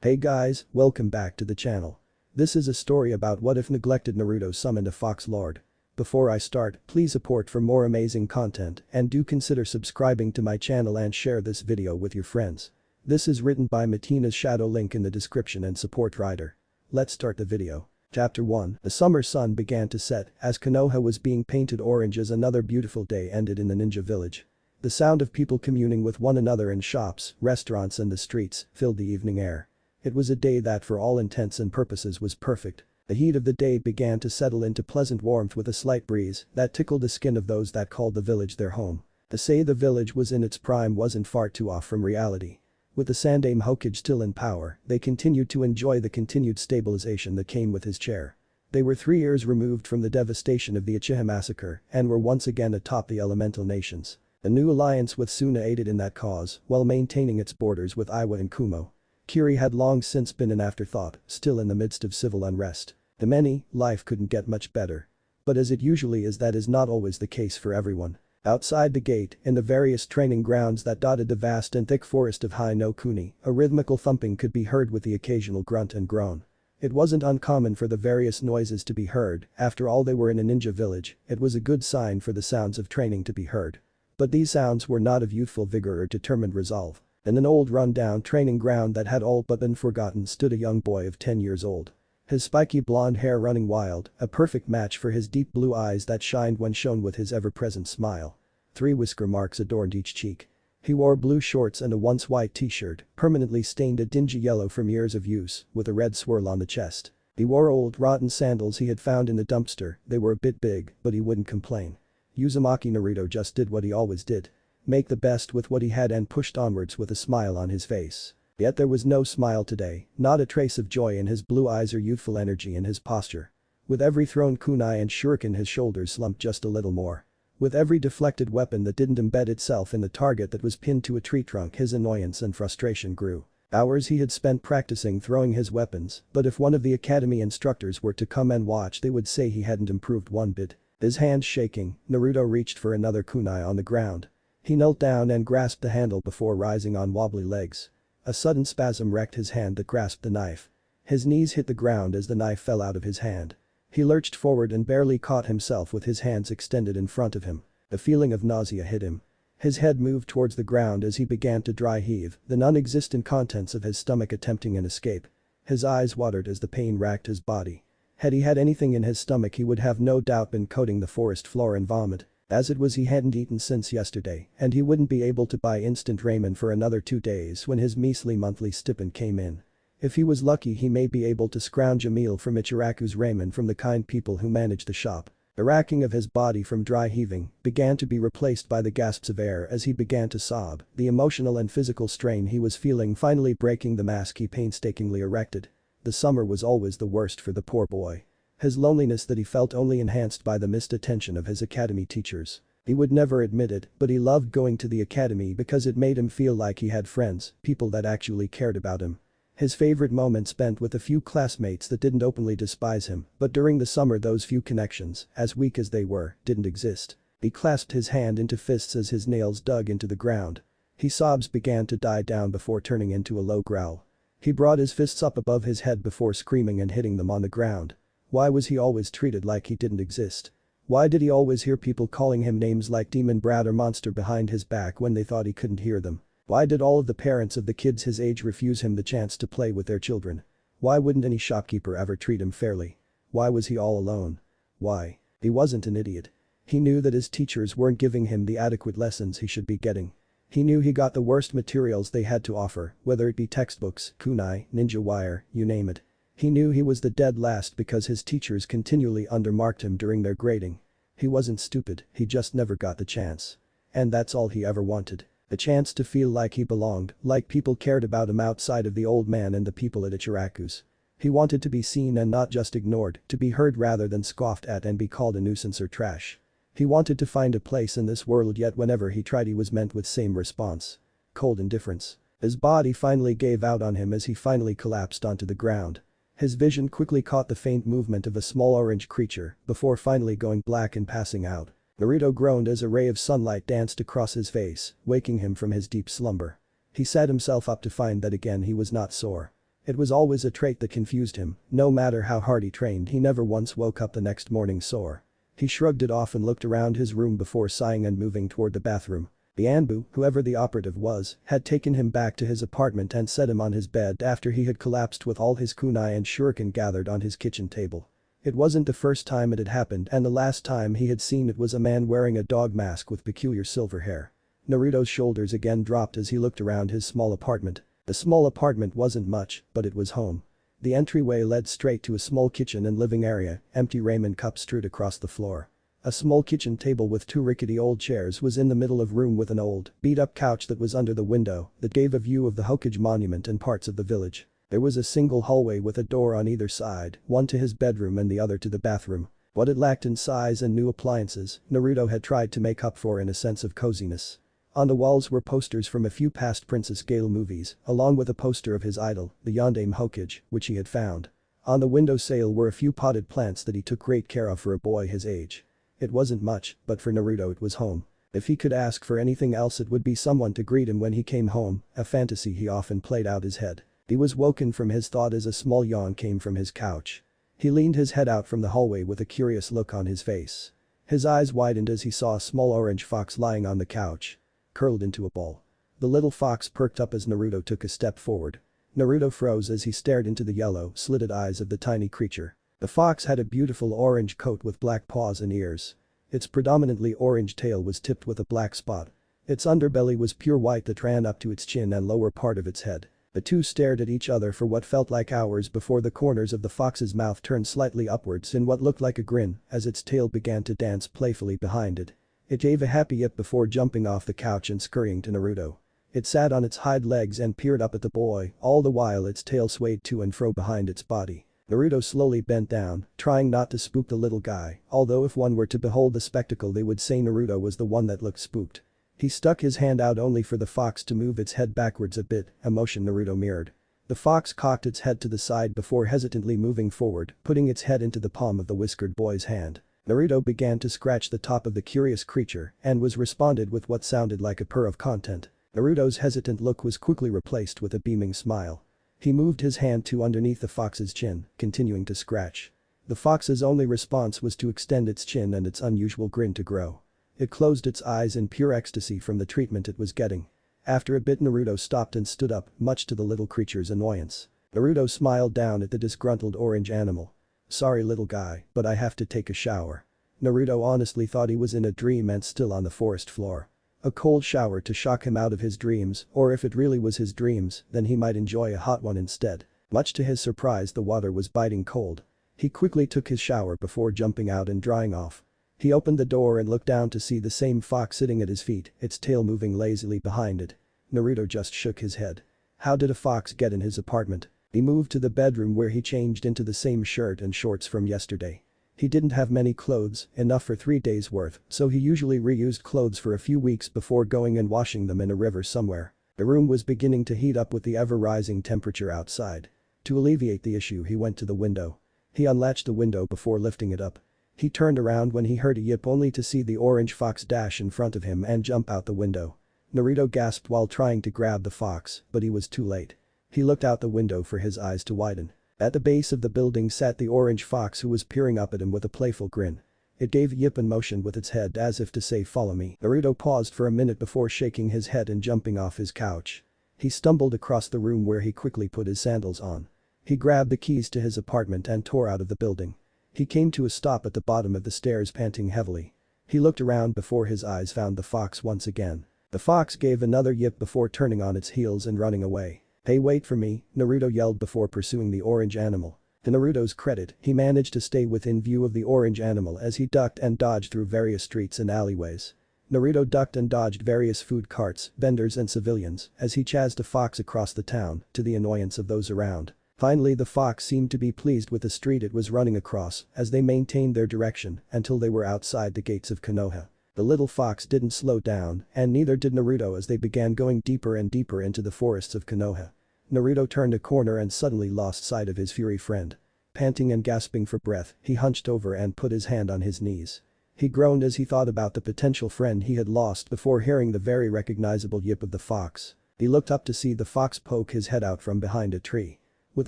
Hey guys, welcome back to the channel. This is a story about what if neglected Naruto summoned a fox lord. Before I start, please support for more amazing content and do consider subscribing to my channel and share this video with your friends. This is written by Mightyena's shadow, link in the description and support writer. Let's start the video. Chapter 1. The summer sun began to set as Konoha was being painted orange as another beautiful day ended in the ninja village. The sound of people communing with one another in shops, restaurants and the streets filled the evening air. It was a day that for all intents and purposes was perfect. The heat of the day began to settle into pleasant warmth with a slight breeze that tickled the skin of those that called the village their home. To say the village was in its prime wasn't far too off from reality. With the Sandaime Hokage still in power, they continued to enjoy the continued stabilization that came with his chair. They were 3 years removed from the devastation of the Uchiha massacre and were once again atop the elemental nations. A new alliance with Suna aided in that cause while maintaining its borders with Iwa and Kumo. Kiri had long since been an afterthought, still in the midst of civil unrest. To many, life couldn't get much better. But as it usually is, that is not always the case for everyone. Outside the gate, in the various training grounds that dotted the vast and thick forest of Hai no Kuni, a rhythmical thumping could be heard with the occasional grunt and groan. It wasn't uncommon for the various noises to be heard, after all they were in a ninja village, it was a good sign for the sounds of training to be heard. But these sounds were not of youthful vigor or determined resolve. In an old run-down training ground that had all but been forgotten stood a young boy of 10 years old. His spiky blonde hair running wild, a perfect match for his deep blue eyes that shined when shown with his ever-present smile. 3 whisker marks adorned each cheek. He wore blue shorts and a once white t-shirt, permanently stained a dingy yellow from years of use, with a red swirl on the chest. He wore old rotten sandals he had found in the dumpster, they were a bit big, but he wouldn't complain. Uzumaki Naruto just did what he always did. Make the best with what he had and pushed onwards with a smile on his face. Yet there was no smile today, not a trace of joy in his blue eyes or youthful energy in his posture. With every thrown kunai and shuriken his shoulders slumped just a little more. With every deflected weapon that didn't embed itself in the target that was pinned to a tree trunk, his annoyance and frustration grew. Hours he had spent practicing throwing his weapons, but if one of the academy instructors were to come and watch, they would say he hadn't improved one bit. His hands shaking, Naruto reached for another kunai on the ground. He knelt down and grasped the handle before rising on wobbly legs. A sudden spasm wrecked his hand that grasped the knife. His knees hit the ground as the knife fell out of his hand. He lurched forward and barely caught himself with his hands extended in front of him. A feeling of nausea hit him. His head moved towards the ground as he began to dry heave, the non-existent contents of his stomach attempting an escape. His eyes watered as the pain racked his body. Had he had anything in his stomach, he would have no doubt been coating the forest floor in vomit. As it was, he hadn't eaten since yesterday, and he wouldn't be able to buy instant ramen for another 2 days when his measly monthly stipend came in. If he was lucky, he may be able to scrounge a meal from Ichiraku's ramen from the kind people who manage the shop. The racking of his body from dry heaving began to be replaced by the gasps of air as he began to sob, the emotional and physical strain he was feeling finally breaking the mask he painstakingly erected. The summer was always the worst for the poor boy. His loneliness that he felt only enhanced by the missed attention of his academy teachers. He would never admit it, but he loved going to the academy because it made him feel like he had friends, people that actually cared about him. His favorite moments spent with a few classmates that didn't openly despise him, but during the summer those few connections, as weak as they were, didn't exist. He clasped his hand into fists as his nails dug into the ground. His sobs began to die down before turning into a low growl. He brought his fists up above his head before screaming and hitting them on the ground. Why was he always treated like he didn't exist? Why did he always hear people calling him names like demon brat or monster behind his back when they thought he couldn't hear them? Why did all of the parents of the kids his age refuse him the chance to play with their children? Why wouldn't any shopkeeper ever treat him fairly? Why was he all alone? Why? He wasn't an idiot. He knew that his teachers weren't giving him the adequate lessons he should be getting. He knew he got the worst materials they had to offer, whether it be textbooks, kunai, ninja wire, you name it. He knew he was the dead last because his teachers continually undermarked him during their grading. He wasn't stupid, he just never got the chance. And that's all he ever wanted. A chance to feel like he belonged, like people cared about him outside of the old man and the people at Ichiraku's. He wanted to be seen and not just ignored, to be heard rather than scoffed at and be called a nuisance or trash. He wanted to find a place in this world, yet whenever he tried he was met with same response. Cold indifference. His body finally gave out on him as he finally collapsed onto the ground. His vision quickly caught the faint movement of a small orange creature before finally going black and passing out. Naruto groaned as a ray of sunlight danced across his face, waking him from his deep slumber. He sat himself up to find that again he was not sore. It was always a trait that confused him, no matter how hard he trained he never once woke up the next morning sore. He shrugged it off and looked around his room before sighing and moving toward the bathroom. The Anbu, whoever the operative was, had taken him back to his apartment and set him on his bed after he had collapsed with all his kunai and shuriken gathered on his kitchen table. It wasn't the first time it had happened and the last time he had seen it was a man wearing a dog mask with peculiar silver hair. Naruto's shoulders again dropped as he looked around his small apartment. The small apartment wasn't much, but it was home. The entryway led straight to a small kitchen and living area, empty ramen cups strewed across the floor. A small kitchen table with 2 rickety old chairs was in the middle of room with an old, beat-up couch that was under the window that gave a view of the Hokage monument and parts of the village. There was a single hallway with a door on either side, one to his bedroom and the other to the bathroom. What it lacked in size and new appliances, Naruto had tried to make up for in a sense of coziness. On the walls were posters from a few past Princess Gale movies, along with a poster of his idol, the Yondaime Hokage, which he had found. On the windowsill were a few potted plants that he took great care of for a boy his age. It wasn't much, but for Naruto it was home. If he could ask for anything else it would be someone to greet him when he came home, a fantasy he often played out his head. He was woken from his thought as a small yawn came from his couch. He leaned his head out from the hallway with a curious look on his face. His eyes widened as he saw a small orange fox lying on the couch. Curled into a ball. The little fox perked up as Naruto took a step forward. Naruto froze as he stared into the yellow, slitted eyes of the tiny creature. The fox had a beautiful orange coat with black paws and ears. Its predominantly orange tail was tipped with a black spot. Its underbelly was pure white that ran up to its chin and lower part of its head. The two stared at each other for what felt like hours before the corners of the fox's mouth turned slightly upwards in what looked like a grin as its tail began to dance playfully behind it. It gave a happy yip before jumping off the couch and scurrying to Naruto. It sat on its hind legs and peered up at the boy, all the while its tail swayed to and fro behind its body. Naruto slowly bent down, trying not to spook the little guy, although if one were to behold the spectacle they would say Naruto was the one that looked spooked. He stuck his hand out only for the fox to move its head backwards a bit, a motion Naruto mirrored. The fox cocked its head to the side before hesitantly moving forward, putting its head into the palm of the whiskered boy's hand. Naruto began to scratch the top of the curious creature and was responded with what sounded like a purr of content. Naruto's hesitant look was quickly replaced with a beaming smile. He moved his hand to underneath the fox's chin, continuing to scratch. The fox's only response was to extend its chin and its unusual grin to grow. It closed its eyes in pure ecstasy from the treatment it was getting. After a bit Naruto stopped and stood up, much to the little creature's annoyance. Naruto smiled down at the disgruntled orange animal. "Sorry little guy, but I have to take a shower." Naruto honestly thought he was in a dream and still on the forest floor. A cold shower to shock him out of his dreams, or if it really was his dreams, then he might enjoy a hot one instead. Much to his surprise the water was biting cold. He quickly took his shower before jumping out and drying off. He opened the door and looked down to see the same fox sitting at his feet, its tail moving lazily behind it. Naruto just shook his head. How did a fox get in his apartment? He moved to the bedroom where he changed into the same shirt and shorts from yesterday. He didn't have many clothes, enough for 3 days worth, so he usually reused clothes for a few weeks before going and washing them in a river somewhere. The room was beginning to heat up with the ever-rising temperature outside. To alleviate the issue he went to the window. He unlatched the window before lifting it up. He turned around when he heard a yip only to see the orange fox dash in front of him and jump out the window. Naruto gasped while trying to grab the fox, but he was too late. He looked out the window for his eyes to widen. At the base of the building sat the orange fox who was peering up at him with a playful grin. It gave a yip and motioned with its head as if to say follow me. Naruto paused for a minute before shaking his head and jumping off his couch. He stumbled across the room where he quickly put his sandals on. He grabbed the keys to his apartment and tore out of the building. He came to a stop at the bottom of the stairs panting heavily. He looked around before his eyes found the fox once again. The fox gave another yip before turning on its heels and running away. "Hey wait for me," Naruto yelled before pursuing the orange animal. To Naruto's credit, he managed to stay within view of the orange animal as he ducked and dodged through various streets and alleyways. Naruto ducked and dodged various food carts, vendors and civilians as he chased a fox across the town, to the annoyance of those around. Finally the fox seemed to be pleased with the street it was running across as they maintained their direction until they were outside the gates of Konoha. The little fox didn't slow down and neither did Naruto as they began going deeper and deeper into the forests of Konoha. Naruto turned a corner and suddenly lost sight of his furry friend. Panting and gasping for breath, he hunched over and put his hand on his knees. He groaned as he thought about the potential friend he had lost before hearing the very recognizable yip of the fox. He looked up to see the fox poke his head out from behind a tree. With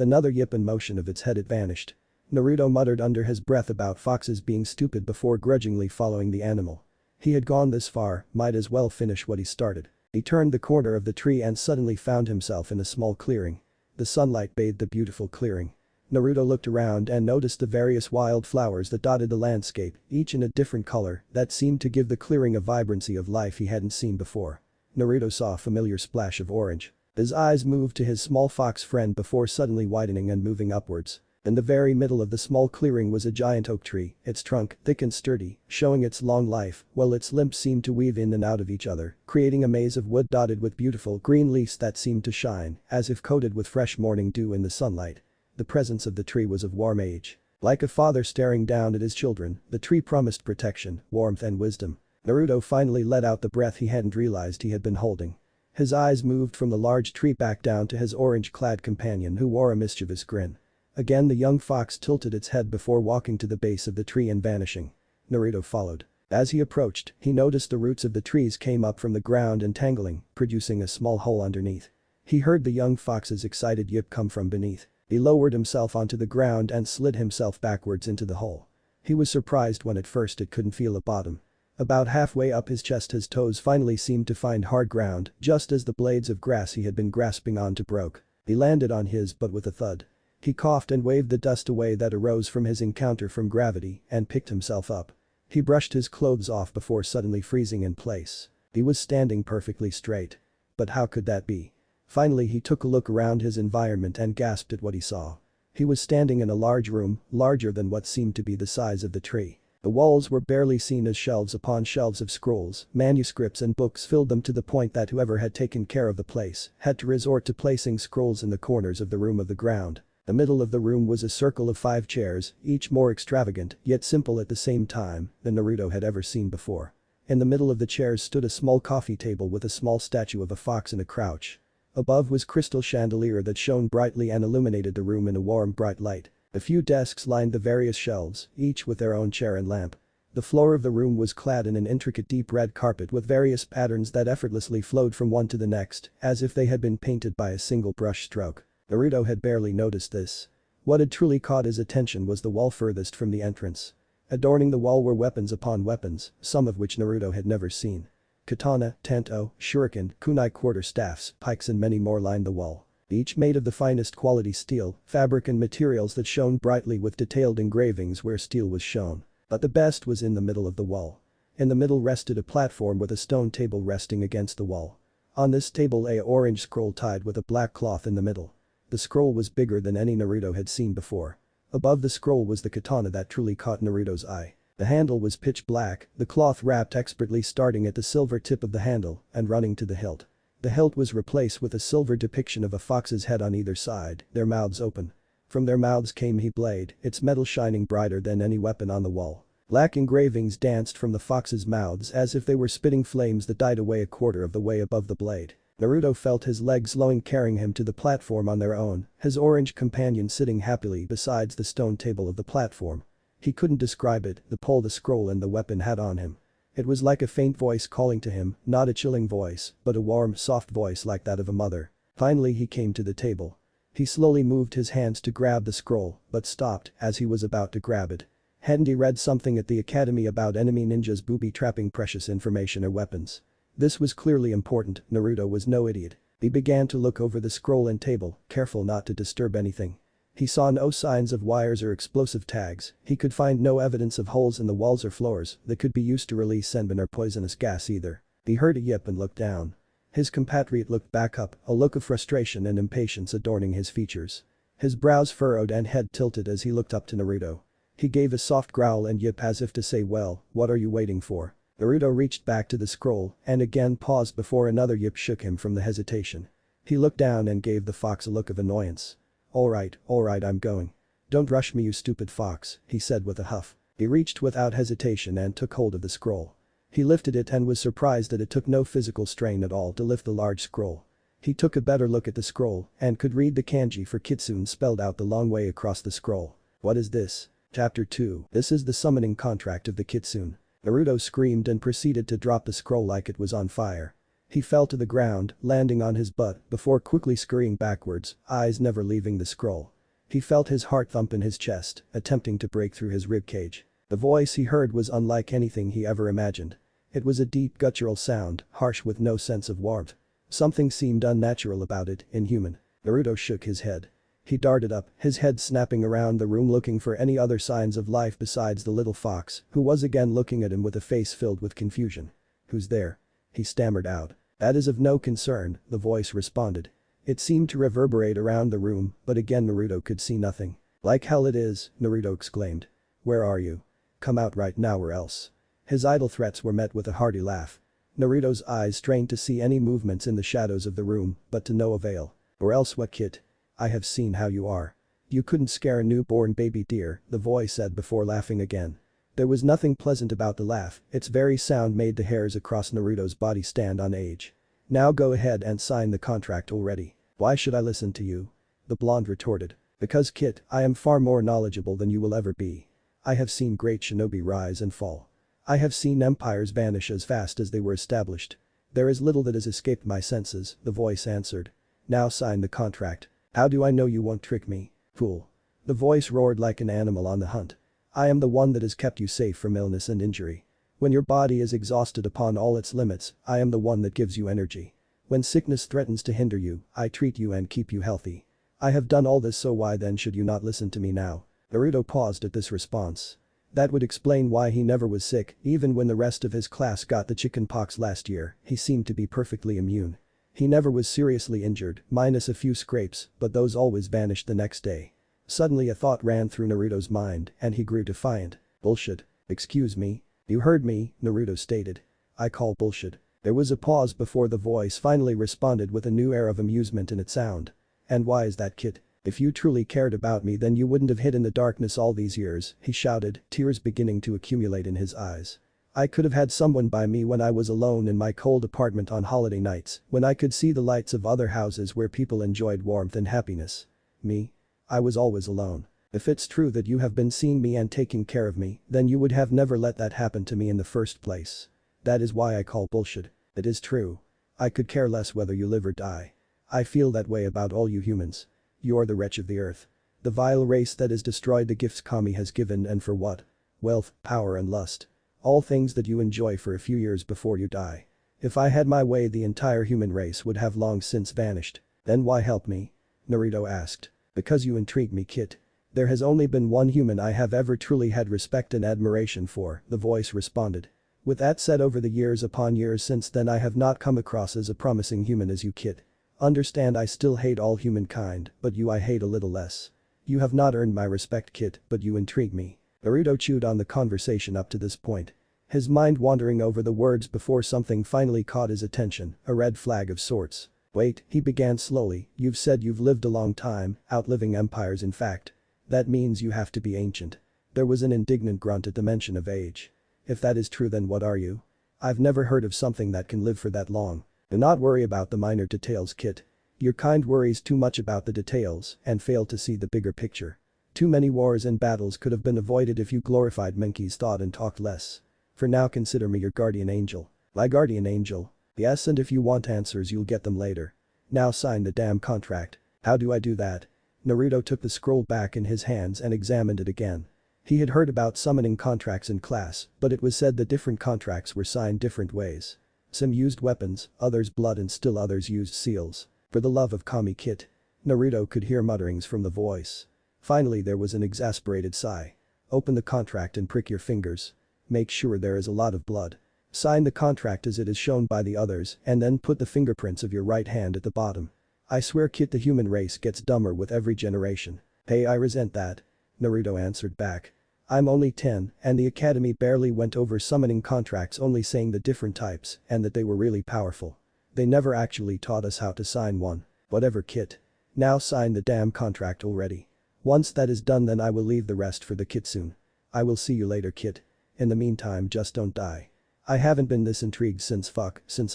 another yip and motion of its head it vanished. Naruto muttered under his breath about foxes being stupid before grudgingly following the animal. He had gone this far, might as well finish what he started. He turned the corner of the tree and suddenly found himself in a small clearing. The sunlight bathed the beautiful clearing. Naruto looked around and noticed the various wild flowers that dotted the landscape, each in a different color, that seemed to give the clearing a vibrancy of life he hadn't seen before. Naruto saw a familiar splash of orange. His eyes moved to his small fox friend before suddenly widening and moving upwards. In the very middle of the small clearing was a giant oak tree, its trunk, thick and sturdy, showing its long life, while its limbs seemed to weave in and out of each other, creating a maze of wood dotted with beautiful green leaves that seemed to shine, as if coated with fresh morning dew in the sunlight. The presence of the tree was of warm age. Like a father staring down at his children, the tree promised protection, warmth and wisdom. Naruto finally let out the breath he hadn't realized he had been holding. His eyes moved from the large tree back down to his orange-clad companion who wore a mischievous grin. Again the young fox tilted its head before walking to the base of the tree and vanishing. Naruto followed. As he approached, he noticed the roots of the trees came up from the ground entangling, producing a small hole underneath. He heard the young fox's excited yip come from beneath. He lowered himself onto the ground and slid himself backwards into the hole. He was surprised when at first it couldn't feel a bottom. About halfway up his chest his toes finally seemed to find hard ground, just as the blades of grass he had been grasping onto broke. He landed on his but with a thud. He coughed and waved the dust away that arose from his encounter from gravity and picked himself up. He brushed his clothes off before suddenly freezing in place. He was standing perfectly straight. But how could that be? Finally he took a look around his environment and gasped at what he saw. He was standing in a large room, larger than what seemed to be the size of the tree. The walls were barely seen as shelves upon shelves of scrolls, manuscripts and books filled them to the point that whoever had taken care of the place had to resort to placing scrolls in the corners of the room of the ground. The middle of the room was a circle of 5 chairs, each more extravagant, yet simple at the same time, than Naruto had ever seen before. In the middle of the chairs stood a small coffee table with a small statue of a fox in a crouch. Above was crystal chandelier that shone brightly and illuminated the room in a warm bright light. A few desks lined the various shelves, each with their own chair and lamp. The floor of the room was clad in an intricate deep red carpet with various patterns that effortlessly flowed from one to the next, as if they had been painted by a single brush stroke. Naruto had barely noticed this. What had truly caught his attention was the wall furthest from the entrance. Adorning the wall were weapons upon weapons, some of which Naruto had never seen. Katana, tento, shuriken, kunai quarterstaffs, pikes and many more lined the wall. Each made of the finest quality steel, fabric and materials that shone brightly with detailed engravings where steel was shown. But the best was in the middle of the wall. In the middle rested a platform with a stone table resting against the wall. On this table lay an orange scroll tied with a black cloth in the middle. The scroll was bigger than any Naruto had seen before. Above the scroll was the katana that truly caught Naruto's eye. The handle was pitch black, the cloth wrapped expertly starting at the silver tip of the handle and running to the hilt. The hilt was replaced with a silver depiction of a fox's head on either side, their mouths open. From their mouths came a blade, its metal shining brighter than any weapon on the wall. Black engravings danced from the fox's mouths as if they were spitting flames that died away a quarter of the way above the blade. Naruto felt his legs slowing carrying him to the platform on their own, his orange companion sitting happily beside the stone table of the platform. He couldn't describe it, the pull the scroll and the weapon had on him. It was like a faint voice calling to him, not a chilling voice, but a warm, soft voice like that of a mother. Finally he came to the table. He slowly moved his hands to grab the scroll, but stopped as he was about to grab it. Hadn't he read something at the academy about enemy ninjas booby-trapping precious information or weapons? This was clearly important, Naruto was no idiot. He began to look over the scroll and table, careful not to disturb anything. He saw no signs of wires or explosive tags, he could find no evidence of holes in the walls or floors that could be used to release senbon or poisonous gas either. He heard a yip and looked down. His compatriot looked back up, a look of frustration and impatience adorning his features. His brows furrowed and head tilted as he looked up to Naruto. He gave a soft growl and yip as if to say, well, what are you waiting for? Naruto reached back to the scroll and again paused before another yip shook him from the hesitation. He looked down and gave the fox a look of annoyance. Alright, I'm going. Don't rush me you stupid fox, he said with a huff. He reached without hesitation and took hold of the scroll. He lifted it and was surprised that it took no physical strain at all to lift the large scroll. He took a better look at the scroll and could read the kanji for kitsune spelled out the long way across the scroll. What is this? Chapter 2. This is the summoning contract of the kitsune. Naruto screamed and proceeded to drop the scroll like it was on fire. He fell to the ground, landing on his butt before quickly scurrying backwards, eyes never leaving the scroll. He felt his heart thump in his chest, attempting to break through his ribcage. The voice he heard was unlike anything he ever imagined. It was a deep guttural sound, harsh with no sense of warmth. Something seemed unnatural about it, inhuman. Naruto shook his head. He darted up, his head snapping around the room looking for any other signs of life besides the little fox, who was again looking at him with a face filled with confusion. "Who's there?" he stammered out. "That is of no concern," the voice responded. It seemed to reverberate around the room, but again Naruto could see nothing. "Like hell it is," Naruto exclaimed. "Where are you? Come out right now or else." His idle threats were met with a hearty laugh. Naruto's eyes strained to see any movements in the shadows of the room, but to no avail. "Or else what, kid? I have seen how you are. You couldn't scare a newborn baby deer," the voice said before laughing again. There was nothing pleasant about the laugh, its very sound made the hairs across Naruto's body stand on edge. "Now go ahead and sign the contract already. Why should I listen to you?" the blonde retorted. "Because kid, I am far more knowledgeable than you will ever be. I have seen great shinobi rise and fall. I have seen empires vanish as fast as they were established. There is little that has escaped my senses," the voice answered. "Now sign the contract. How do I know you won't trick me, fool?" The voice roared like an animal on the hunt. "I am the one that has kept you safe from illness and injury. When your body is exhausted upon all its limits, I am the one that gives you energy. When sickness threatens to hinder you, I treat you and keep you healthy. I have done all this, so why then should you not listen to me now?" Naruto paused at this response. That would explain why he never was sick, even when the rest of his class got the chicken pox last year, he seemed to be perfectly immune. He never was seriously injured, minus a few scrapes, but those always vanished the next day. Suddenly a thought ran through Naruto's mind, and he grew defiant. "Bullshit. Excuse me. You heard me," Naruto stated. "I call bullshit." There was a pause before the voice finally responded with a new air of amusement in its sound. "And why is that, kid? If you truly cared about me then you wouldn't have hid in the darkness all these years," he shouted, tears beginning to accumulate in his eyes. "I could have had someone by me when I was alone in my cold apartment on holiday nights, when I could see the lights of other houses where people enjoyed warmth and happiness. Me? I was always alone. If it's true that you have been seeing me and taking care of me, then you would have never let that happen to me in the first place. That is why I call bullshit. It is true. I could care less whether you live or die. I feel that way about all you humans. You're the wretch of the earth. The vile race that has destroyed the gifts Kami has given, and for what? Wealth, power and lust. All things that you enjoy for a few years before you die. If I had my way the entire human race would have long since vanished. Then why help me?" Naruto asked. "Because you intrigue me, kid. There has only been one human I have ever truly had respect and admiration for," the voice responded. "With that said, over the years upon years since then I have not come across as a promising human as you, kid. Understand, I still hate all humankind, but you I hate a little less. You have not earned my respect, kid, but you intrigue me." Naruto chewed on the conversation up to this point. His mind wandering over the words before something finally caught his attention, a red flag of sorts. "Wait," he began slowly, "you've said you've lived a long time, outliving empires in fact. That means you have to be ancient." There was an indignant grunt at the mention of age. "If that is true then what are you? I've never heard of something that can live for that long." "Do not worry about the minor details, kid. Your kind worries too much about the details and fail to see the bigger picture. Too many wars and battles could have been avoided if you glorified Menki's thought and talked less. For now consider me your guardian angel." "My guardian angel?" "Yes, and if you want answers you'll get them later. Now sign the damn contract." "How do I do that?" Naruto took the scroll back in his hands and examined it again. He had heard about summoning contracts in class, but it was said that different contracts were signed different ways. Some used weapons, others blood and still others used seals. "For the love of Kami, kid." Naruto could hear mutterings from the voice. Finally there was an exasperated sigh. "Open the contract and prick your fingers. Make sure there is a lot of blood. Sign the contract as it is shown by the others and then put the fingerprints of your right hand at the bottom. I swear, kid, the human race gets dumber with every generation." "Hey, I resent that," Naruto answered back. "I'm only 10 and the academy barely went over summoning contracts, only saying the different types and that they were really powerful. They never actually taught us how to sign one." "Whatever, kid. Now sign the damn contract already. Once that is done then I will leave the rest for the kitsune. I will see you later, kid. In the meantime just don't die. I haven't been this intrigued since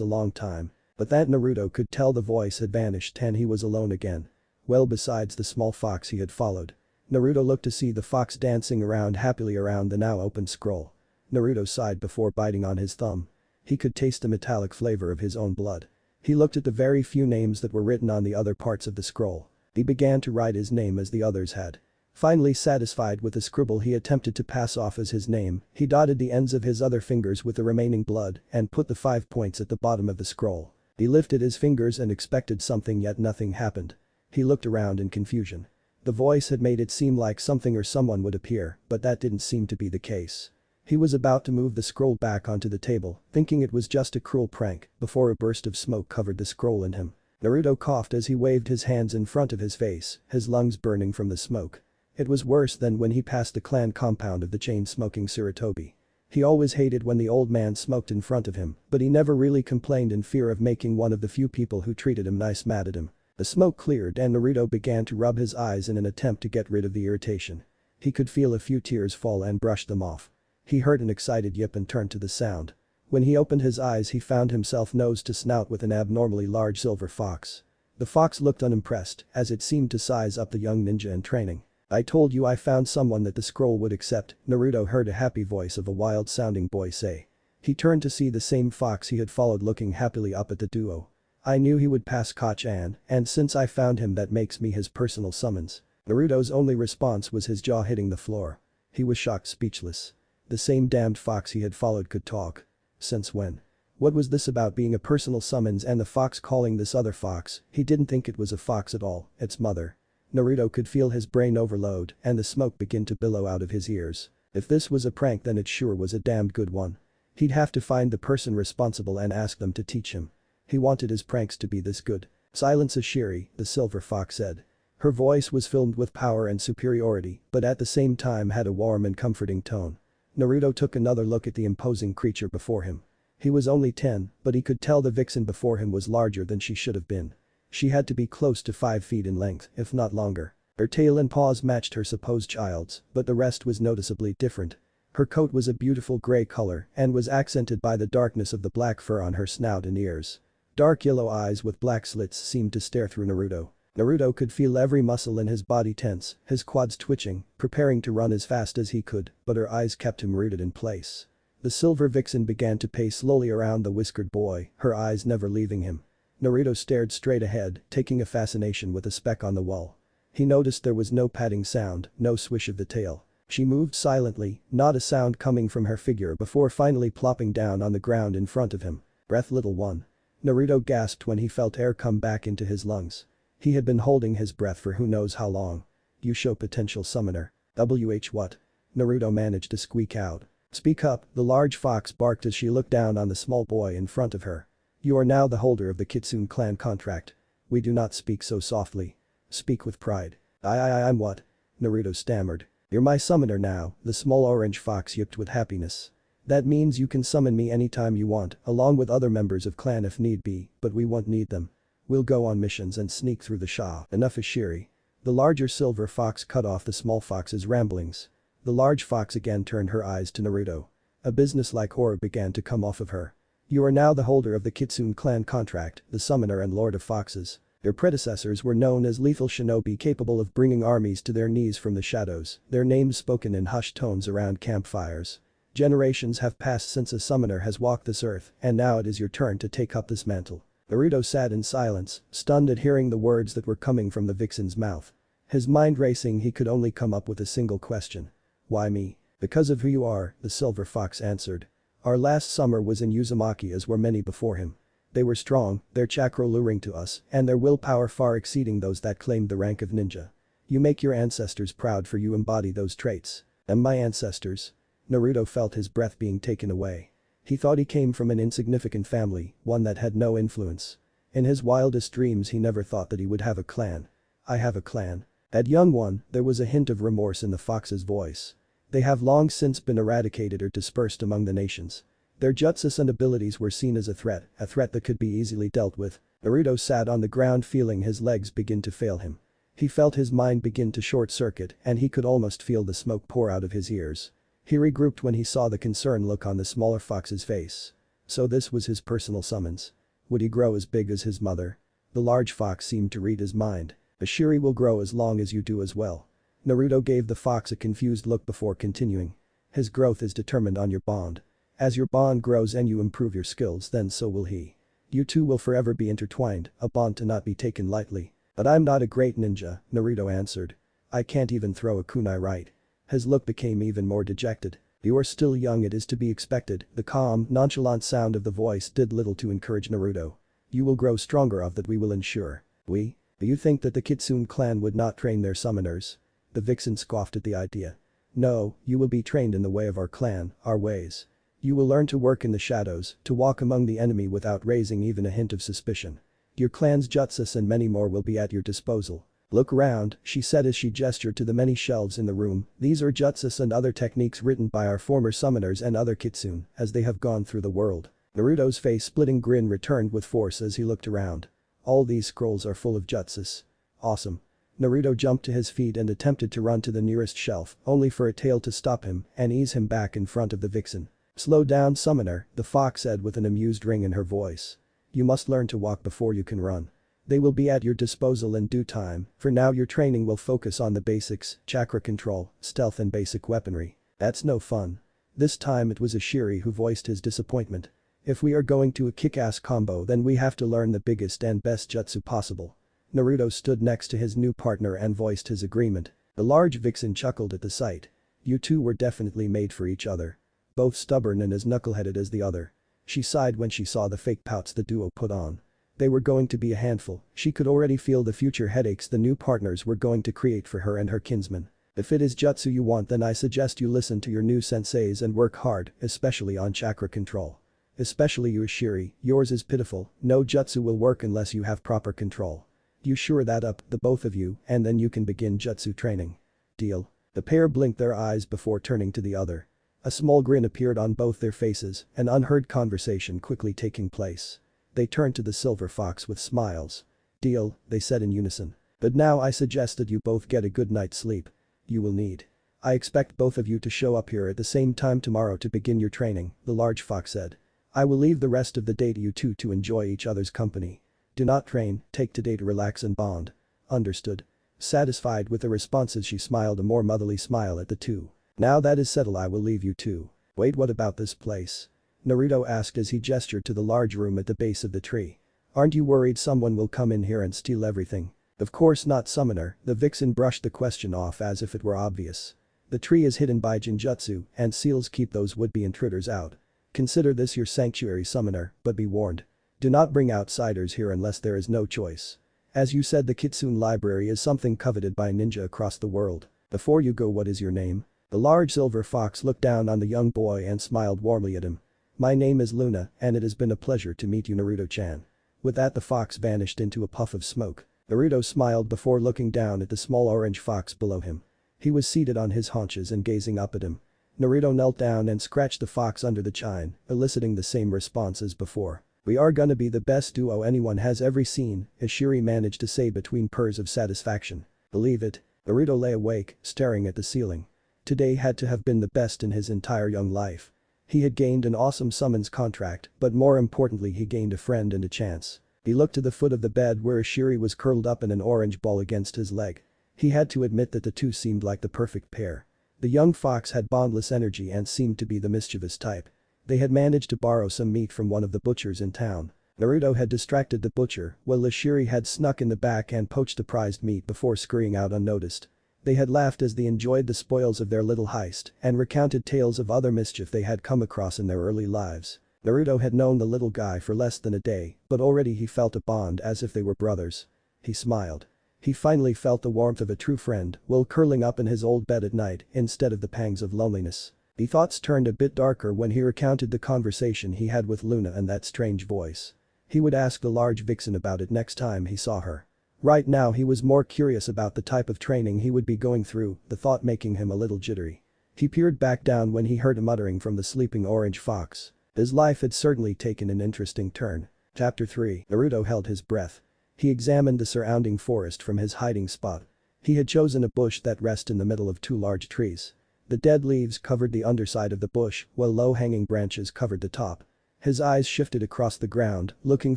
a long time." But that Naruto could tell the voice had vanished and he was alone again. Well, besides the small fox he had followed. Naruto looked to see the fox dancing around happily around the now open scroll. Naruto sighed before biting on his thumb. He could taste the metallic flavor of his own blood. He looked at the very few names that were written on the other parts of the scroll. He began to write his name as the others had. Finally satisfied with the scribble he attempted to pass off as his name, he dotted the ends of his other fingers with the remaining blood and put the 5 points at the bottom of the scroll. He lifted his fingers and expected something, yet nothing happened. He looked around in confusion. The voice had made it seem like something or someone would appear, but that didn't seem to be the case. He was about to move the scroll back onto the table, thinking it was just a cruel prank, before a burst of smoke covered the scroll and him. Naruto coughed as he waved his hands in front of his face, his lungs burning from the smoke. It was worse than when he passed the clan compound of the chain-smoking Sarutobi. He always hated when the old man smoked in front of him, but he never really complained in fear of making one of the few people who treated him nice mad at him. The smoke cleared and Naruto began to rub his eyes in an attempt to get rid of the irritation. He could feel a few tears fall and brushed them off. He heard an excited yip and turned to the sound. When he opened his eyes he found himself nose to snout with an abnormally large silver fox. The fox looked unimpressed as it seemed to size up the young ninja in training. "I told you I found someone that the scroll would accept," Naruto heard a happy voice of a wild-sounding boy say. He turned to see the same fox he had followed looking happily up at the duo. "I knew he would pass Koch-an, and since I found him that makes me his personal summons." Naruto's only response was his jaw hitting the floor. He was shocked speechless. The same damned fox he had followed could talk. Since when? What was this about being a personal summons and the fox calling this other fox? He didn't think it was a fox at all, its mother. Naruto could feel his brain overload and the smoke begin to billow out of his ears. If this was a prank then it sure was a damned good one. He'd have to find the person responsible and ask them to teach him. He wanted his pranks to be this good. "Silence Ashiri," the silver fox said. Her voice was filled with power and superiority, but at the same time had a warm and comforting tone. Naruto took another look at the imposing creature before him. He was only 10, but he could tell the vixen before him was larger than she should have been. She had to be close to 5 feet in length, if not longer. Her tail and paws matched her supposed child's, but the rest was noticeably different. Her coat was a beautiful gray color and was accented by the darkness of the black fur on her snout and ears. Dark yellow eyes with black slits seemed to stare through Naruto. Naruto could feel every muscle in his body tense, his quads twitching, preparing to run as fast as he could, but her eyes kept him rooted in place. The silver vixen began to pace slowly around the whiskered boy, her eyes never leaving him. Naruto stared straight ahead, taking a fascination with a speck on the wall. He noticed there was no padding sound, no swish of the tail. She moved silently, not a sound coming from her figure before finally plopping down on the ground in front of him. "Breath little one." Naruto gasped when he felt air come back into his lungs. He had been holding his breath for who knows how long. "You show potential summoner. What?" Naruto managed to squeak out. "Speak up," the large fox barked as she looked down on the small boy in front of her. "You are now the holder of the Kitsune clan contract. We do not speak so softly. Speak with pride." I'm what?" Naruto stammered. "You're my summoner now," the small orange fox yipped with happiness. "That means you can summon me anytime you want, along with other members of clan if need be, but we won't need them. We'll go on missions and sneak through the Sha." "Enough Ashiri." The larger silver fox cut off the small fox's ramblings. The large fox again turned her eyes to Naruto. A businesslike aura began to come off of her. "You are now the holder of the Kitsune clan contract, the summoner and lord of foxes. Their predecessors were known as lethal shinobi capable of bringing armies to their knees from the shadows, their names spoken in hushed tones around campfires. Generations have passed since a summoner has walked this earth, and now it is your turn to take up this mantle." Naruto sat in silence, stunned at hearing the words that were coming from the vixen's mouth. His mind racing, he could only come up with a single question. "Why me?" "Because of who you are," the silver fox answered. "Our last summer was in Uzumaki as were many before him. They were strong, their chakra luring to us, and their willpower far exceeding those that claimed the rank of ninja. You make your ancestors proud for you embody those traits." "And my ancestors?" Naruto felt his breath being taken away. He thought he came from an insignificant family, one that had no influence. In his wildest dreams he never thought that he would have a clan. "I have a clan." "That young one," there was a hint of remorse in the fox's voice. "They have long since been eradicated or dispersed among the nations. Their jutsus and abilities were seen as a threat that could be easily dealt with." Naruto sat on the ground feeling his legs begin to fail him. He felt his mind begin to short-circuit and he could almost feel the smoke pour out of his ears. He regrouped when he saw the concerned look on the smaller fox's face. So this was his personal summons. Would he grow as big as his mother? The large fox seemed to read his mind. "Ashiri will grow as long as you do as well." Naruto gave the fox a confused look before continuing. "His growth is determined on your bond. As your bond grows and you improve your skills, then so will he. You two will forever be intertwined, a bond to not be taken lightly. But I'm not a great ninja, Naruto answered. I can't even throw a kunai right. His look became even more dejected. You are still young, it is to be expected. The calm, nonchalant sound of the voice did little to encourage Naruto. You will grow stronger, of that we will ensure. We? Do you think that the Kitsune clan would not train their summoners? The vixen scoffed at the idea. No, you will be trained in the way of our clan, our ways. You will learn to work in the shadows, to walk among the enemy without raising even a hint of suspicion. Your clan's jutsus and many more will be at your disposal. Look around, she said as she gestured to the many shelves in the room. These are jutsus and other techniques written by our former summoners and other kitsune as they have gone through the world. Naruto's face-splitting grin returned with force as he looked around. All these scrolls are full of jutsus. Awesome. Naruto jumped to his feet and attempted to run to the nearest shelf, only for a tail to stop him and ease him back in front of the vixen. Slow down, summoner, the fox said with an amused ring in her voice. You must learn to walk before you can run. They will be at your disposal in due time. For now your training will focus on the basics, chakra control, stealth and basic weaponry. That's no fun. This time it was Ashiri who voiced his disappointment. If we are going to a kick-ass combo, then we have to learn the biggest and best jutsu possible. Naruto stood next to his new partner and voiced his agreement. The large vixen chuckled at the sight. You two were definitely made for each other. Both stubborn and as knuckleheaded as the other. She sighed when she saw the fake pouts the duo put on. They were going to be a handful. She could already feel the future headaches the new partners were going to create for her and her kinsman. If it is jutsu you want, then I suggest you listen to your new senseis and work hard, especially on chakra control. Especially you, Ashiri, yours is pitiful. No jutsu will work unless you have proper control. You sure that up, the both of you, and then you can begin jutsu training. Deal. The pair blinked their eyes before turning to the other. A small grin appeared on both their faces, an unheard conversation quickly taking place. They turned to the silver fox with smiles. Deal, they said in unison. But now I suggest that you both get a good night's sleep. You will need. I expect both of you to show up here at the same time tomorrow to begin your training, the large fox said. I will leave the rest of the day to you two to enjoy each other's company. Do not train, take today to relax and bond. Understood. Satisfied with the responses, she smiled a more motherly smile at the two. Now that is settled, I will leave you two. Wait, what about this place? Naruto asked as he gestured to the large room at the base of the tree. Aren't you worried someone will come in here and steal everything? Of course not, summoner, the vixen brushed the question off as if it were obvious. The tree is hidden by Jinjutsu and seals keep those would-be intruders out. Consider this your sanctuary, summoner, but be warned. Do not bring outsiders here unless there is no choice. As you said, the Kitsune library is something coveted by ninja across the world. Before you go, what is your name? The large silver fox looked down on the young boy and smiled warmly at him. My name is Luna, and it has been a pleasure to meet you, Naruto-chan. With that, the fox vanished into a puff of smoke. Naruto smiled before looking down at the small orange fox below him. He was seated on his haunches and gazing up at him. Naruto knelt down and scratched the fox under the chin, eliciting the same response as before. We are gonna be the best duo anyone has ever seen, Ashiri managed to say between purrs of satisfaction. Believe it. Naruto lay awake, staring at the ceiling. Today had to have been the best in his entire young life. He had gained an awesome summons contract, but more importantly he gained a friend and a chance. He looked to the foot of the bed where Ashiri was curled up in an orange ball against his leg. He had to admit that the two seemed like the perfect pair. The young fox had boundless energy and seemed to be the mischievous type. They had managed to borrow some meat from one of the butchers in town. Naruto had distracted the butcher, while Ashiri had snuck in the back and poached the prized meat before scurrying out unnoticed. They had laughed as they enjoyed the spoils of their little heist and recounted tales of other mischief they had come across in their early lives. Naruto had known the little guy for less than a day, but already he felt a bond as if they were brothers. He smiled. He finally felt the warmth of a true friend while curling up in his old bed at night instead of the pangs of loneliness. The thoughts turned a bit darker when he recounted the conversation he had with Luna and that strange voice. He would ask the large vixen about it next time he saw her. Right now he was more curious about the type of training he would be going through, the thought making him a little jittery. He peered back down when he heard a muttering from the sleeping orange fox. His life had certainly taken an interesting turn. Chapter 3. Naruto held his breath. He examined the surrounding forest from his hiding spot. He had chosen a bush that rested in the middle of two large trees. The dead leaves covered the underside of the bush while low-hanging branches covered the top. His eyes shifted across the ground, looking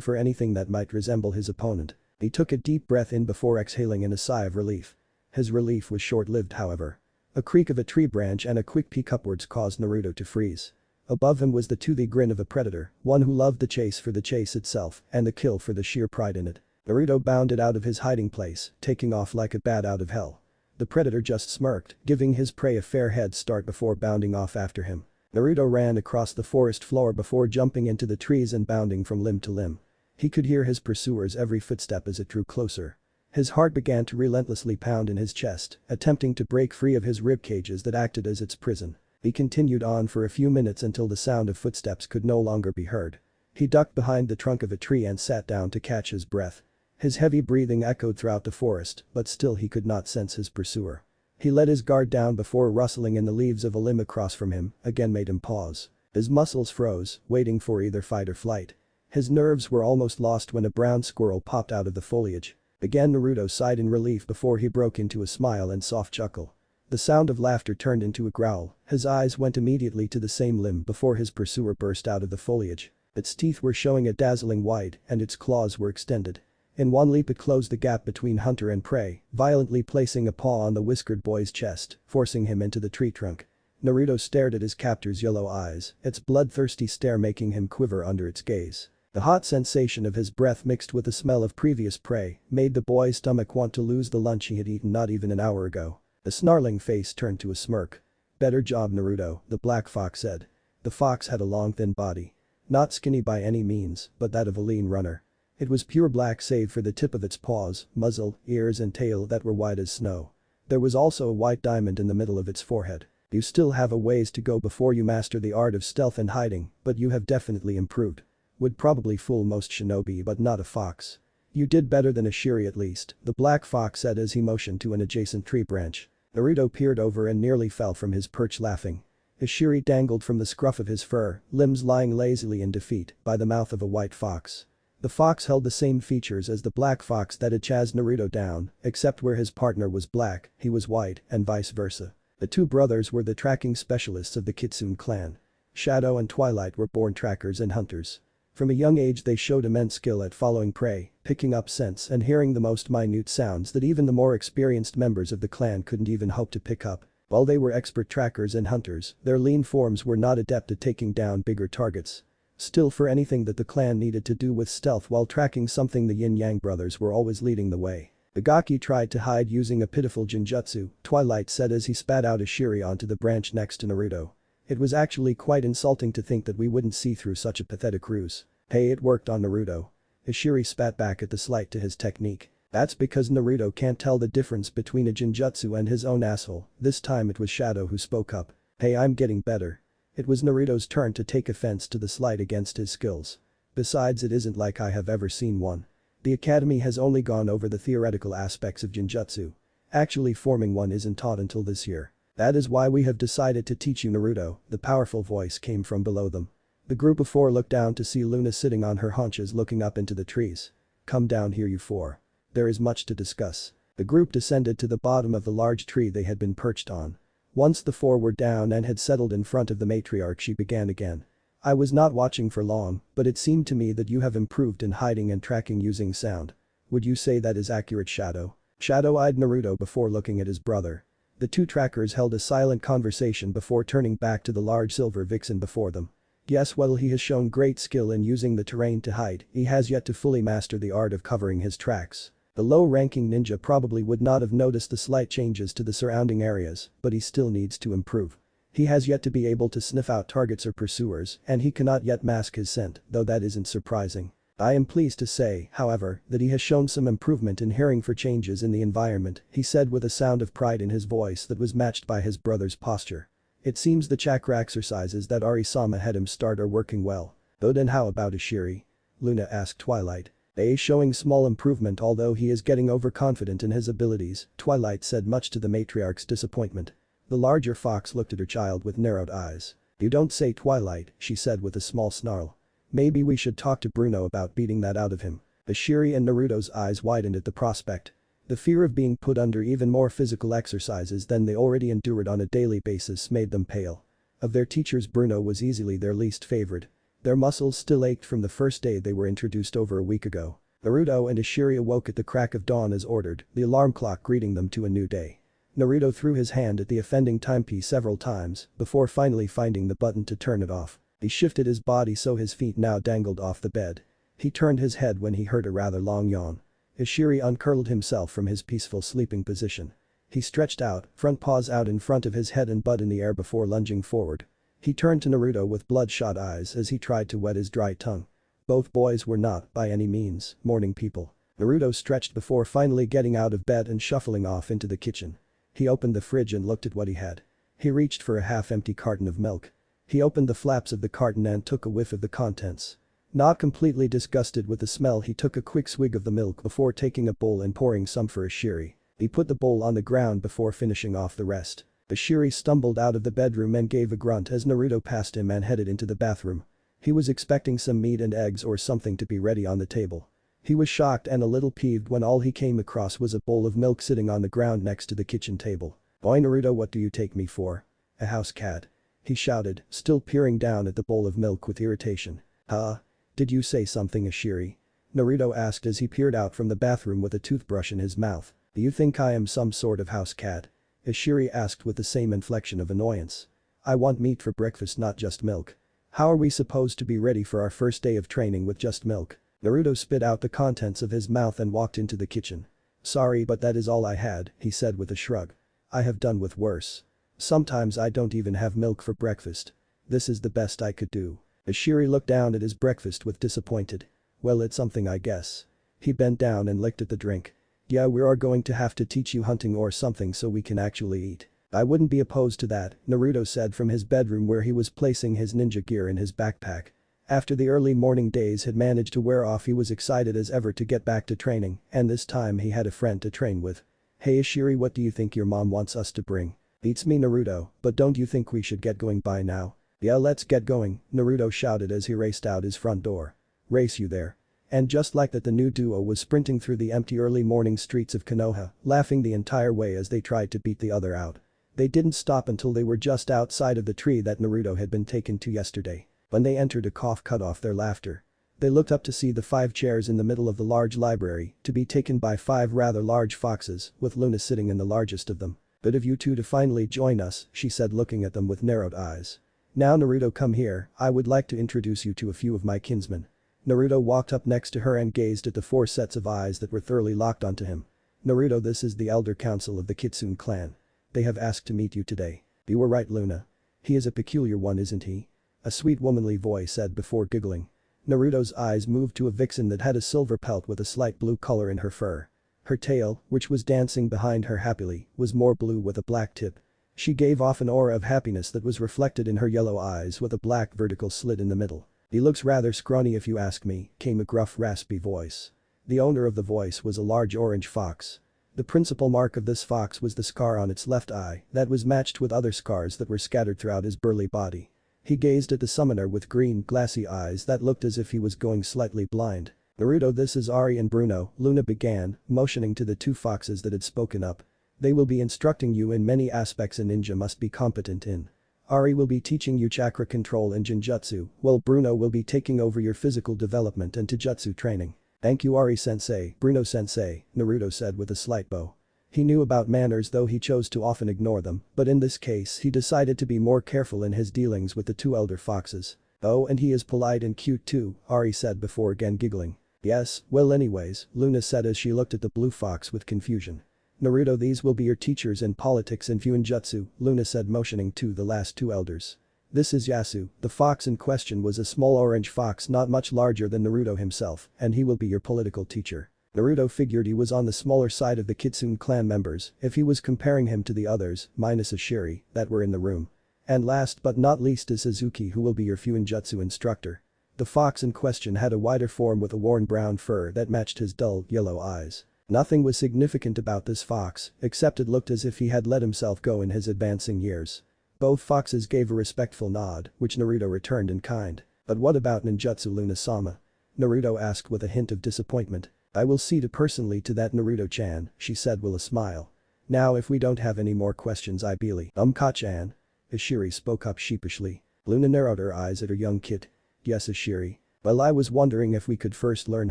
for anything that might resemble his opponent. He took a deep breath in before exhaling in a sigh of relief. His relief was short-lived, however. A creak of a tree branch and a quick peek upwards caused Naruto to freeze. Above him was the toothy grin of a predator, one who loved the chase for the chase itself and the kill for the sheer pride in it. Naruto bounded out of his hiding place, taking off like a bat out of hell. The predator just smirked, giving his prey a fair head start before bounding off after him. Naruto ran across the forest floor before jumping into the trees and bounding from limb to limb. He could hear his pursuer's every footstep as it drew closer. His heart began to relentlessly pound in his chest, attempting to break free of his rib cages that acted as its prison. He continued on for a few minutes until the sound of footsteps could no longer be heard. He ducked behind the trunk of a tree and sat down to catch his breath. His heavy breathing echoed throughout the forest, but still he could not sense his pursuer. He let his guard down before rustling in the leaves of a limb across from him again made him pause. His muscles froze, waiting for either fight or flight. His nerves were almost lost when a brown squirrel popped out of the foliage. Again Naruto sighed in relief before he broke into a smile and soft chuckle. The sound of laughter turned into a growl, his eyes went immediately to the same limb before his pursuer burst out of the foliage. Its teeth were showing a dazzling white and its claws were extended. In one leap it closed the gap between hunter and prey, violently placing a paw on the whiskered boy's chest, forcing him into the tree trunk. Naruto stared at his captor's yellow eyes, its bloodthirsty stare making him quiver under its gaze. The hot sensation of his breath mixed with the smell of previous prey made the boy's stomach want to lose the lunch he had eaten not even an hour ago. The snarling face turned to a smirk. "Better job, Naruto," the black fox said. The fox had a long thin body. Not skinny by any means, but that of a lean runner. It was pure black save for the tip of its paws, muzzle, ears and tail that were white as snow. There was also a white diamond in the middle of its forehead. "You still have a ways to go before you master the art of stealth and hiding, but you have definitely improved. Would probably fool most shinobi but not a fox. You did better than a Shiri at least," the black fox said as he motioned to an adjacent tree branch. Naruto peered over and nearly fell from his perch laughing. A Shiri dangled from the scruff of his fur, limbs lying lazily in defeat by the mouth of a white fox. The fox held the same features as the black fox that had chased Naruto down, except where his partner was black, he was white, and vice versa. The two brothers were the tracking specialists of the Kitsune clan. Shadow and Twilight were born trackers and hunters. From a young age they showed immense skill at following prey, picking up scents and hearing the most minute sounds that even the more experienced members of the clan couldn't even hope to pick up. While they were expert trackers and hunters, their lean forms were not adept at taking down bigger targets. Still, for anything that the clan needed to do with stealth while tracking something, the Yin-Yang brothers were always leading the way. The Gaki tried to hide using a pitiful genjutsu, Twilight said as he spat out a Shiri onto the branch next to Naruto. It was actually quite insulting to think that we wouldn't see through such a pathetic ruse. Hey, it worked on Naruto. Ishiri spat back at the slight to his technique. That's because Naruto can't tell the difference between a genjutsu and his own asshole. This time it was Shadow who spoke up. Hey, I'm getting better. It was Naruto's turn to take offense to the slight against his skills. Besides, it isn't like I have ever seen one. The academy has only gone over the theoretical aspects of genjutsu. Actually forming one isn't taught until this year. That is why we have decided to teach you, Naruto, the powerful voice came from below them. The group of four looked down to see Luna sitting on her haunches looking up into the trees. Come down here, you four. There is much to discuss. The group descended to the bottom of the large tree they had been perched on. Once the four were down and had settled in front of the matriarch, she began again. I was not watching for long, but it seemed to me that you have improved in hiding and tracking using sound. Would you say that is accurate, Shadow? Shadow eyed Naruto before looking at his brother. The two trackers held a silent conversation before turning back to the large silver vixen before them. Yes, while he has shown great skill in using the terrain to hide, he has yet to fully master the art of covering his tracks. The low-ranking ninja probably would not have noticed the slight changes to the surrounding areas, but he still needs to improve. He has yet to be able to sniff out targets or pursuers, and he cannot yet mask his scent, though that isn't surprising. I am pleased to say, however, that he has shown some improvement in hearing for changes in the environment, he said with a sound of pride in his voice that was matched by his brother's posture. It seems the chakra exercises that Arisama had him start are working well. Though then how about Ishiri? Luna asked Twilight. Showing small improvement although he is getting overconfident in his abilities, Twilight said much to the matriarch's disappointment. The larger fox looked at her child with narrowed eyes. You don't say, Twilight, she said with a small snarl. Maybe we should talk to Bruno about beating that out of him. Ishiri and Naruto's eyes widened at the prospect. The fear of being put under even more physical exercises than they already endured on a daily basis made them pale. Of their teachers, Bruno was easily their least favorite. Their muscles still ached from the first day they were introduced over a week ago. Naruto and Ishiri awoke at the crack of dawn as ordered, the alarm clock greeting them to a new day. Naruto threw his hand at the offending timepiece several times before finally finding the button to turn it off. He shifted his body so his feet now dangled off the bed. He turned his head when he heard a rather long yawn. Ishiri uncurled himself from his peaceful sleeping position. He stretched out, front paws out in front of his head and butt in the air before lunging forward. He turned to Naruto with bloodshot eyes as he tried to wet his dry tongue. Both boys were not, by any means, morning people. Naruto stretched before finally getting out of bed and shuffling off into the kitchen. He opened the fridge and looked at what he had. He reached for a half-empty carton of milk. He opened the flaps of the carton and took a whiff of the contents. Not completely disgusted with the smell, he took a quick swig of the milk before taking a bowl and pouring some for Ishiri. He put the bowl on the ground before finishing off the rest. Ishiri stumbled out of the bedroom and gave a grunt as Naruto passed him and headed into the bathroom. He was expecting some meat and eggs or something to be ready on the table. He was shocked and a little peeved when all he came across was a bowl of milk sitting on the ground next to the kitchen table. "Boy Naruto, what do you take me for? A house cat?" he shouted, still peering down at the bowl of milk with irritation. "Huh? Did you say something, Ishiri?" Naruto asked as he peered out from the bathroom with a toothbrush in his mouth. "Do you think I am some sort of house cat?" Ishiri asked with the same inflection of annoyance. "I want meat for breakfast, not just milk. How are we supposed to be ready for our first day of training with just milk?" Naruto spit out the contents of his mouth and walked into the kitchen. "Sorry, but that is all I had," he said with a shrug. "I have done with worse. Sometimes I don't even have milk for breakfast. This is the best I could do." Ishiri looked down at his breakfast with disappointed. "Well, it's something, I guess." He bent down and licked at the drink. "Yeah, we are going to have to teach you hunting or something so we can actually eat." "I wouldn't be opposed to that," Naruto said from his bedroom where he was placing his ninja gear in his backpack. After the early morning days had managed to wear off, he was excited as ever to get back to training, and this time he had a friend to train with. "Hey Ishiri, what do you think your mom wants us to bring?" "Beats me, Naruto, but don't you think we should get going by now?" "Yeah, let's get going," Naruto shouted as he raced out his front door. "Race you there." And just like that, the new duo was sprinting through the empty early morning streets of Konoha, laughing the entire way as they tried to beat the other out. They didn't stop until they were just outside of the tree that Naruto had been taken to yesterday. When they entered, a cough cut off their laughter. They looked up to see the 5 chairs in the middle of the large library to be taken by 5 rather large foxes, with Luna sitting in the largest of them. "Good of you two to finally join us," she said, looking at them with narrowed eyes. "Now Naruto, come here, I would like to introduce you to a few of my kinsmen." Naruto walked up next to her and gazed at the 4 sets of eyes that were thoroughly locked onto him. "Naruto, this is the elder council of the Kitsune clan. They have asked to meet you today." "You were right, Luna. He is a peculiar one, isn't he?" a sweet womanly voice said before giggling. Naruto's eyes moved to a vixen that had a silver pelt with a slight blue color in her fur. Her tail, which was dancing behind her happily, was more blue with a black tip. She gave off an aura of happiness that was reflected in her yellow eyes with a black vertical slit in the middle. "He looks rather scrawny if you ask me," came a gruff raspy voice. The owner of the voice was a large orange fox. The principal mark of this fox was the scar on its left eye that was matched with other scars that were scattered throughout his burly body. He gazed at the summoner with green, glassy eyes that looked as if he was going slightly blind. "Naruto, this is Ari and Bruno," Luna began, motioning to the 2 foxes that had spoken up. "They will be instructing you in many aspects a ninja must be competent in. Ari will be teaching you chakra control and genjutsu, while Bruno will be taking over your physical development and taijutsu training." "Thank you, Ari-sensei, Bruno-sensei," Naruto said with a slight bow. He knew about manners, though he chose to often ignore them, but in this case he decided to be more careful in his dealings with the 2 elder foxes. "Oh, and he is polite and cute too," Ari said before again giggling. "Yes, well anyways," Luna said as she looked at the blue fox with confusion. "Naruto, these will be your teachers in politics and fuinjutsu," Luna said, motioning to the last 2 elders. "This is Yasu." The fox in question was a small orange fox not much larger than Naruto himself, and he will be your political teacher. Naruto figured he was on the smaller side of the Kitsune clan members if he was comparing him to the others, minus Ishiri, that were in the room. And last but not least is Suzuki, who will be your fuinjutsu instructor. The fox in question had a wider form with a worn brown fur that matched his dull, yellow eyes. Nothing was significant about this fox, except it looked as if he had let himself go in his advancing years. Both foxes gave a respectful nod, which Naruto returned in kind. "But what about ninjutsu, Luna-sama?" Naruto asked with a hint of disappointment. "I will see to personally to that, Naruto-chan," she said with a smile. "Now if we don't have any more questions, I believe." Ka-chan?" Ishiri spoke up sheepishly. Luna narrowed her eyes at her young kid. "Yes, Ishiri. Well, I was wondering if we could first learn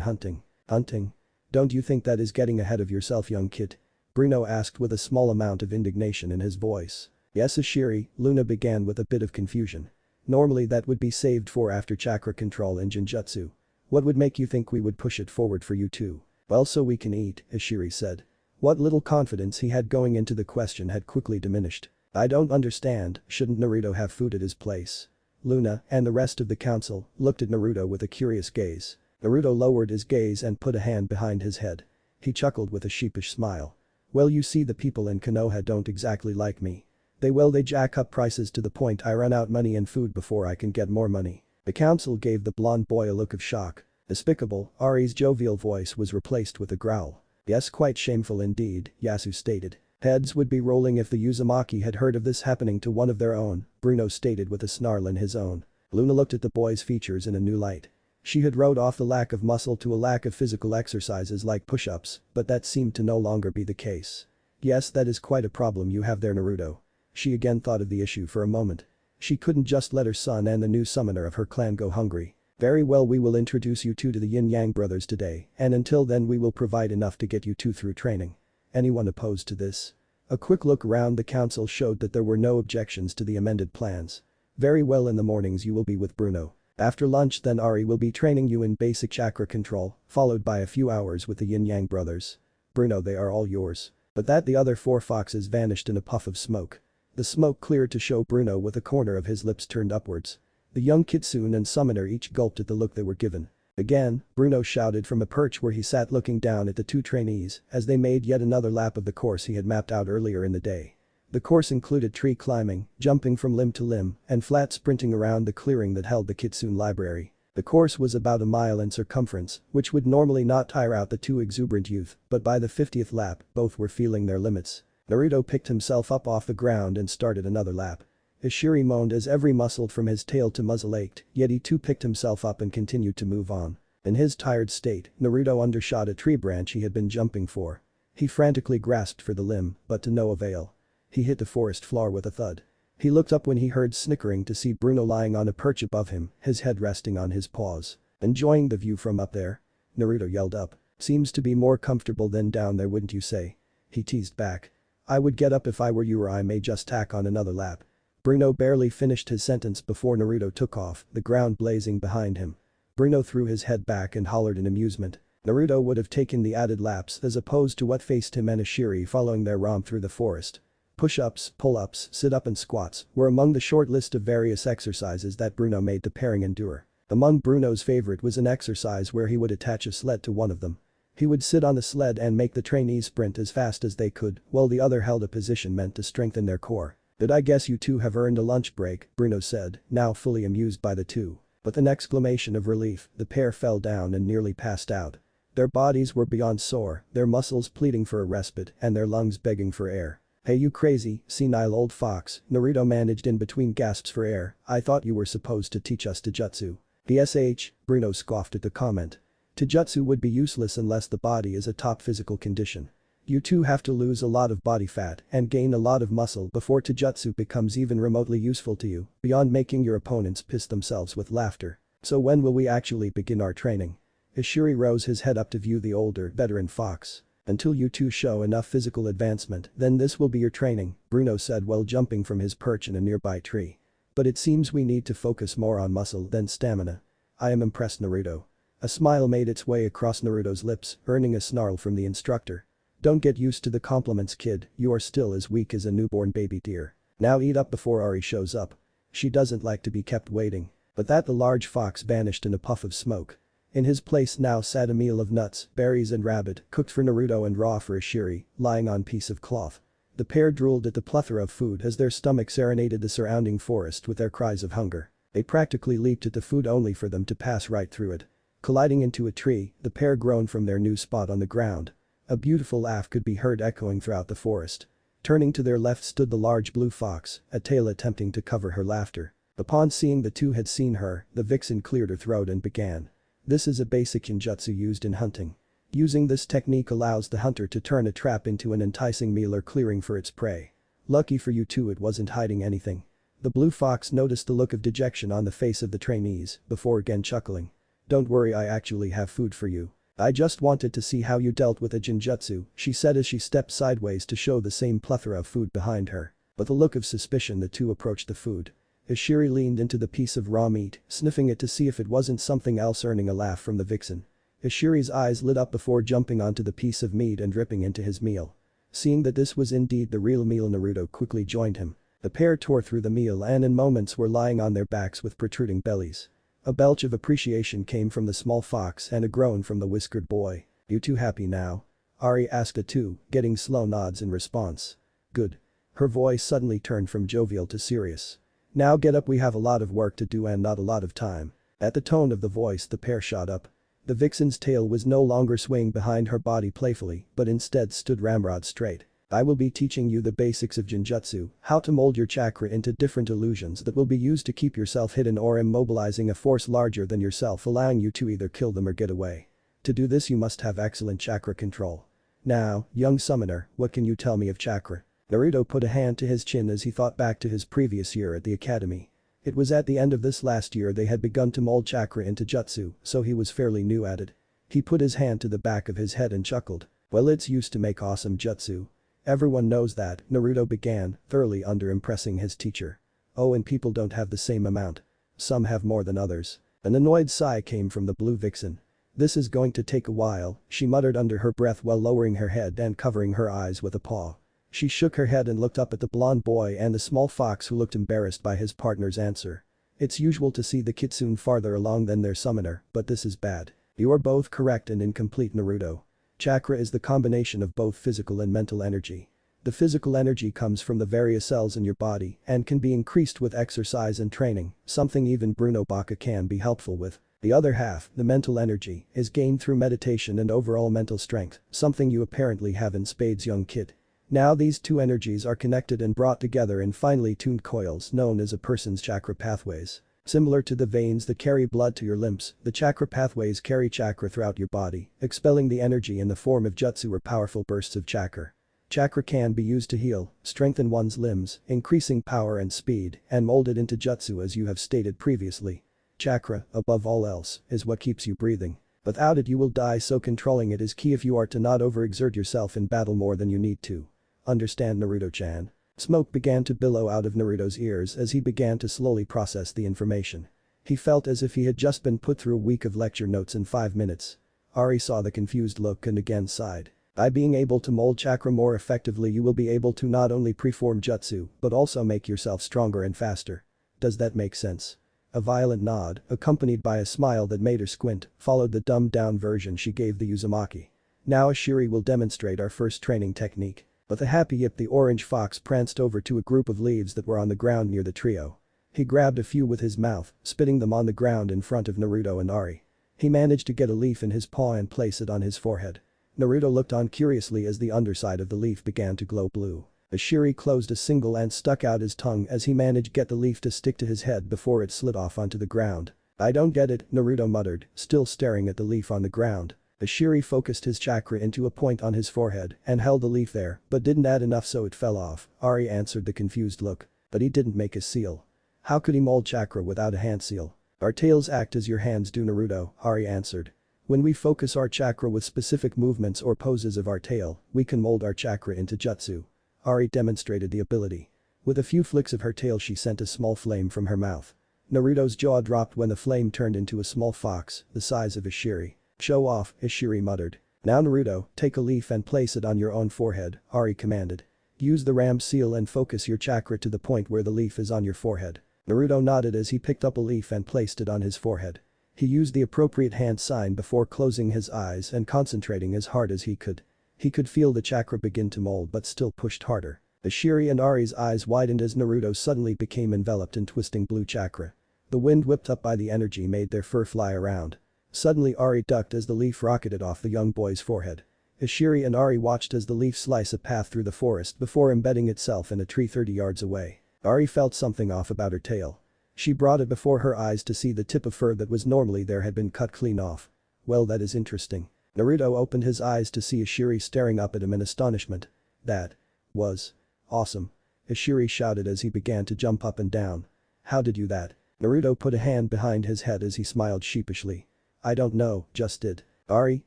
hunting." "Hunting? Don't you think that is getting ahead of yourself, young kid?" Bruno asked with a small amount of indignation in his voice. Yes, Ashiri, Luna began with a bit of confusion. Normally that would be saved for after chakra control in Genjutsu. What would make you think we would push it forward for you two? Well, so we can eat, Ashiri said. What little confidence he had going into the question had quickly diminished. I don't understand, shouldn't Naruto have food at his place? Luna and the rest of the council looked at Naruto with a curious gaze. Naruto lowered his gaze and put a hand behind his head. He chuckled with a sheepish smile. Well, you see, the people in Konoha don't exactly like me. They jack up prices to the point I run out money and food before I can get more money. The council gave the blonde boy a look of shock. Despicable, Ari's jovial voice was replaced with a growl. Yes, quite shameful indeed, Yasu stated. Heads would be rolling if the Uzumaki had heard of this happening to one of their own, Bruno stated with a snarl in his own. Luna looked at the boy's features in a new light. She had wrote off the lack of muscle to a lack of physical exercises like push-ups, but that seemed to no longer be the case. Yes, that is quite a problem you have there, Naruto. She again thought of the issue for a moment. She couldn't just let her son and the new summoner of her clan go hungry. Very well, we will introduce you two to the Yin-Yang brothers today, and until then we will provide enough to get you two through training. Anyone opposed to this? A quick look around the council showed that there were no objections to the amended plans. Very well, in the mornings you will be with Bruno. After lunch then Ari will be training you in basic chakra control, followed by a few hours with the Yin-Yang brothers. Bruno, they are all yours. But that the other four foxes vanished in a puff of smoke. The smoke cleared to show Bruno with a corner of his lips turned upwards. The young kitsune and summoner each gulped at the look they were given. Again, Bruno shouted from a perch where he sat looking down at the two trainees as they made yet another lap of the course he had mapped out earlier in the day. The course included tree climbing, jumping from limb to limb, and flat sprinting around the clearing that held the kitsune library. The course was about a mile in circumference, which would normally not tire out the two exuberant youth, but by the 50th lap, both were feeling their limits. Naruto picked himself up off the ground and started another lap. Ashiri moaned as every muscle from his tail to muzzle ached, yet he too picked himself up and continued to move on. In his tired state, Naruto undershot a tree branch he had been jumping for. He frantically grasped for the limb, but to no avail. He hit the forest floor with a thud. He looked up when he heard snickering to see Bruno lying on a perch above him, his head resting on his paws. Enjoying the view from up there? Naruto yelled up. Seems to be more comfortable than down there, wouldn't you say? He teased back. I would get up if I were you, or I may just tack on another lap. Bruno barely finished his sentence before Naruto took off, the ground blazing behind him. Bruno threw his head back and hollered in amusement. Naruto would have taken the added laps as opposed to what faced him and Ashiri following their romp through the forest. Push-ups, pull-ups, sit-up and squats were among the short list of various exercises that Bruno made the pairing endure. Among Bruno's favorite was an exercise where he would attach a sled to one of them. He would sit on the sled and make the trainees sprint as fast as they could, while the other held a position meant to strengthen their core. But I guess you two have earned a lunch break, Bruno said, now fully amused by the two. With an exclamation of relief, the pair fell down and nearly passed out. Their bodies were beyond sore, their muscles pleading for a respite and their lungs begging for air. Hey, you crazy, senile old fox, Naruto managed in between gasps for air. I thought you were supposed to teach us Taijutsu. BSH, Bruno scoffed at the comment. Taijutsu would be useless unless the body is a top physical condition. You two have to lose a lot of body fat and gain a lot of muscle before Taijutsu becomes even remotely useful to you, beyond making your opponents piss themselves with laughter. So when will we actually begin our training? Ashiri rose his head up to view the older, veteran fox. Until you two show enough physical advancement, then this will be your training, Bruno said while jumping from his perch in a nearby tree. But it seems we need to focus more on muscle than stamina. I am impressed, Naruto. A smile made its way across Naruto's lips, earning a snarl from the instructor. Don't get used to the compliments, kid, you are still as weak as a newborn baby deer. Now eat up before Ari shows up. She doesn't like to be kept waiting. But that the large fox vanished in a puff of smoke. In his place now sat a meal of nuts, berries and rabbit, cooked for Naruto and raw for Ashiri, lying on piece of cloth. The pair drooled at the plethora of food as their stomachs serenaded the surrounding forest with their cries of hunger. They practically leaped at the food only for them to pass right through it. Colliding into a tree, the pair groaned from their new spot on the ground. A beautiful laugh could be heard echoing throughout the forest. Turning to their left stood the large blue fox, a tail attempting to cover her laughter. Upon seeing the two had seen her, the vixen cleared her throat and began. This is a basic ninjutsu used in hunting. Using this technique allows the hunter to turn a trap into an enticing meal or clearing for its prey. Lucky for you two, it wasn't hiding anything. The blue fox noticed the look of dejection on the face of the trainees before again chuckling. Don't worry, I actually have food for you. "I just wanted to see how you dealt with a genjutsu," she said as she stepped sideways to show the same plethora of food behind her. With a look of suspicion the two approached the food. Ishiri leaned into the piece of raw meat, sniffing it to see if it wasn't something else, earning a laugh from the vixen. Ishiri's eyes lit up before jumping onto the piece of meat and ripping into his meal. Seeing that this was indeed the real meal, Naruto quickly joined him. The pair tore through the meal and in moments were lying on their backs with protruding bellies. A belch of appreciation came from the small fox and a groan from the whiskered boy. "You two happy now?" Ari asked the two, getting slow nods in response. "Good." Her voice suddenly turned from jovial to serious. "Now get up, we have a lot of work to do and not a lot of time." At the tone of the voice the pair shot up. The vixen's tail was no longer swaying behind her body playfully but instead stood ramrod straight. "I will be teaching you the basics of genjutsu, how to mold your chakra into different illusions that will be used to keep yourself hidden or immobilizing a force larger than yourself, allowing you to either kill them or get away. To do this you must have excellent chakra control. Now, young summoner, what can you tell me of chakra?" Naruto put a hand to his chin as he thought back to his previous year at the academy. It was at the end of this last year they had begun to mold chakra into jutsu, so he was fairly new at it. He put his hand to the back of his head and chuckled. "Well, it's used to make awesome jutsu. Everyone knows that," Naruto began, thoroughly under-impressing his teacher. "Oh, and people don't have the same amount. Some have more than others." An annoyed sigh came from the blue vixen. "This is going to take a while," she muttered under her breath while lowering her head and covering her eyes with a paw. She shook her head and looked up at the blonde boy and the small fox, who looked embarrassed by his partner's answer. "It's usual to see the kitsune farther along than their summoner, but this is bad." "You are both correct and incomplete, Naruto. Chakra is the combination of both physical and mental energy. The physical energy comes from the various cells in your body and can be increased with exercise and training, something even Bruno Baka can be helpful with. The other half, the mental energy, is gained through meditation and overall mental strength, something you apparently have in spades, young kid. Now these two energies are connected and brought together in finely tuned coils known as a person's chakra pathways. Similar to the veins that carry blood to your limbs, the chakra pathways carry chakra throughout your body, expelling the energy in the form of jutsu or powerful bursts of chakra. Chakra can be used to heal, strengthen one's limbs, increasing power and speed, and mold it into jutsu as you have stated previously. Chakra, above all else, is what keeps you breathing. Without it you will die, so controlling it is key if you are to not overexert yourself in battle more than you need to. Understand, Naruto-chan?" Smoke began to billow out of Naruto's ears as he began to slowly process the information. He felt as if he had just been put through a week of lecture notes in 5 minutes. Ari saw the confused look and again sighed. "By being able to mold chakra more effectively you will be able to not only preform jutsu but also make yourself stronger and faster. Does that make sense?" A violent nod, accompanied by a smile that made her squint, followed the dumbed-down version she gave the Uzumaki. "Now Ishiri will demonstrate our first training technique." With a happy yip the orange fox pranced over to a group of leaves that were on the ground near the trio. He grabbed a few with his mouth, spitting them on the ground in front of Naruto and Ari. He managed to get a leaf in his paw and place it on his forehead. Naruto looked on curiously as the underside of the leaf began to glow blue. Ishiri closed a single and stuck out his tongue as he managed to get the leaf to stick to his head before it slid off onto the ground. "I don't get it," Naruto muttered, still staring at the leaf on the ground. Ishiri focused his chakra into a point on his forehead and held the leaf there but didn't add enough so it fell off. Ari answered the confused look. "But he didn't make a seal. How could he mold chakra without a hand seal?" "Our tails act as your hands do, Naruto," Ari answered. "When we focus our chakra with specific movements or poses of our tail, we can mold our chakra into jutsu." Ari demonstrated the ability. With a few flicks of her tail she sent a small flame from her mouth. Naruto's jaw dropped when the flame turned into a small fox, the size of Ishiri. "Show off," Ishiri muttered. "Now Naruto, take a leaf and place it on your own forehead," Ari commanded. "Use the ram seal and focus your chakra to the point where the leaf is on your forehead." Naruto nodded as he picked up a leaf and placed it on his forehead. He used the appropriate hand sign before closing his eyes and concentrating as hard as he could. He could feel the chakra begin to mold but still pushed harder. Ishiri and Ari's eyes widened as Naruto suddenly became enveloped in twisting blue chakra. The wind whipped up by the energy made their fur fly around. Suddenly Ari ducked as the leaf rocketed off the young boy's forehead. Ishiri and Ari watched as the leaf sliced a path through the forest before embedding itself in a tree 30 yards away. Ari felt something off about her tail. She brought it before her eyes to see the tip of fur that was normally there had been cut clean off. "Well, that is interesting." Naruto opened his eyes to see Ishiri staring up at him in astonishment. "That was awesome," Ishiri shouted as he began to jump up and down. "How did you that?" Naruto put a hand behind his head as he smiled sheepishly. "I don't know, just did." Ari,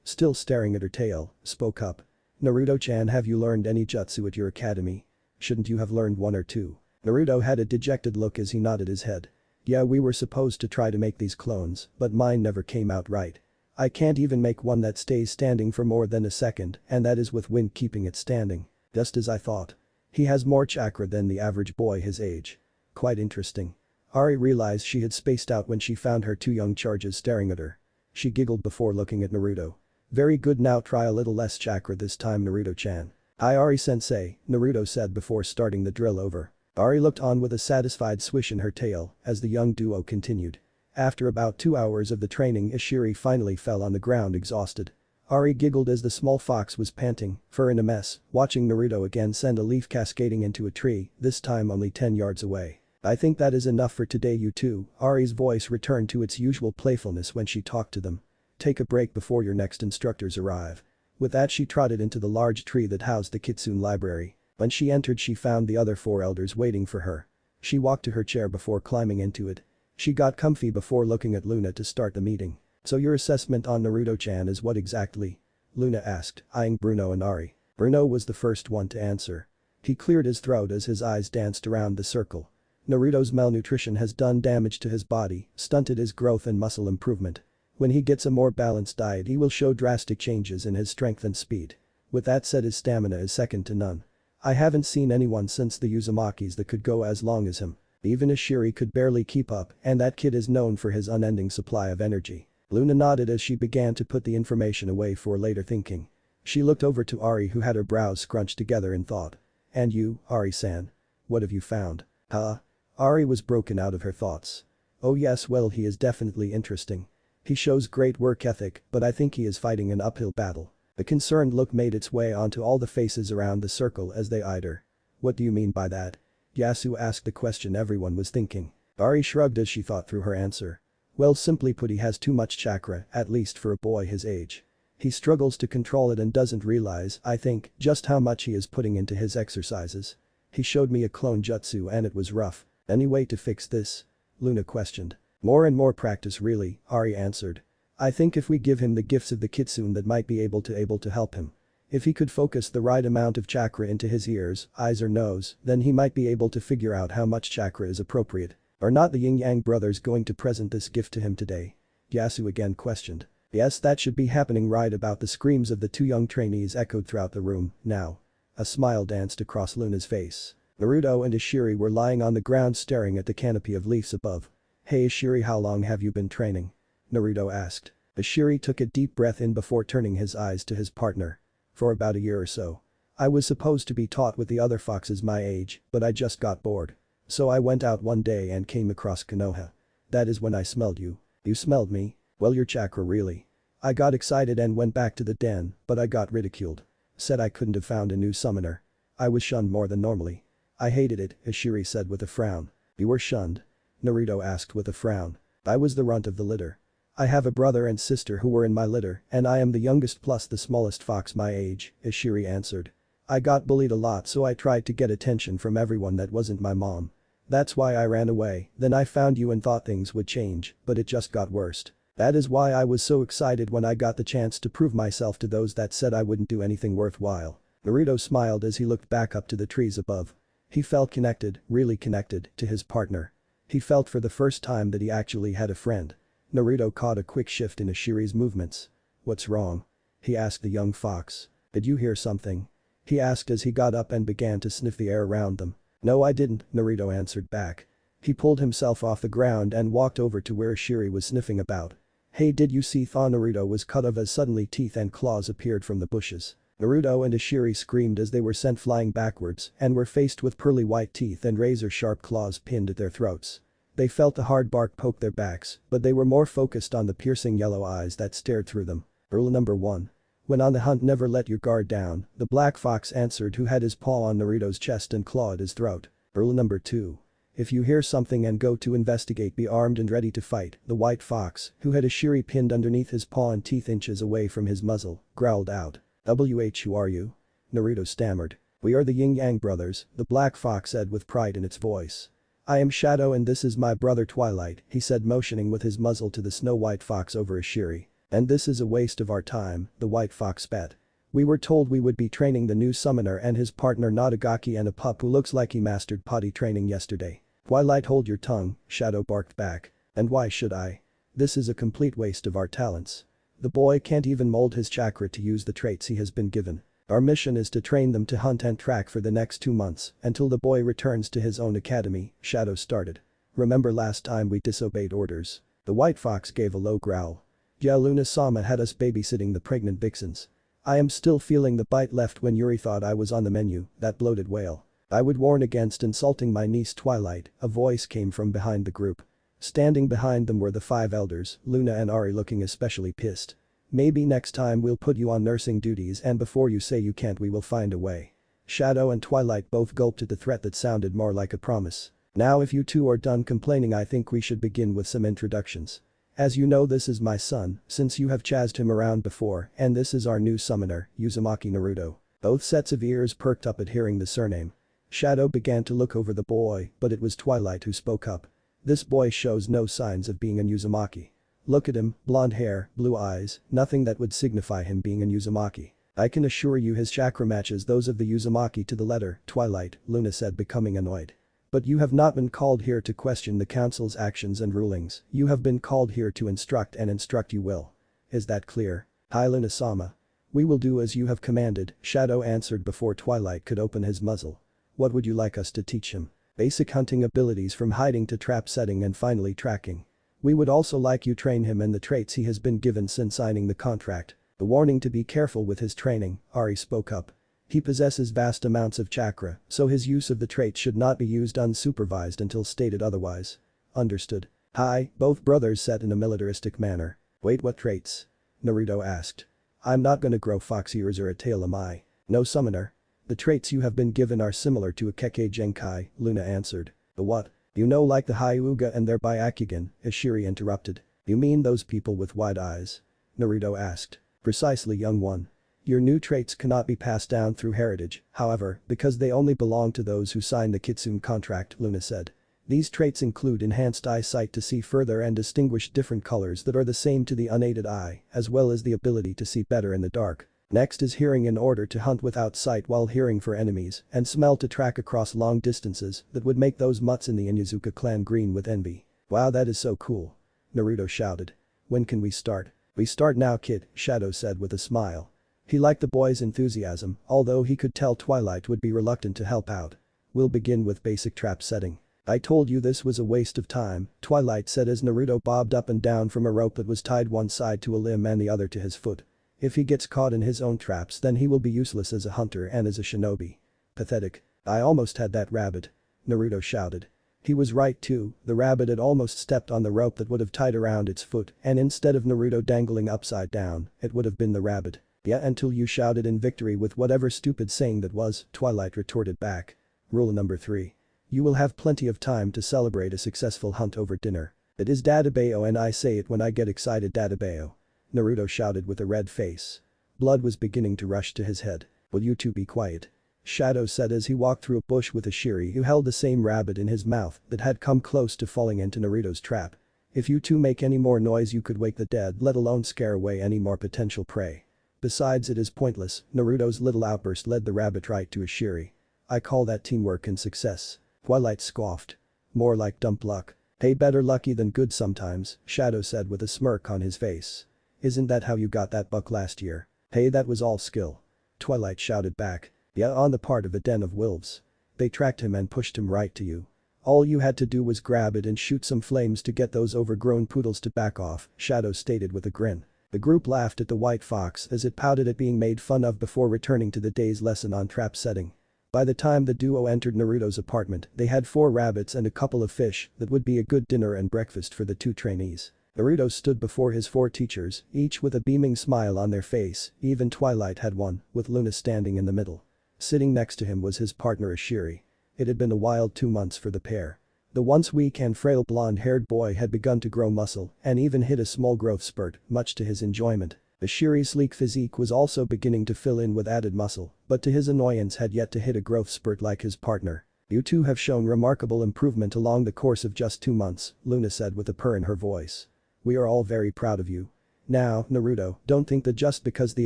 still staring at her tail, spoke up. Naruto-chan, have you learned any jutsu at your academy? Shouldn't you have learned one or two? Naruto had a dejected look as he nodded his head. Yeah, we were supposed to try to make these clones, but mine never came out right. I can't even make one that stays standing for more than a second, and that is with wind keeping it standing. Just as I thought. He has more chakra than the average boy his age. Quite interesting. Ari realized she had spaced out when she found her two young charges staring at her. She giggled before looking at Naruto. Very good, now try a little less chakra this time, Naruto-chan. Hi Ari-sensei, Naruto said before starting the drill over. Ari looked on with a satisfied swish in her tail as the young duo continued. After about 2 hours of the training, Ishiri finally fell on the ground exhausted. Ari giggled as the small fox was panting, fur in a mess, watching Naruto again send a leaf cascading into a tree, this time only 10 yards away. I think that is enough for today, you two. Ari's voice returned to its usual playfulness when she talked to them. Take a break before your next instructors arrive. With that, she trotted into the large tree that housed the kitsune library. When she entered, she found the other 4 elders waiting for her. She walked to her chair before climbing into it. She got comfy before looking at Luna to start the meeting. So your assessment on Naruto-chan is what exactly? Luna asked, eyeing Bruno and Ari. Bruno was the first one to answer. He cleared his throat as his eyes danced around the circle. Naruto's malnutrition has done damage to his body, stunted his growth and muscle improvement. When he gets a more balanced diet, he will show drastic changes in his strength and speed. With that said, his stamina is second to none. I haven't seen anyone since the Uzumakis that could go as long as him. Even Ishiri could barely keep up, and that kid is known for his unending supply of energy. Luna nodded as she began to put the information away for later thinking. She looked over to Ari, who had her brows scrunched together in thought. And you, Ari-san? What have you found? Huh? Ari was broken out of her thoughts. Oh yes, well, he is definitely interesting. He shows great work ethic, but I think he is fighting an uphill battle. A concerned look made its way onto all the faces around the circle as they eyed her. What do you mean by that? Yasu asked the question everyone was thinking. Ari shrugged as she thought through her answer. Well, simply put, he has too much chakra, at least for a boy his age. He struggles to control it and doesn't realize, I think, just how much he is putting into his exercises. He showed me a clone jutsu and it was rough. Any way to fix this? Luna questioned. More and more practice really, Ari answered. I think if we give him the gifts of the kitsune, that might be able to help him. If he could focus the right amount of chakra into his ears, eyes or nose, then he might be able to figure out how much chakra is appropriate. Are not the Yin-Yang brothers going to present this gift to him today? Yasu again questioned. Yes, that should be happening right about. The screams of the 2 young trainees echoed throughout the room, now. A smile danced across Luna's face. Naruto and Ishiri were lying on the ground staring at the canopy of leaves above. Hey Ishiri, how long have you been training? Naruto asked. Ishiri took a deep breath in before turning his eyes to his partner. For about a year or so. I was supposed to be taught with the other foxes my age, but I just got bored. So I went out one day and came across Konoha. That is when I smelled you. You smelled me? Well, your chakra really. I got excited and went back to the den, but I got ridiculed. Said I couldn't have found a new summoner. I was shunned more than normally. I hated it, Ishiri said with a frown. You were shunned? Naruto asked with a frown. I was the runt of the litter. I have a brother and sister who were in my litter, and I am the youngest plus the smallest fox my age, Ishiri answered. I got bullied a lot, so I tried to get attention from everyone that wasn't my mom. That's why I ran away. Then I found you and thought things would change, but it just got worse. That is why I was so excited when I got the chance to prove myself to those that said I wouldn't do anything worthwhile. Naruto smiled as he looked back up to the trees above. He felt connected, really connected, to his partner. He felt for the first time that he actually had a friend. Naruto caught a quick shift in Ishiri's movements. What's wrong? He asked the young fox. Did you hear something? He asked as he got up and began to sniff the air around them. No, I didn't, Naruto answered back. He pulled himself off the ground and walked over to where Ishiri was sniffing about. Hey, did you see? Naruto was cut off as suddenly teeth and claws appeared from the bushes. Naruto and Ishiri screamed as they were sent flying backwards and were faced with pearly white teeth and razor-sharp claws pinned at their throats. They felt the hard bark poke their backs, but they were more focused on the piercing yellow eyes that stared through them. Rule number 1. When on the hunt, never let your guard down, the black fox answered, who had his paw on Naruto's chest and clawed his throat. Rule number 2. If you hear something and go to investigate, be armed and ready to fight, the white fox, who had Ishiri pinned underneath his paw and teeth inches away from his muzzle, growled out. Who are you? Naruto stammered. We are the Yin-Yang brothers, the black fox said with pride in its voice. I am Shadow and this is my brother Twilight, he said, motioning with his muzzle to the snow-white fox over Ishiri. And this is a waste of our time, the white fox spat. We were told we would be training the new summoner and his partner Nadagaki and a pup who looks like he mastered potty training yesterday. Twilight, hold your tongue, Shadow barked back. And why should I? This is a complete waste of our talents. The boy can't even mold his chakra to use the traits he has been given. Our mission is to train them to hunt and track for the next 2 months until the boy returns to his own academy, Shadow started. Remember last time we disobeyed orders? The white fox gave a low growl. Yeah, Luna-sama had us babysitting the pregnant vixens. I am still feeling the bite left when Yuri thought I was on the menu, that bloated whale. I would warn against insulting my niece Twilight, a voice came from behind the group. Standing behind them were the 5 elders, Luna and Ari looking especially pissed. Maybe next time we'll put you on nursing duties and before you say you can't we will find a way. Shadow and Twilight both gulped at the threat that sounded more like a promise. Now if you two are done complaining I think we should begin with some introductions. As you know this is my son, since you have chased him around before, and this is our new summoner, Uzumaki Naruto. Both sets of ears perked up at hearing the surname. Shadow began to look over the boy, but it was Twilight who spoke up. This boy shows no signs of being an Uzumaki. Look at him, blonde hair, blue eyes, nothing that would signify him being an Uzumaki. I can assure you his chakra matches those of the Uzumaki to the letter, Twilight, Luna said becoming annoyed. But you have not been called here to question the council's actions and rulings, you have been called here to instruct and instruct you will. Is that clear? Hi Luna-sama. We will do as you have commanded, Shadow answered before Twilight could open his muzzle. What would you like us to teach him? Basic hunting abilities from hiding to trap setting and finally tracking. We would also like you train him in the traits he has been given since signing the contract. The warning to be careful with his training, Ari spoke up. He possesses vast amounts of chakra, so his use of the traits should not be used unsupervised until stated otherwise. Understood. Hi, both brothers said in a militaristic manner. Wait, what traits? Naruto asked. I'm not gonna grow fox ears or a tail, am I? No summoner. The traits you have been given are similar to a Kekkei Genkai, Luna answered. The what? You know, like the Hyuga and their Byakugan, Ishiri interrupted. You mean those people with wide eyes? Naruto asked. Precisely, young one. Your new traits cannot be passed down through heritage, however, because they only belong to those who sign the kitsune contract, Luna said. These traits include enhanced eyesight to see further and distinguish different colors that are the same to the unaided eye, as well as the ability to see better in the dark. Next is hearing in order to hunt without sight while hearing for enemies, and smell to track across long distances that would make those mutts in the Inuzuka clan green with envy. Wow, that is so cool. Naruto shouted. When can we start? We start now, kid, Shadow said with a smile. He liked the boy's enthusiasm, although he could tell Twilight would be reluctant to help out. We'll begin with basic trap setting. I told you this was a waste of time, Twilight said as Naruto bobbed up and down from a rope that was tied one side to a limb and the other to his foot. If he gets caught in his own traps then he will be useless as a hunter and as a shinobi. Pathetic. I almost had that rabbit. Naruto shouted. He was right too, the rabbit had almost stepped on the rope that would have tied around its foot and instead of Naruto dangling upside down, it would have been the rabbit. Yeah, until you shouted in victory with whatever stupid saying that was, Twilight retorted back. Rule number 3. You will have plenty of time to celebrate a successful hunt over dinner. It is Dadabeo and I say it when I get excited, Dadabeo. Naruto shouted with a red face. Blood was beginning to rush to his head. Will you two be quiet? Shadow said as he walked through a bush with Ishiri who held the same rabbit in his mouth that had come close to falling into Naruto's trap. If you two make any more noise you could wake the dead, let alone scare away any more potential prey. Besides, it is pointless, Naruto's little outburst led the rabbit right to Ishiri. I call that teamwork and success. Twilight scoffed. More like dump luck. Hey, better lucky than good sometimes, Shadow said with a smirk on his face. Isn't that how you got that buck last year? Hey, that was all skill. Twilight shouted back. Yeah, on the part of a den of wolves. They tracked him and pushed him right to you. All you had to do was grab it and shoot some flames to get those overgrown poodles to back off, Shadow stated with a grin. The group laughed at the white fox as it pouted at being made fun of before returning to the day's lesson on trap setting. By the time the duo entered Naruto's apartment, they had 4 rabbits and a couple of fish that would be a good dinner and breakfast for the 2 trainees. Naruto stood before his 4 teachers, each with a beaming smile on their face, even Twilight had one, with Luna standing in the middle. Sitting next to him was his partner Ishiri. It had been a wild 2 months for the pair. The once weak and frail blonde-haired boy had begun to grow muscle and even hit a small growth spurt, much to his enjoyment. Ishiri's sleek physique was also beginning to fill in with added muscle, but to his annoyance had yet to hit a growth spurt like his partner. You two have shown remarkable improvement along the course of just 2 months, Luna said with a purr in her voice. We are all very proud of you. Now, Naruto, don't think that just because the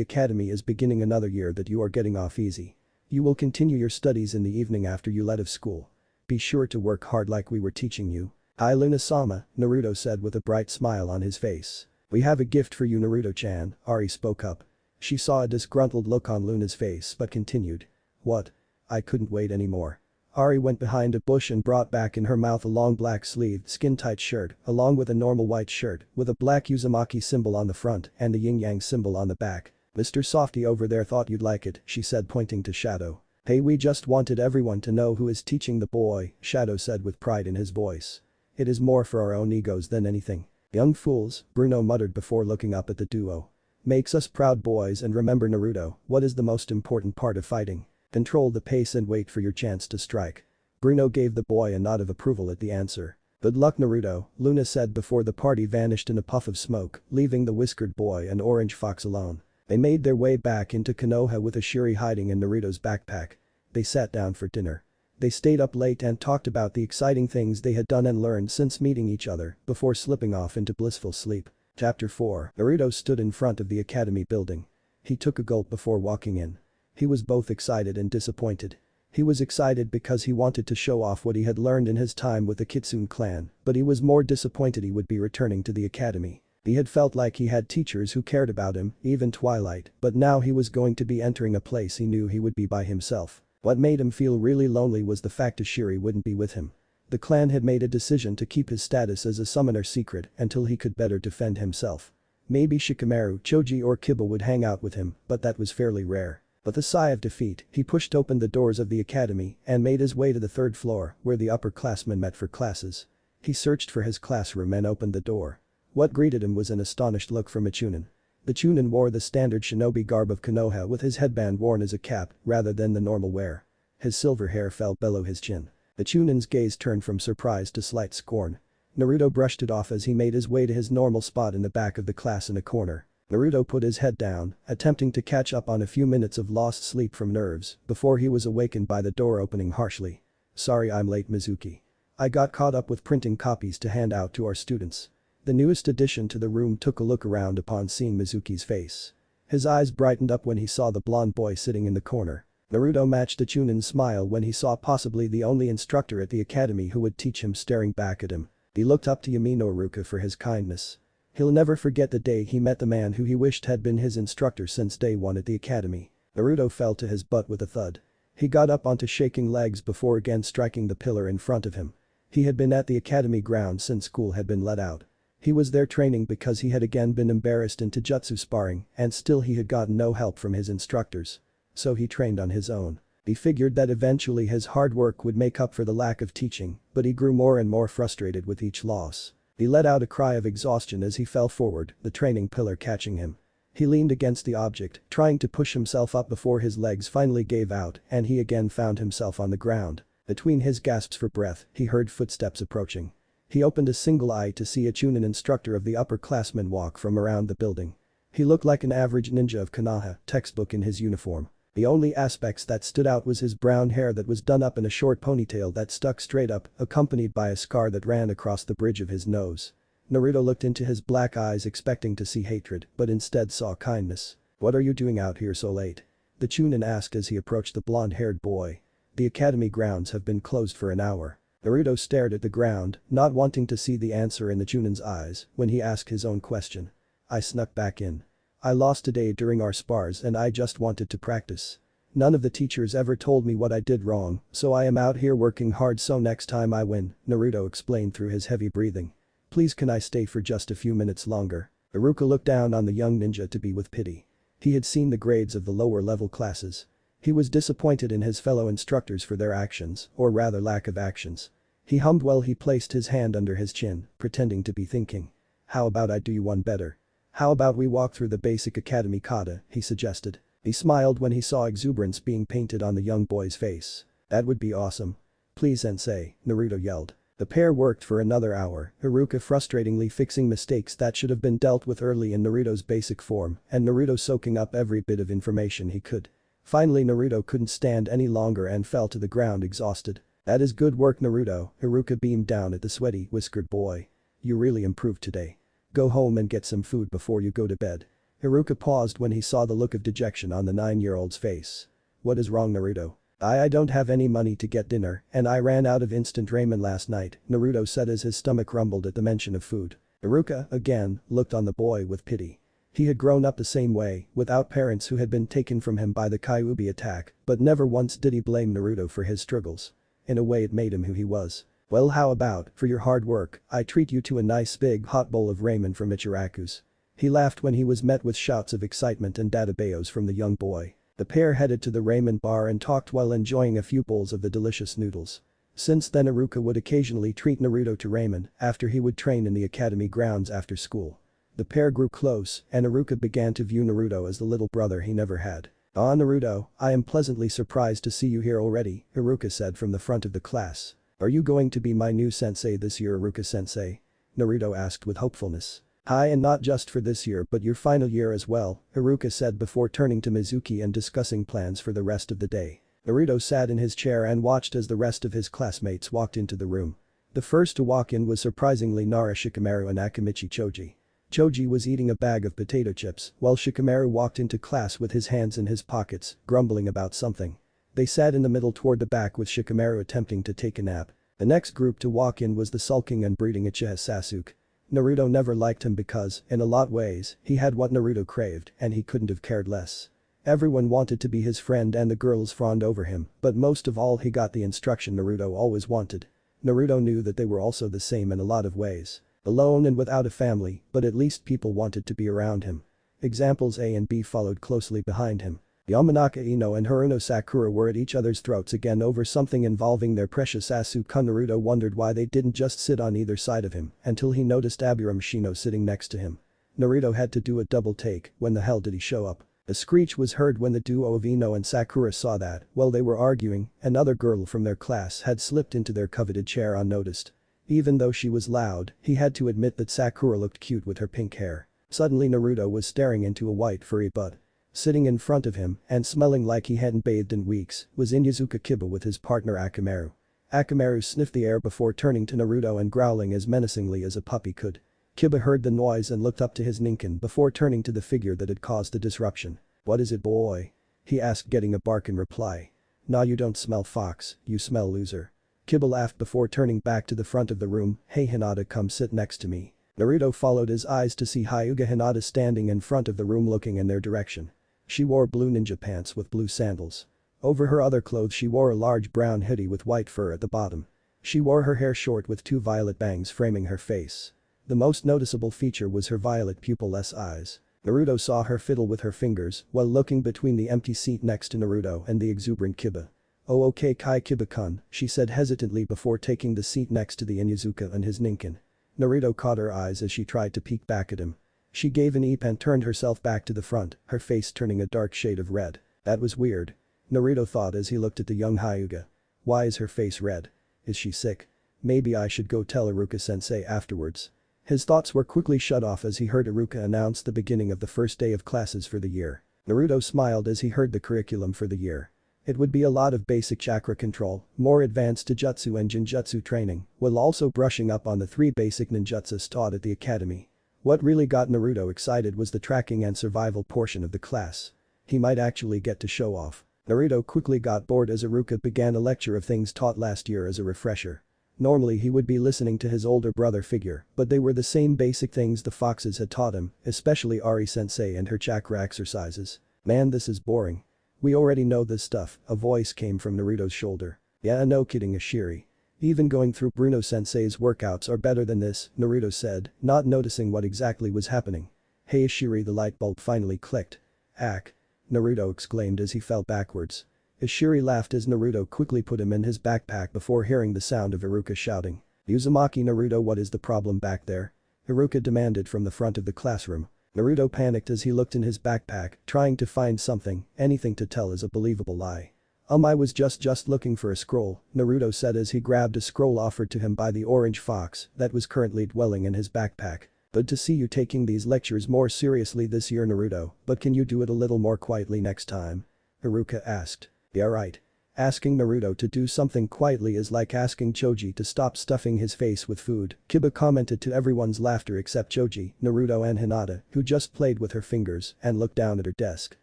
academy is beginning another year that you are getting off easy. You will continue your studies in the evening after you let of school. Be sure to work hard like we were teaching you. "Hi Luna-sama," Naruto said with a bright smile on his face. "We have a gift for you Naruto-chan," Ari spoke up. She saw a disgruntled look on Luna's face but continued. "What?" I couldn't wait anymore. Ari went behind a bush and brought back in her mouth a long black-sleeved, skin-tight shirt, along with a normal white shirt, with a black Uzumaki symbol on the front and a yin-yang symbol on the back. "Mr. Softy over there thought you'd like it," she said pointing to Shadow. "Hey, we just wanted everyone to know who is teaching the boy," Shadow said with pride in his voice. "It is more for our own egos than anything." "Young fools," Bruno muttered before looking up at the duo. "Makes us proud boys, and remember Naruto, what is the most important part of fighting? Control the pace and wait for your chance to strike." Bruno gave the boy a nod of approval at the answer. "Good luck Naruto," Luna said before the party vanished in a puff of smoke, leaving the whiskered boy and Orange Fox alone. They made their way back into Konoha with Ashiri hiding in Naruto's backpack. They sat down for dinner. They stayed up late and talked about the exciting things they had done and learned since meeting each other before slipping off into blissful sleep. Chapter 4. Naruto stood in front of the academy building. He took a gulp before walking in. He was both excited and disappointed. He was excited because he wanted to show off what he had learned in his time with the Kitsune clan, but he was more disappointed he would be returning to the academy. He had felt like he had teachers who cared about him, even Twilight, but now he was going to be entering a place he knew he would be by himself. What made him feel really lonely was the fact Ashiri wouldn't be with him. The clan had made a decision to keep his status as a summoner secret until he could better defend himself. Maybe Shikamaru, Choji or Kiba would hang out with him, but that was fairly rare. With a sigh of defeat, he pushed open the doors of the academy and made his way to the third floor where the upperclassmen met for classes. He searched for his classroom and opened the door. What greeted him was an astonished look from a Chunin. The Chunin wore the standard shinobi garb of Konoha with his headband worn as a cap rather than the normal wear. His silver hair fell below his chin. The Chunin's gaze turned from surprise to slight scorn. Naruto brushed it off as he made his way to his normal spot in the back of the class in a corner. Naruto put his head down, attempting to catch up on a few minutes of lost sleep from nerves before he was awakened by the door opening harshly. "Sorry I'm late Mizuki. I got caught up with printing copies to hand out to our students." The newest addition to the room took a look around upon seeing Mizuki's face. His eyes brightened up when he saw the blonde boy sitting in the corner. Naruto matched the Chunin's smile when he saw possibly the only instructor at the academy who would teach him staring back at him. He looked up to Yamino Iruka for his kindness. He'll never forget the day he met the man who he wished had been his instructor since day one at the academy. Naruto fell to his butt with a thud. He got up onto shaking legs before again striking the pillar in front of him. He had been at the academy grounds since school had been let out. He was there training because he had again been embarrassed into jutsu sparring and still he had gotten no help from his instructors. So he trained on his own. He figured that eventually his hard work would make up for the lack of teaching, but he grew more and more frustrated with each loss. He let out a cry of exhaustion as he fell forward, the training pillar catching him. He leaned against the object, trying to push himself up before his legs finally gave out and he again found himself on the ground. Between his gasps for breath, he heard footsteps approaching. He opened a single eye to see a Chunin instructor of the upperclassmen walk from around the building. He looked like an average ninja of Konoha, textbook in his uniform. The only aspects that stood out was his brown hair that was done up in a short ponytail that stuck straight up, accompanied by a scar that ran across the bridge of his nose. Naruto looked into his black eyes expecting to see hatred, but instead saw kindness. "What are you doing out here so late?" the Chunin asked as he approached the blonde-haired boy. "The academy grounds have been closed for an hour." Naruto stared at the ground, not wanting to see the answer in the Chunin's eyes when he asked his own question. "I snuck back in. I lost today during our spars and I just wanted to practice. None of the teachers ever told me what I did wrong, so I am out here working hard so next time I win," Naruto explained through his heavy breathing. "Please can I stay for just a few minutes longer?" Iruka looked down on the young ninja to be with pity. He had seen the grades of the lower level classes. He was disappointed in his fellow instructors for their actions, or rather lack of actions. He hummed while he placed his hand under his chin, pretending to be thinking. "How about I do you one better? How about we walk through the basic academy kata," he suggested. He smiled when he saw exuberance being painted on the young boy's face. "That would be awesome." "Please sensei," Naruto yelled. The pair worked for another hour, Iruka frustratingly fixing mistakes that should have been dealt with early in Naruto's basic form and Naruto soaking up every bit of information he could. Finally Naruto couldn't stand any longer and fell to the ground exhausted. "That is good work Naruto," Iruka beamed down at the sweaty, whiskered boy. "You really improved today. Go home and get some food before you go to bed. Haruka paused when he saw the look of dejection on the 9-year-old's face. What is wrong, Naruto? I don't have any money to get dinner and I ran out of instant ramen last night, Naruto said as his stomach rumbled at the mention of food. Haruka, again, looked on the boy with pity. He had grown up the same way, without parents who had been taken from him by the Kyuubi attack, but never once did he blame Naruto for his struggles. In a way it made him who he was. Well, how about, for your hard work, I treat you to a nice big hot bowl of ramen from Ichiraku's. He laughed when he was met with shouts of excitement and dadabayos from the young boy. The pair headed to the ramen bar and talked while enjoying a few bowls of the delicious noodles. Since then Haruka would occasionally treat Naruto to ramen after he would train in the academy grounds after school. The pair grew close and Haruka began to view Naruto as the little brother he never had. "Ah, Naruto, I am pleasantly surprised to see you here already," Haruka said from the front of the class. "Are you going to be my new sensei this year, Haruka-sensei?" Naruto asked with hopefulness. "Hi, and not just for this year but your final year as well," Haruka said before turning to Mizuki and discussing plans for the rest of the day. Naruto sat in his chair and watched as the rest of his classmates walked into the room. The first to walk in was surprisingly Nara Shikamaru and Akimichi Choji. Choji was eating a bag of potato chips while Shikamaru walked into class with his hands in his pockets, grumbling about something. They sat in the middle toward the back with Shikamaru attempting to take a nap. The next group to walk in was the sulking and brooding Uchiha Sasuke. Naruto never liked him because, in a lot ways, he had what Naruto craved and he couldn't have cared less. Everyone wanted to be his friend and the girls fawned over him, but most of all he got the instruction Naruto always wanted. Naruto knew that they were also the same in a lot of ways. Alone and without a family, but at least people wanted to be around him. Examples A and B followed closely behind him. Yamanaka Ino and Haruno Sakura were at each other's throats again over something involving their precious Asuka. Naruto wondered why they didn't just sit on either side of him until he noticed Aburame Shino sitting next to him. Naruto had to do a double take. When the hell did he show up? A screech was heard when the duo of Ino and Sakura saw that, while they were arguing, another girl from their class had slipped into their coveted chair unnoticed. Even though she was loud, he had to admit that Sakura looked cute with her pink hair. Suddenly Naruto was staring into a white furry butt. Sitting in front of him and smelling like he hadn't bathed in weeks was Inyazuka Kiba with his partner Akamaru. Akamaru sniffed the air before turning to Naruto and growling as menacingly as a puppy could. Kiba heard the noise and looked up to his ninkin before turning to the figure that had caused the disruption. "What is it, boy?" he asked, getting a bark in reply. "Nah, you don't smell fox, you smell loser." Kiba laughed before turning back to the front of the room. "Hey Hinata, come sit next to me." Naruto followed his eyes to see Hyuga Hinata standing in front of the room looking in their direction. She wore blue ninja pants with blue sandals. Over her other clothes she wore a large brown hoodie with white fur at the bottom. She wore her hair short with 2 violet bangs framing her face. The most noticeable feature was her violet pupil-less eyes. Naruto saw her fiddle with her fingers while looking between the empty seat next to Naruto and the exuberant Kiba. "Oh okay Kai Kiba-kun," she said hesitantly before taking the seat next to the Inyazuka and his ninkin. Naruto caught her eyes as she tried to peek back at him. She gave an eep and turned herself back to the front, her face turning a dark shade of red. That was weird. Naruto thought as he looked at the young Hyuga. Why is her face red? Is she sick? Maybe I should go tell Iruka-sensei afterwards. His thoughts were quickly shut off as he heard Iruka announce the beginning of the first day of classes for the year. Naruto smiled as he heard the curriculum for the year. It would be a lot of basic chakra control, more advanced Taijutsu and Jinjutsu training, while also brushing up on the 3 basic ninjutsus taught at the academy. What really got Naruto excited was the tracking and survival portion of the class. He might actually get to show off. Naruto quickly got bored as Iruka began a lecture of things taught last year as a refresher. Normally he would be listening to his older brother figure, but they were the same basic things the foxes had taught him, especially Ari-sensei and her chakra exercises. "Man, this is boring. We already know this stuff," a voice came from Naruto's shoulder. "Yeah, no kidding, Ashiri. Even going through Bruno-sensei's workouts are better than this," Naruto said, not noticing what exactly was happening. "Hey Ashiri," the light bulb finally clicked. "Ack!" Naruto exclaimed as he fell backwards. Ashiri laughed as Naruto quickly put him in his backpack before hearing the sound of Iruka shouting. "Uzumaki Naruto, what is the problem back there?" Iruka demanded from the front of the classroom. Naruto panicked as he looked in his backpack, trying to find something, anything to tell is a believable lie. I was just looking for a scroll," Naruto said as he grabbed a scroll offered to him by the orange fox that was currently dwelling in his backpack. "Good to see you taking these lectures more seriously this year, Naruto, but can you do it a little more quietly next time?" Iruka asked. "Yeah right. Asking Naruto to do something quietly is like asking Choji to stop stuffing his face with food, Kiba commented to everyone's laughter except Choji, Naruto and Hinata, who just played with her fingers and looked down at her desk.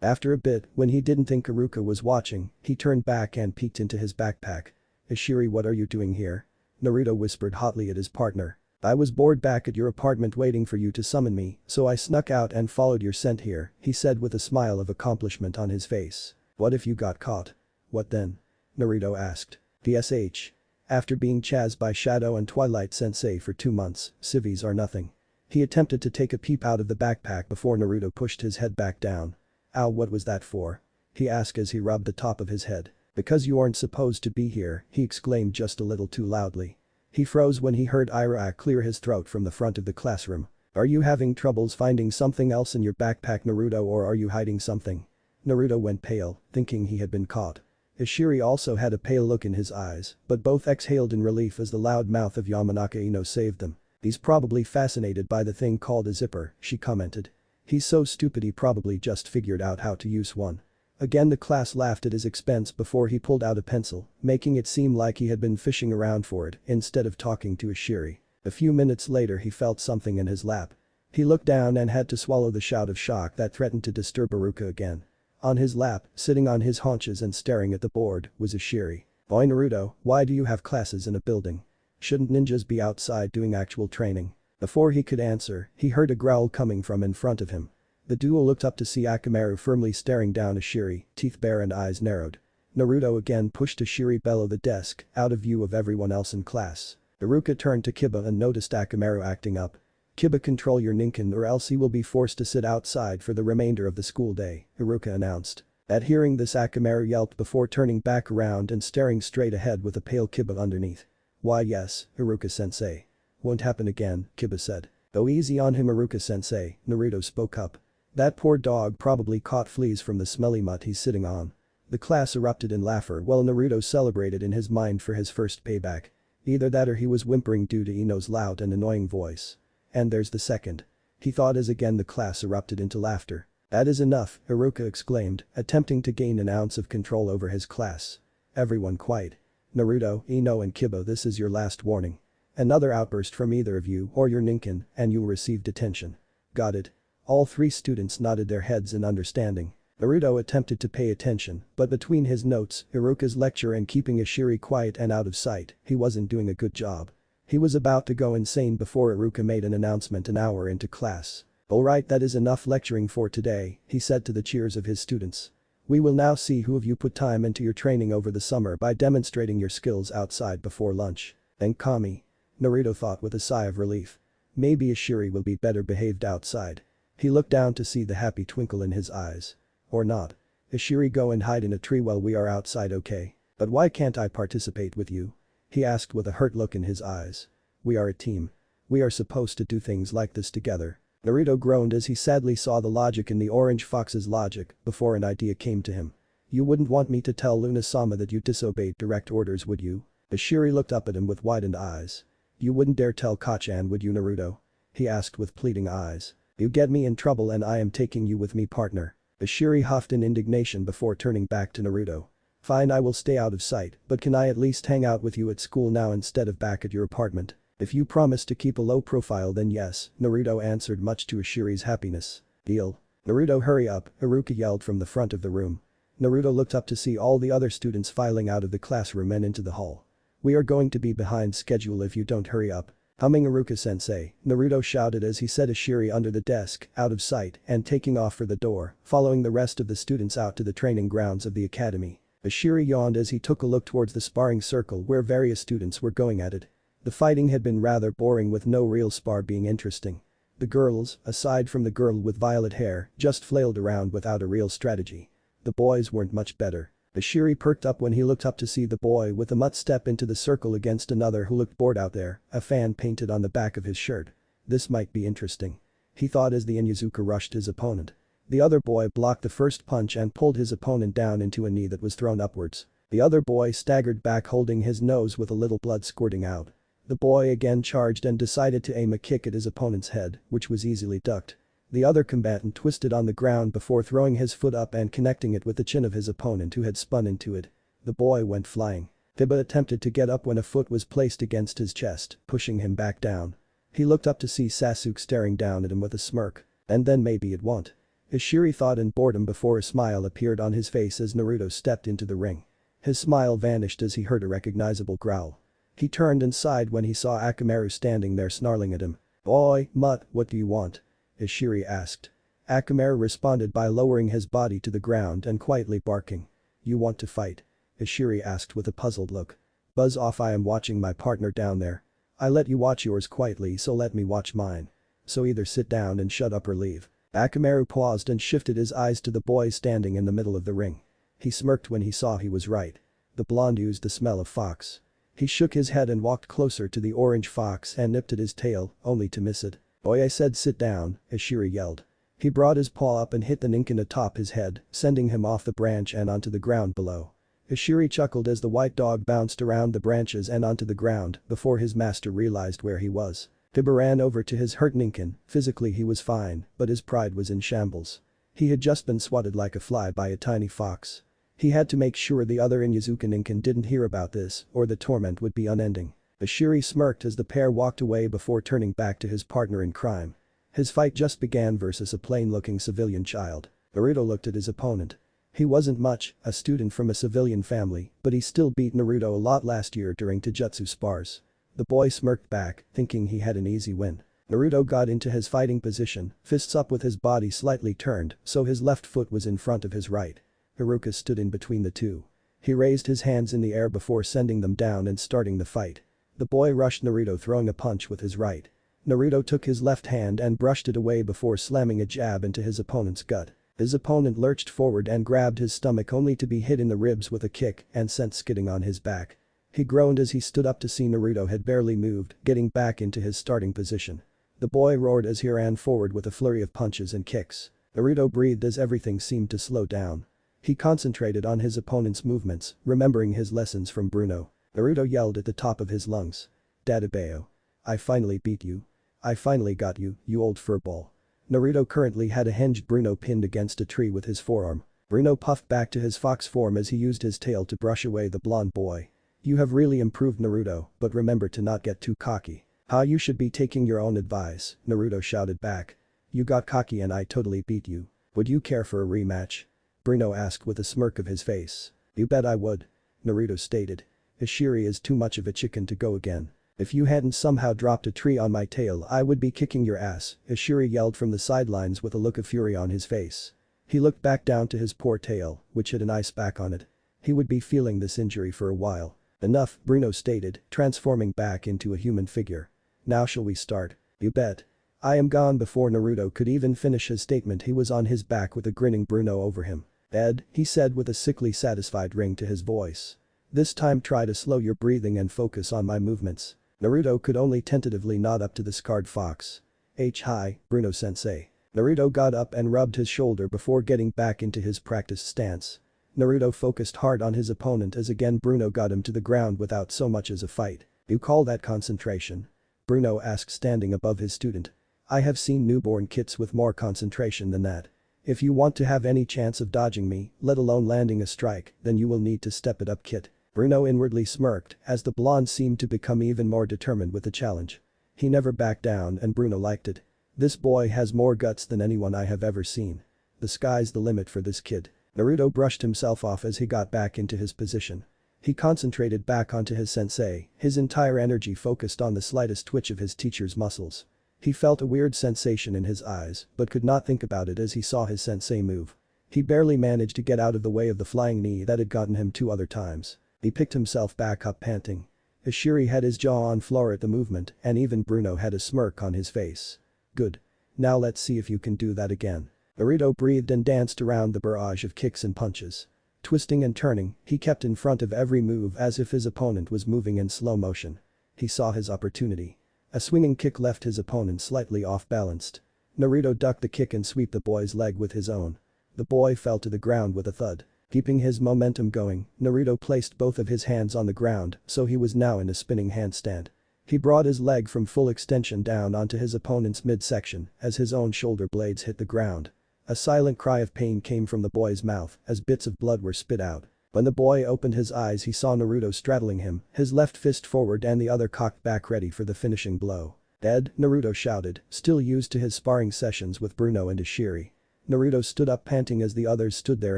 After a bit, when he didn't think Iruka was watching, he turned back and peeked into his backpack. "Ishiri, what are you doing here?" Naruto whispered hotly at his partner. "I was bored back at your apartment waiting for you to summon me, so I snuck out and followed your scent here," he said with a smile of accomplishment on his face. "What if you got caught?" "What then?" Naruto asked. "DSH. After being chased by Shadow and Twilight Sensei for 2 months, civvies are nothing." He attempted to take a peep out of the backpack before Naruto pushed his head back down. "Ow, what was that for?" he asked as he rubbed the top of his head. "Because you aren't supposed to be here," he exclaimed just a little too loudly. He froze when he heard Iraq clear his throat from the front of the classroom. "Are you having troubles finding something else in your backpack, Naruto, or are you hiding something?" Naruto went pale, thinking he had been caught. Ishiri also had a pale look in his eyes, but both exhaled in relief as the loud mouth of Yamanaka Ino saved them. "He's probably fascinated by the thing called a zipper," she commented. "He's so stupid he probably just figured out how to use one." Again the class laughed at his expense before he pulled out a pencil, making it seem like he had been fishing around for it instead of talking to Ishiri. A few minutes later he felt something in his lap. He looked down and had to swallow the shout of shock that threatened to disturb Iruka again. On his lap, sitting on his haunches and staring at the board, was Ishiri. "Boy Naruto, why do you have classes in a building? Shouldn't ninjas be outside doing actual training?" Before he could answer, he heard a growl coming from in front of him. The duo looked up to see Akamaru firmly staring down Ishiri, teeth bare and eyes narrowed. Naruto again pushed Ishiri below the desk, out of view of everyone else in class. Iruka turned to Kiba and noticed Akamaru acting up. "Kiba, control your ninkin or else he will be forced to sit outside for the remainder of the school day," Iruka announced. At hearing this, Akamaru yelped before turning back around and staring straight ahead with a pale Kiba underneath. "Why yes, Iruka-sensei. Won't happen again," Kiba said. "Oh, easy on him, Iruka-sensei," Naruto spoke up. "That poor dog probably caught fleas from the smelly mutt he's sitting on." The class erupted in laughter while Naruto celebrated in his mind for his first payback. Either that or he was whimpering due to Ino's loud and annoying voice. "And there's the second," he thought as again the class erupted into laughter. "That is enough," Iruka exclaimed, attempting to gain an ounce of control over his class. "Everyone quiet. Naruto, Ino and Kiba, this is your last warning. Another outburst from either of you or your ninkin and you'll receive detention." "Got it." All 3 students nodded their heads in understanding. Naruto attempted to pay attention, but between his notes, Iruka's lecture and keeping Ishiri quiet and out of sight, he wasn't doing a good job. He was about to go insane before Iruka made an announcement an hour into class. "Alright, that is enough lecturing for today," he said to the cheers of his students. "We will now see who of you put time into your training over the summer by demonstrating your skills outside before lunch." "Thank Kami," Naruto thought with a sigh of relief. "Maybe Ishiri will be better behaved outside." He looked down to see the happy twinkle in his eyes. "Or not. Ishiri, go and hide in a tree while we are outside, okay? But why can't I participate with you?" he asked with a hurt look in his eyes. "We are a team. We are supposed to do things like this together." Naruto groaned as he sadly saw the logic in the orange fox's logic before an idea came to him. "You wouldn't want me to tell Luna-sama that you disobeyed direct orders, would you?" Ishiri looked up at him with widened eyes. "You wouldn't dare tell Kachan, would you, Naruto?" he asked with pleading eyes. "You get me in trouble and I am taking you with me, partner." Ishiri huffed in indignation before turning back to Naruto. "Fine, I will stay out of sight, but can I at least hang out with you at school now instead of back at your apartment?" "If you promise to keep a low profile then yes," Naruto answered, much to Ishiri's happiness. "Deal." "Naruto, hurry up," Iruka yelled from the front of the room. Naruto looked up to see all the other students filing out of the classroom and into the hall. "We are going to be behind schedule if you don't hurry up." "Humming Iruka-sensei," Naruto shouted as he set Ishiri under the desk, out of sight, and taking off for the door, following the rest of the students out to the training grounds of the academy. Ishiri yawned as he took a look towards the sparring circle where various students were going at it. The fighting had been rather boring with no real spar being interesting. The girls, aside from the girl with violet hair, just flailed around without a real strategy. The boys weren't much better. Ishiri perked up when he looked up to see the boy with the mutt step into the circle against another who looked bored out there, a fan painted on the back of his shirt. This might be interesting, he thought as the Inyazuka rushed his opponent. The other boy blocked the first punch and pulled his opponent down into a knee that was thrown upwards. The other boy staggered back holding his nose with a little blood squirting out. The boy again charged and decided to aim a kick at his opponent's head, which was easily ducked. The other combatant twisted on the ground before throwing his foot up and connecting it with the chin of his opponent who had spun into it. The boy went flying. Hiba attempted to get up when a foot was placed against his chest, pushing him back down. He looked up to see Sasuke staring down at him with a smirk. And then maybe it won't. Ishiri thought in boredom before a smile appeared on his face as Naruto stepped into the ring. His smile vanished as he heard a recognizable growl. He turned and sighed when he saw Akamaru standing there snarling at him. "Oi, mutt, what do you want?" Ishiri asked. Akamaru responded by lowering his body to the ground and quietly barking. "You want to fight?" Ishiri asked with a puzzled look. "Buzz off, I am watching my partner down there. I let you watch yours quietly, so let me watch mine. So either sit down and shut up or leave." Akamaru paused and shifted his eyes to the boy standing in the middle of the ring. He smirked when he saw he was right. The blonde used the smell of fox. He shook his head and walked closer to the orange fox and nipped at his tail, only to miss it. "Boy, I said sit down," Ishiri yelled. He brought his paw up and hit the ninkin atop his head, sending him off the branch and onto the ground below. Ishiri chuckled as the white dog bounced around the branches and onto the ground before his master realized where he was. Hiba ran over to his hurt ninkin. Physically he was fine, but his pride was in shambles. He had just been swatted like a fly by a tiny fox. He had to make sure the other Inyazuka ninkin didn't hear about this, or the torment would be unending. Ishiri smirked as the pair walked away before turning back to his partner in crime. His fight just began versus a plain-looking civilian child. Naruto looked at his opponent. He wasn't much, a student from a civilian family, but he still beat Naruto a lot last year during Taijutsu spars. The boy smirked back, thinking he had an easy win. Naruto got into his fighting position, fists up with his body slightly turned, so his left foot was in front of his right. Haruka stood in between the two. He raised his hands in the air before sending them down and starting the fight. The boy rushed Naruto, throwing a punch with his right. Naruto took his left hand and brushed it away before slamming a jab into his opponent's gut. His opponent lurched forward and grabbed his stomach only to be hit in the ribs with a kick and sent skidding on his back. He groaned as he stood up to see Naruto had barely moved, getting back into his starting position. The boy roared as he ran forward with a flurry of punches and kicks. Naruto breathed as everything seemed to slow down. He concentrated on his opponent's movements, remembering his lessons from Bruno. Naruto yelled at the top of his lungs. "Dadabeo. I finally beat you. I finally got you, you old furball." Naruto currently had a hinged Bruno pinned against a tree with his forearm. Bruno puffed back to his fox form as he used his tail to brush away the blonde boy. "You have really improved, Naruto, but remember to not get too cocky." "Huh, you should be taking your own advice," Naruto shouted back. "You got cocky and I totally beat you. Would you care for a rematch?" Bruno asked with a smirk of his face. "You bet I would," Naruto stated. "Ishiri is too much of a chicken to go again. If you hadn't somehow dropped a tree on my tail I would be kicking your ass," Ishiri yelled from the sidelines with a look of fury on his face. He looked back down to his poor tail, which had an ice pack on it. He would be feeling this injury for a while. "Enough," Bruno stated, transforming back into a human figure. "Now shall we start?" "You bet." "I am gone." Before Naruto could even finish his statement he was on his back with a grinning Bruno over him. "Ed," he said with a sickly satisfied ring to his voice. "This time try to slow your breathing and focus on my movements." Naruto could only tentatively nod up to the scarred fox. "Hi, Bruno-sensei." Naruto got up and rubbed his shoulder before getting back into his practiced stance. Naruto focused hard on his opponent as again Bruno got him to the ground without so much as a fight. "You call that concentration?" Bruno asked, standing above his student. "I have seen newborn kits with more concentration than that. If you want to have any chance of dodging me, let alone landing a strike, then you will need to step it up, kid." Bruno inwardly smirked as the blonde seemed to become even more determined with the challenge. He never backed down and Bruno liked it. "This boy has more guts than anyone I have ever seen. The sky's the limit for this kid." Naruto brushed himself off as he got back into his position. He concentrated back onto his sensei, his entire energy focused on the slightest twitch of his teacher's muscles. He felt a weird sensation in his eyes, but could not think about it as he saw his sensei move. He barely managed to get out of the way of the flying knee that had gotten him 2 other times. He picked himself back up panting. Ishiri had his jaw on floor at the movement and even Bruno had a smirk on his face. "Good. Now let's see if you can do that again." Naruto breathed and danced around the barrage of kicks and punches. Twisting and turning, he kept in front of every move as if his opponent was moving in slow motion. He saw his opportunity. A swinging kick left his opponent slightly off-balanced. Naruto ducked the kick and swept the boy's leg with his own. The boy fell to the ground with a thud. Keeping his momentum going, Naruto placed both of his hands on the ground, so he was now in a spinning handstand. He brought his leg from full extension down onto his opponent's midsection as his own shoulder blades hit the ground. A silent cry of pain came from the boy's mouth as bits of blood were spit out. When the boy opened his eyes he saw Naruto straddling him, his left fist forward and the other cocked back ready for the finishing blow. "Dead?" Naruto shouted, still used to his sparring sessions with Bruno and Ishiri. Naruto stood up panting as the others stood there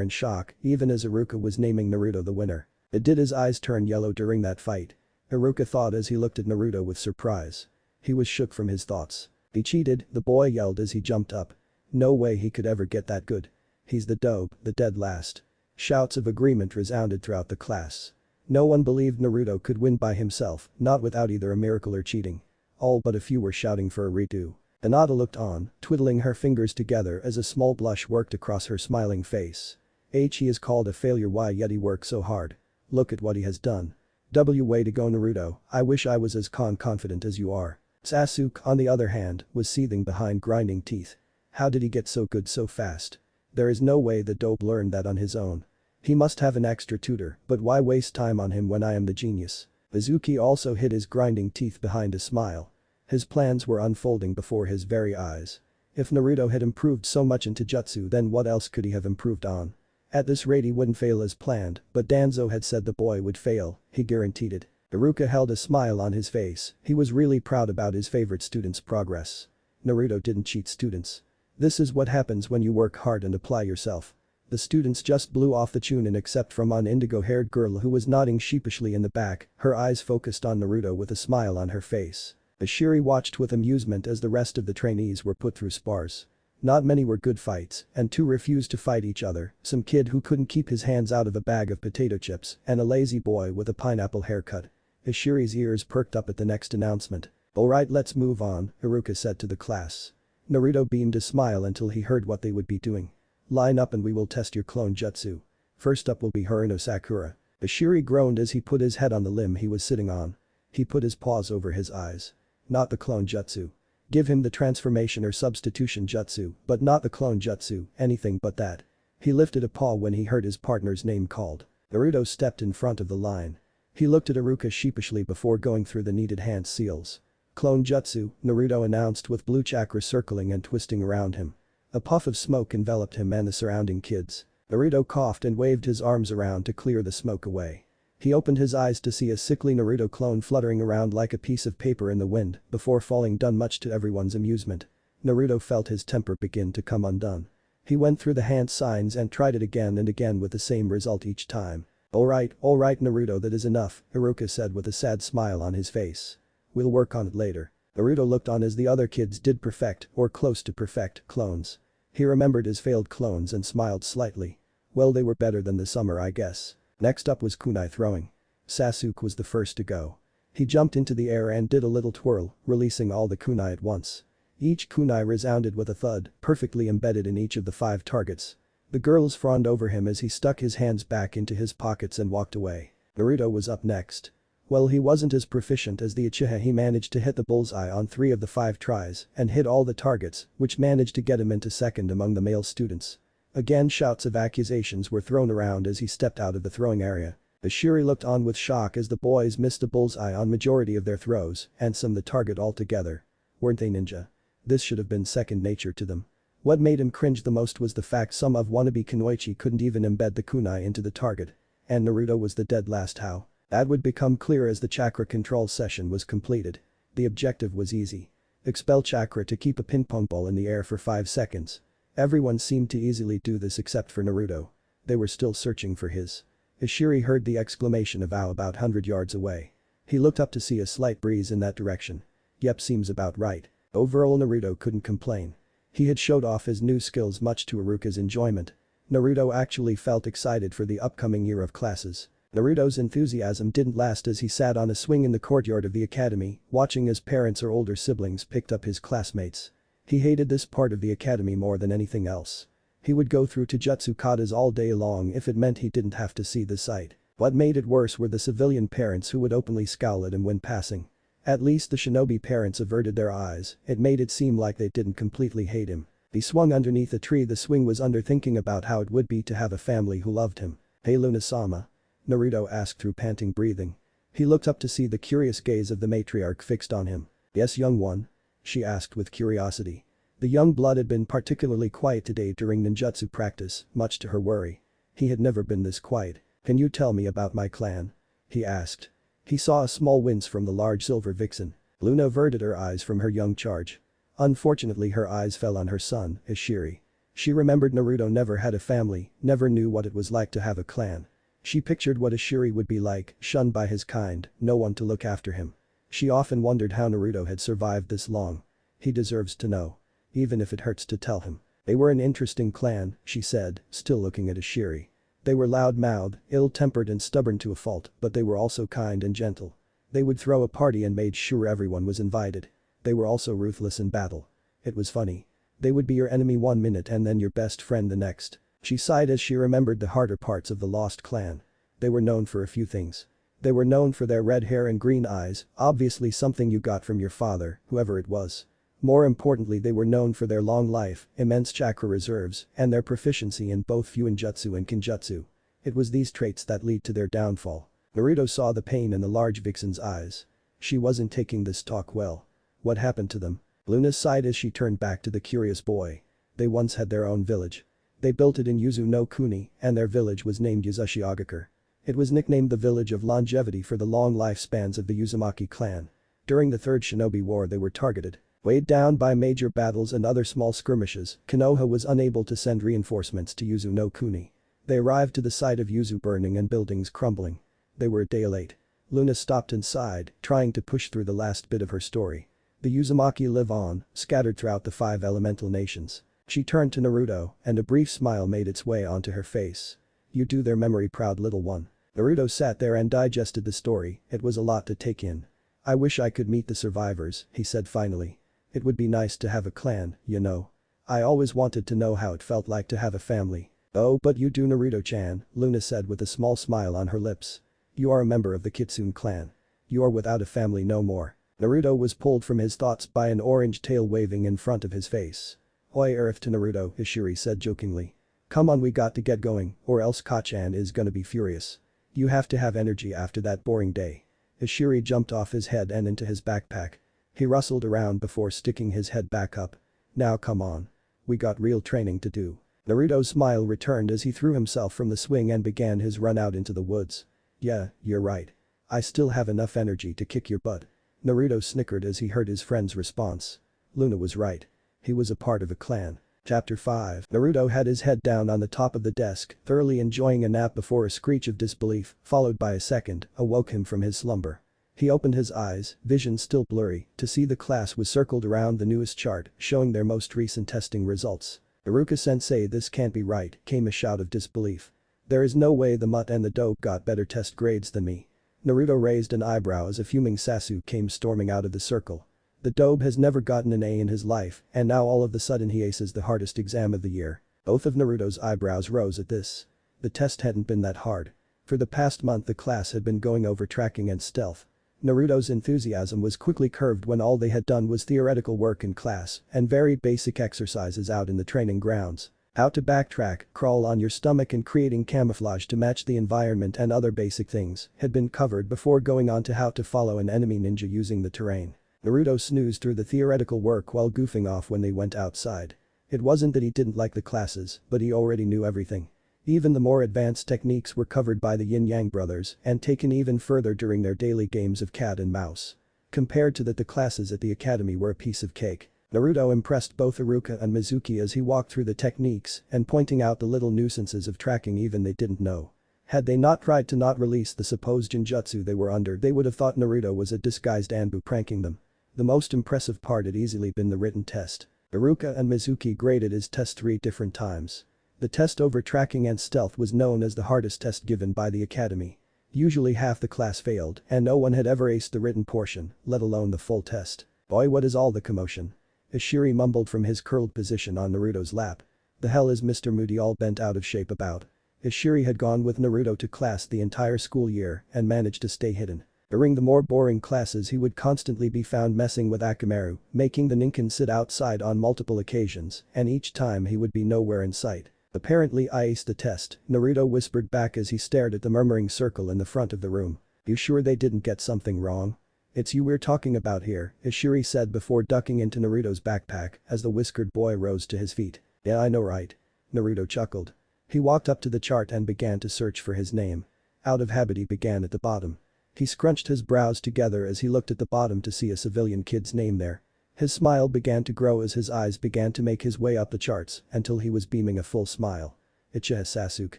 in shock, even as Iruka was naming Naruto the winner. Did his eyes turn yellow during that fight? Iruka thought as he looked at Naruto with surprise. He was shook from his thoughts. He cheated, the boy yelled as he jumped up. No way he could ever get that good. He's the dope, the dead last. Shouts of agreement resounded throughout the class. No one believed Naruto could win by himself, not without either a miracle or cheating. All but a few were shouting for a redo. Hinata looked on, twiddling her fingers together as a small blush worked across her smiling face. He is called a failure. Why yet he worked so hard. Look at what he has done. Way to go Naruto, I wish I was as confident as you are. Sasuke, on the other hand, was seething behind grinding teeth. How did he get so good so fast? There is no way the dope learned that on his own. He must have an extra tutor, but why waste time on him when I am the genius? Izuki also hid his grinding teeth behind a smile. His plans were unfolding before his very eyes. If Naruto had improved so much in Taijutsu, then what else could he have improved on? At this rate he wouldn't fail as planned, but Danzo had said the boy would fail, he guaranteed it. Iruka held a smile on his face, he was really proud about his favorite student's progress. Naruto didn't cheat students. This is what happens when you work hard and apply yourself. The students just blew off the chunin except from an indigo-haired girl who was nodding sheepishly in the back, her eyes focused on Naruto with a smile on her face. Ishiri watched with amusement as the rest of the trainees were put through spars. Not many were good fights, and two refused to fight each other, some kid who couldn't keep his hands out of a bag of potato chips, and a lazy boy with a pineapple haircut. Ishiri's ears perked up at the next announcement. "Alright, let's move on," Iruka said to the class. Naruto beamed a smile until he heard what they would be doing. "Line up and we will test your clone jutsu. First up will be Haruno Sakura." Ishiri groaned as he put his head on the limb he was sitting on. He put his paws over his eyes. "Not the clone jutsu. Give him the transformation or substitution jutsu, but not the clone jutsu, anything but that." He lifted a paw when he heard his partner's name called. Naruto stepped in front of the line. He looked at Iruka sheepishly before going through the needed hand seals. "Clone jutsu," Naruto announced with blue chakra circling and twisting around him. A puff of smoke enveloped him and the surrounding kids. Naruto coughed and waved his arms around to clear the smoke away. He opened his eyes to see a sickly Naruto clone fluttering around like a piece of paper in the wind before falling done, much to everyone's amusement. Naruto felt his temper begin to come undone. He went through the hand signs and tried it again and again with the same result each time. Alright Naruto, that is enough," Iruka said with a sad smile on his face. "We'll work on it later." Naruto looked on as the other kids did perfect, or close to perfect, clones. He remembered his failed clones and smiled slightly. Well, they were better than the summer, I guess. Next up was kunai throwing. Sasuke was the first to go. He jumped into the air and did a little twirl, releasing all the kunai at once. Each kunai resounded with a thud, perfectly embedded in each of the 5 targets. The girls fawned over him as he stuck his hands back into his pockets and walked away. Naruto was up next. Well, he wasn't as proficient as the Uchiha. He managed to hit the bullseye on 3 of the 5 tries and hit all the targets, which managed to get him into second among the male students. Again, shouts of accusations were thrown around as he stepped out of the throwing area. Ishiri looked on with shock as the boys missed a bullseye on majority of their throws and some the target altogether. Weren't they ninja? This should have been second nature to them. What made him cringe the most was the fact some of wannabe Kunoichi couldn't even embed the kunai into the target. And Naruto was the dead last. How? That would become clear as the chakra control session was completed. The objective was easy. Expel chakra to keep a ping pong ball in the air for 5 seconds. Everyone seemed to easily do this except for Naruto. They were still searching for his. Ishiri heard the exclamation of "ow" about 100 yards away. He looked up to see a slight breeze in that direction. Yep, seems about right. Overall, Naruto couldn't complain. He had showed off his new skills much to Iruka's enjoyment. Naruto actually felt excited for the upcoming year of classes. Naruto's enthusiasm didn't last as he sat on a swing in the courtyard of the academy, watching as parents or older siblings picked up his classmates. He hated this part of the academy more than anything else. He would go through Taijutsu katas all day long if it meant he didn't have to see the sight. What made it worse were the civilian parents who would openly scowl at him when passing. At least the shinobi parents averted their eyes, it made it seem like they didn't completely hate him. He swung underneath a tree the swing was under, thinking about how it would be to have a family who loved him. "Hey Luna-sama?" Naruto asked through panting breathing. He looked up to see the curious gaze of the matriarch fixed on him. "Yes, young one?" she asked with curiosity. The young blood had been particularly quiet today during ninjutsu practice, much to her worry. He had never been this quiet. "Can you tell me about my clan?" he asked. He saw a small wince from the large silver vixen. Luna averted her eyes from her young charge. Unfortunately her eyes fell on her son, Ishiri. She remembered Naruto never had a family, never knew what it was like to have a clan. She pictured what Ishiri would be like, shunned by his kind, no one to look after him. She often wondered how Naruto had survived this long. He deserves to know. Even if it hurts to tell him. They were an interesting clan, she said, still looking at Ishiri. They were loud-mouthed, ill-tempered and stubborn to a fault, but they were also kind and gentle. They would throw a party and made sure everyone was invited. They were also ruthless in battle. It was funny. They would be your enemy one minute and then your best friend the next. She sighed as she remembered the harder parts of the lost clan. They were known for a few things. They were known for their red hair and green eyes, obviously something you got from your father, whoever it was. More importantly, they were known for their long life, immense chakra reserves, and their proficiency in both Fuinjutsu and Kinjutsu. It was these traits that lead to their downfall. Naruto saw the pain in the large vixen's eyes. She wasn't taking this talk well. What happened to them? Luna sighed as she turned back to the curious boy. They once had their own village. They built it in Yuzu no Kuni, and their village was named Yuzushiogakure. It was nicknamed the Village of Longevity for the long lifespans of the Uzumaki clan. During the Third Shinobi War they were targeted. Weighed down by major battles and other small skirmishes, Konoha was unable to send reinforcements to Yuzu no Kuni. They arrived to the site of Yuzu burning and buildings crumbling. They were a day late. Luna stopped and sighed, trying to push through the last bit of her story. The Uzumaki live on, scattered throughout the 5 elemental nations. She turned to Naruto, and a brief smile made its way onto her face. "You do their memory proud, little one." Naruto sat there and digested the story. It was a lot to take in. "I wish I could meet the survivors," he said finally. "It would be nice to have a clan, you know. I always wanted to know how it felt like to have a family." "Oh, but you do, Naruto-chan," Luna said with a small smile on her lips. "You are a member of the Kitsune clan. You are without a family no more." Naruto was pulled from his thoughts by an orange tail waving in front of his face. "Oi earth to Naruto," Ishiri said jokingly. "Come on, we got to get going, or else Kachan is gonna be furious. You have to have energy after that boring day." Ishiri jumped off his head and into his backpack. He rustled around before sticking his head back up. "Now come on. We got real training to do." Naruto's smile returned as he threw himself from the swing and began his run out into the woods. "Yeah, you're right. I still have enough energy to kick your butt." Naruto snickered as he heard his friend's response. Luna was right. He was a part of a clan. Chapter 5. Naruto had his head down on the top of the desk, thoroughly enjoying a nap before a screech of disbelief, followed by a second, awoke him from his slumber. He opened his eyes, vision still blurry, to see the class was circled around the newest chart, showing their most recent testing results. "Iruka-sensei, this can't be right," came a shout of disbelief. "There is no way the mutt and the dope got better test grades than me." Naruto raised an eyebrow as a fuming Sasuke came storming out of the circle. The dope has never gotten an A in his life, and now all of a sudden he aces the hardest exam of the year. Both of Naruto's eyebrows rose at this. The test hadn't been that hard. For the past month the class had been going over tracking and stealth. Naruto's enthusiasm was quickly curbed when all they had done was theoretical work in class and very basic exercises out in the training grounds. How to backtrack, crawl on your stomach and creating camouflage to match the environment and other basic things had been covered before going on to how to follow an enemy ninja using the terrain. Naruto snoozed through the theoretical work while goofing off when they went outside. It wasn't that he didn't like the classes, but he already knew everything. Even the more advanced techniques were covered by the Yin-Yang brothers and taken even further during their daily games of cat and mouse. Compared to that, the classes at the academy were a piece of cake. Naruto impressed both Iruka and Mizuki as he walked through the techniques and pointing out the little nuisances of tracking even they didn't know. Had they not tried to not release the supposed genjutsu they were under, they would have thought Naruto was a disguised Anbu pranking them. The most impressive part had easily been the written test. Iruka and Mizuki graded his test 3 different times. The test over tracking and stealth was known as the hardest test given by the academy. Usually half the class failed and no one had ever aced the written portion, let alone the full test. "Boy, what is all the commotion?" Ishiri mumbled from his curled position on Naruto's lap. "The hell is Mr. Moody all bent out of shape about?" Ishiri had gone with Naruto to class the entire school year and managed to stay hidden. During the more boring classes he would constantly be found messing with Akamaru, making the ninkin sit outside on multiple occasions, and each time he would be nowhere in sight. "Apparently I aced the test," Naruto whispered back as he stared at the murmuring circle in the front of the room. "You sure they didn't get something wrong?" "It's you we're talking about here," Ishiri said before ducking into Naruto's backpack as the whiskered boy rose to his feet. "Yeah, I know, right?" Naruto chuckled. He walked up to the chart and began to search for his name. Out of habit he began at the bottom. He scrunched his brows together as he looked at the bottom to see a civilian kid's name there. His smile began to grow as his eyes began to make his way up the charts until he was beaming a full smile. Uchiha Sasuke.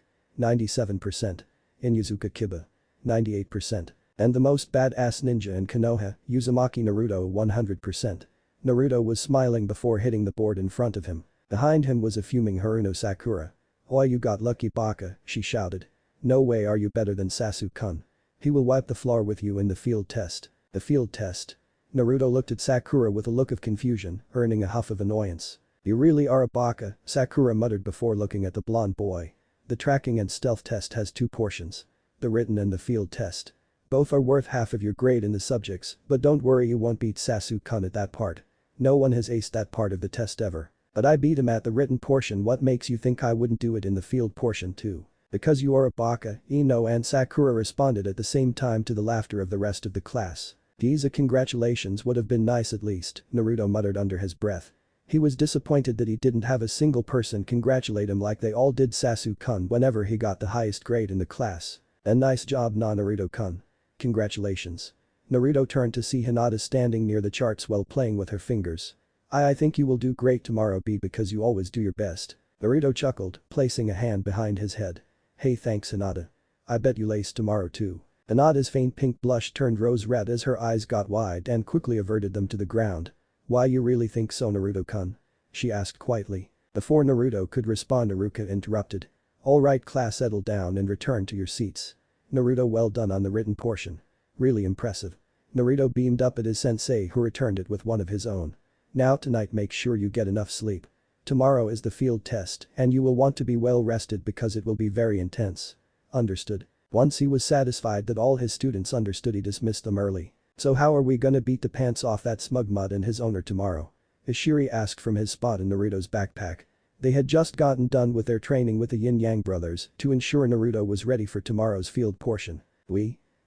97%. Inuzuka Kiba. 98%. And the most badass ninja in Konoha, Uzumaki Naruto 100%. Naruto was smiling before hitting the board in front of him. Behind him was a fuming Haruno Sakura. "Oi, you got lucky baka," she shouted. "No way are you better than Sasuke-kun. He will wipe the floor with you in the field test." The field test. Naruto looked at Sakura with a look of confusion, earning a huff of annoyance. "You really are a baka," Sakura muttered before looking at the blonde boy. "The tracking and stealth test has 2 portions. The written and the field test. Both are worth half of your grade in the subjects, but don't worry, you won't beat Sasuke-kun at that part. No one has aced that part of the test ever. But I beat him at the written portion. What makes you think I wouldn't do it in the field portion too? Because you are a baka, Ino and Sakura responded at the same time to the laughter of the rest of the class. "These congratulations would have been nice at least," Naruto muttered under his breath. He was disappointed that he didn't have a single person congratulate him like they all did Sasuke-kun whenever he got the highest grade in the class. "A nice job, Naruto-kun. Congratulations." Naruto turned to see Hinata standing near the charts while playing with her fingers. I think you will do great tomorrow, B, because you always do your best." Naruto chuckled, placing a hand behind his head. "Hey, thanks, Hinata. I bet you ace tomorrow too." Hinata's faint pink blush turned rose red as her eyes got wide and quickly averted them to the ground. "Why, you really think so, Naruto-kun?" she asked quietly. Before Naruto could respond, Iruka interrupted. "Alright class, settle down and return to your seats." Naruto, well done on the written portion. Really impressive. Naruto beamed up at his sensei, who returned it with one of his own. "Now tonight make sure you get enough sleep. Tomorrow is the field test and you will want to be well rested because it will be very intense." "Understood." Once he was satisfied that all his students understood, he dismissed them early. "So how are we gonna beat the pants off that smug mud and his owner tomorrow?" Ishiri asked from his spot in Naruto's backpack. They had just gotten done with their training with the Yin-Yang brothers to ensure Naruto was ready for tomorrow's field portion.